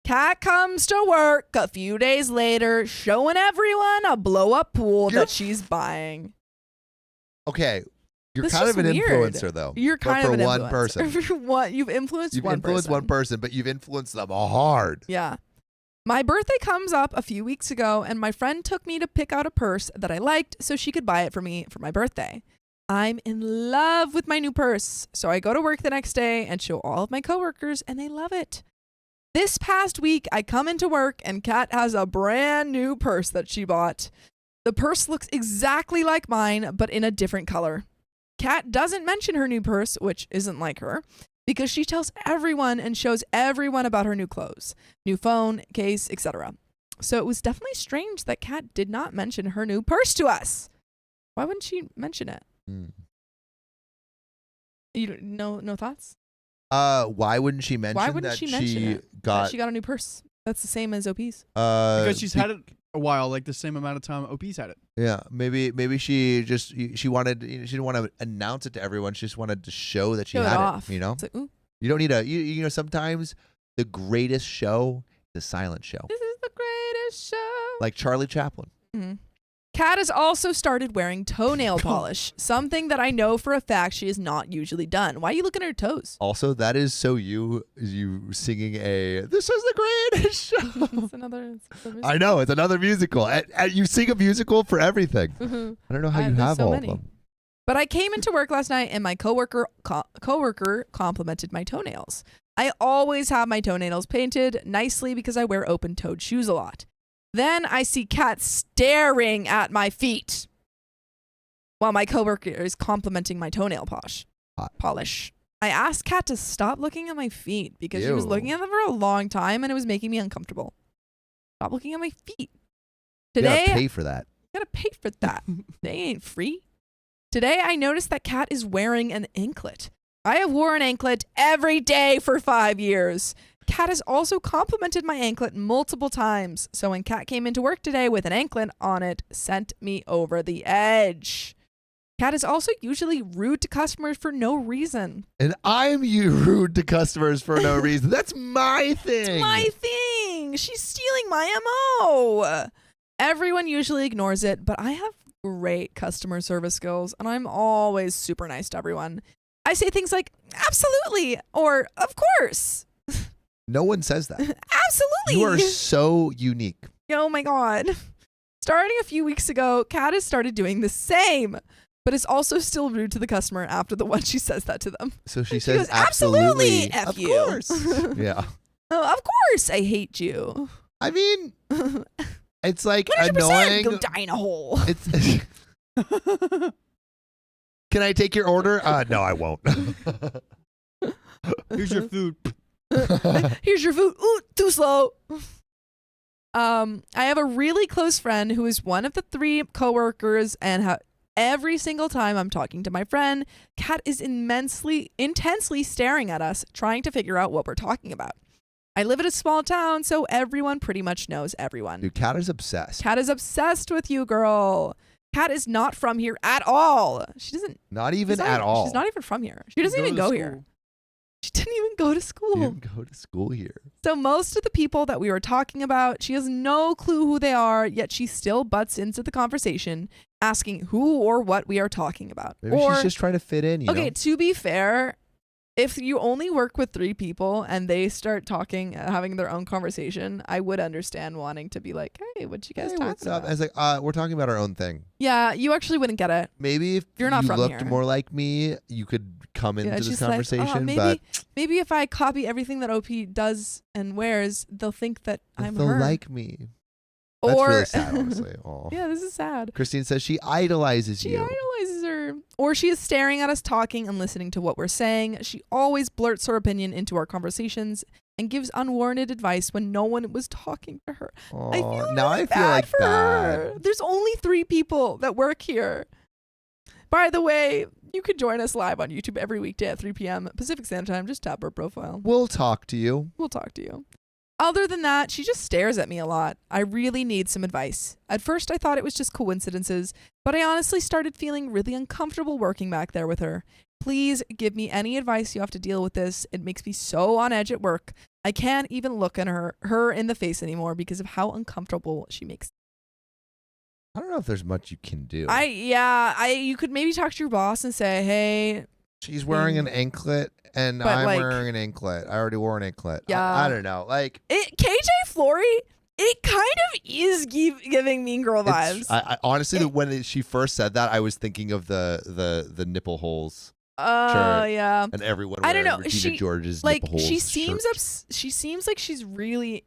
Kat comes to work a few days later, showing everyone a blow-up pool that she's buying. Okay. You're This kind is of an weird. influencer, though. You're kind but of for an one influencer. person. You've influenced You've one influenced person. one person, but you've influenced them hard. Yeah. My birthday comes up a few weeks ago, and my friend took me to pick out a purse that I liked so she could buy it for me for my birthday. I'm in love with my new purse, so I go to work the next day and show all of my coworkers, and they love it. This past week, I come into work, and Kat has a brand new purse that she bought. The purse looks exactly like mine, but in a different color. Kat doesn't mention her new purse, which isn't like her, because she tells everyone and shows everyone about her new clothes, new phone, case, etc. So it was definitely strange that Kat did not mention her new purse to us. Why wouldn't she mention it? You no thoughts? Why wouldn't she mention that she got a new purse? That's the same as OP's. Because she's had it a while, like the same amount of time OP's had it. Yeah, maybe she wanted, she didn't want to announce it to everyone. She just wanted to show that she Show it had off. it. You know, It's like, ooh, you don't need you know, sometimes the greatest show is a silent show, this is the greatest show. like Charlie Chaplin. Mm-hmm. Kat has also started wearing toenail polish, something that I know for a fact she has not usually done. Why are you looking at her toes? Also, that is so you singing "This is the greatest show." It's another I know, it's another musical. You sing a musical for everything. I don't know how you have so all many. of them. But I came into work last night and my coworker complimented my toenails. I always have my toenails painted nicely because I wear open-toed shoes a lot. Then I see Kat staring at my feet while my coworker is complimenting my toenail polish. I asked Kat to stop looking at my feet because she was looking at them for a long time and it was making me uncomfortable. Stop looking at my feet. Today, You gotta pay for that. You gotta pay for that. They ain't free. Today, I noticed that Kat is wearing an anklet. I have worn an anklet every day for 5 years. Kat has also complimented my anklet multiple times. So when Kat came into work today with an anklet on it, sent me over the edge. Kat is also usually rude to customers for no reason. And I'm rude to customers for no reason. That's my thing. It's my thing. She's stealing my MO. Everyone usually ignores it, but I have great customer service skills, and I'm always super nice to everyone. I say things like, absolutely, or of course. No one says that. Absolutely. You are so unique. Oh my God. Starting a few weeks ago, Kat has started doing the same, but is also still rude to the customer after the one she says that to them. So she says, goes, absolutely, F F you. you. Of course. Yeah. Oh, of course, I hate you. I mean, it's like 100% annoying. go die in a hole. It's Can I take your order? No, I won't. Here's your food. Here's your food. Ooh, too slow. I have a really close friend who is one of the 3 coworkers, and every single time I'm talking to my friend, Kat is intensely staring at us, trying to figure out what we're talking about. I live in a small town, so everyone pretty much knows everyone. Dude, Kat is obsessed. Kat is obsessed with you, girl. Kat is not from here at all. She doesn't. Not even at all. She's not even from here. She doesn't even go here. She didn't even go to school. She didn't go to school here. So most of the people that we were talking about, she has no clue who they are, yet she still butts into the conversation, asking who or what we are talking about. Maybe she's just trying to fit in, you know? To be fair, if you only work with 3 people and they start talking, having their own conversation, I would understand wanting to be like, hey, what you guys talking what's up? about? I was like, we're talking about our own thing. Yeah, you actually wouldn't get it. Maybe if You're not you from looked here. more like me, you could come into this she's conversation. Like, but maybe if I copy everything that OP does and wears, they'll think that I'm they'll her. like me. That's really sad, honestly. Aw. Yeah, this is sad. Christine says she idolizes She you. idolizes her. Or she is staring at us talking and listening to what we're saying. She always blurts her opinion into our conversations and gives unwarranted advice when no one was talking to her. Aw, I feel now really I feel bad like for her. bad. There's only 3 people that work here. By the way, you could join us live on YouTube every weekday at 3 p.m. Pacific Standard Time. Just tap our profile. We'll talk to you. We'll talk to you. Other than that, she just stares at me a lot. I really need some advice. At first, I thought it was just coincidences, but I honestly started feeling really uncomfortable working back there with her. Please give me any advice you have to deal with this. It makes me so on edge at work. I can't even look at her in the face anymore because of how uncomfortable she makes me. I don't know if there's much you can do. You could maybe talk to your boss and say, hey. She's wearing an anklet, and But, I'm like, wearing an anklet. I already wore an anklet. Yeah. I don't know. Like, KJ Flory, it kind of is giving Mean Girl vibes. I honestly, when she first said that, I was thinking of the nipple holes. Shirt, yeah. and everyone. I don't know. Regina George's like nipple holes. she seems shirt. she seems like she's really.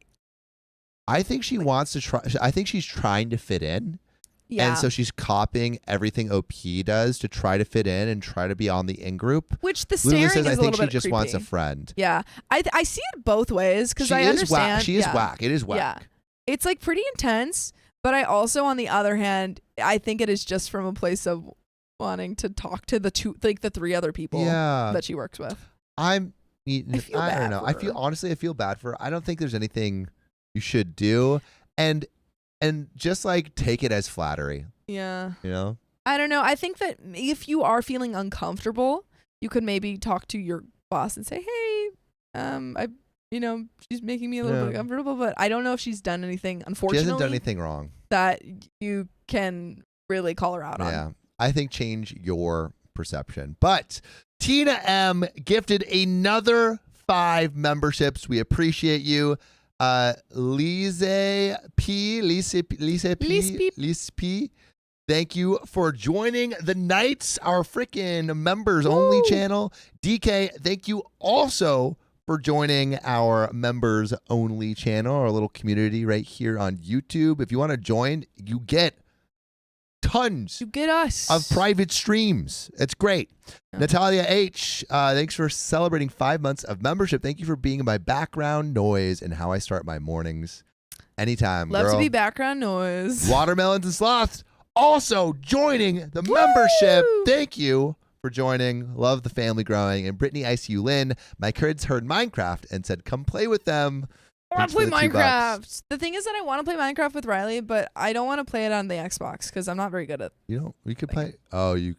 I think she wants to try. I think she's trying to fit in. Yeah. And so she's copying everything OP does to try to fit in and try to be on the in group. Which the Lulu staring says, is I a think little she bit just creepy. wants a friend. Yeah, I see it both ways because I is understand. Whack. She is whack. It is whack. Yeah, it's like pretty intense. But I also, on the other hand, I think it is just from a place of wanting to talk to the 3 other people that she works with. I feel bad don't know. for I her. feel honestly, I feel bad for her. I don't think there's anything you should do, and just like take it as flattery. Yeah. You know. I don't know. I think that if you are feeling uncomfortable, you could maybe talk to your boss and say, "Hey, she's making me a little bit uncomfortable, but I don't know if she's done anything. Unfortunately, She hasn't done anything wrong that you can really call her out on." Yeah, I think change your perception. But Tina M gifted another 5 memberships. We appreciate you. Lise P. Thank you for joining the Knights, our freaking members only channel. DK, thank you also for joining our members only channel, our little community right here on YouTube. If you want to join, you get tons You get us of private streams. It's great. Yeah. Natalia H, thanks for celebrating 5 months of membership. Thank you for being my background noise and how I start my mornings. Anytime, Love girl. to be background noise. Watermelons and Sloths also joining the membership. Thank you for joining. Love the family growing. And Brittany ICU Lynn, my kids heard Minecraft and said, come play with them. I want Thanks to play for the $2. Minecraft. The thing is that I want to play Minecraft with Riley, but I don't want to play it on the Xbox because I'm not very good at. You know, we could play. Oh, you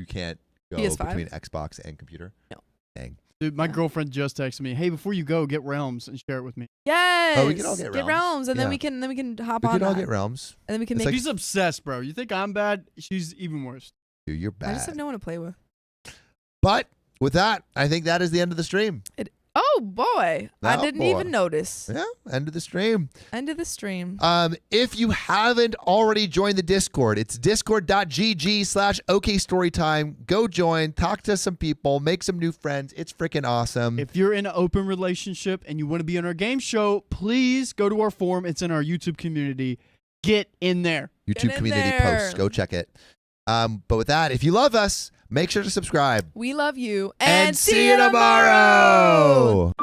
can't go PS5? between Xbox and computer. No. Dang. Dude, my Yeah. girlfriend just texted me, "Hey, before you go, get Realms and share it with me." Yes. Oh, we can all get Realms. and then Yeah. we can hop We on. could all that. get Realms. And then we can It's make. like- She's obsessed, bro. You think I'm bad? She's even worse. Dude, you're I just have bad. no one to play with. But with that, I think that is the end of the stream. Oh boy, I Oh, didn't boy. even notice. Yeah, end of the stream. End of the stream. If you haven't already joined the Discord, it's discord.gg/okstorytime. Go join, talk to some people, make some new friends. It's freaking awesome. If you're in an open relationship and you want to be on our game show, please go to our forum. It's in our YouTube community. Get in there. YouTube Get in community there. posts, go check it. But with that, if you love us, make sure to subscribe. We love you And see you tomorrow.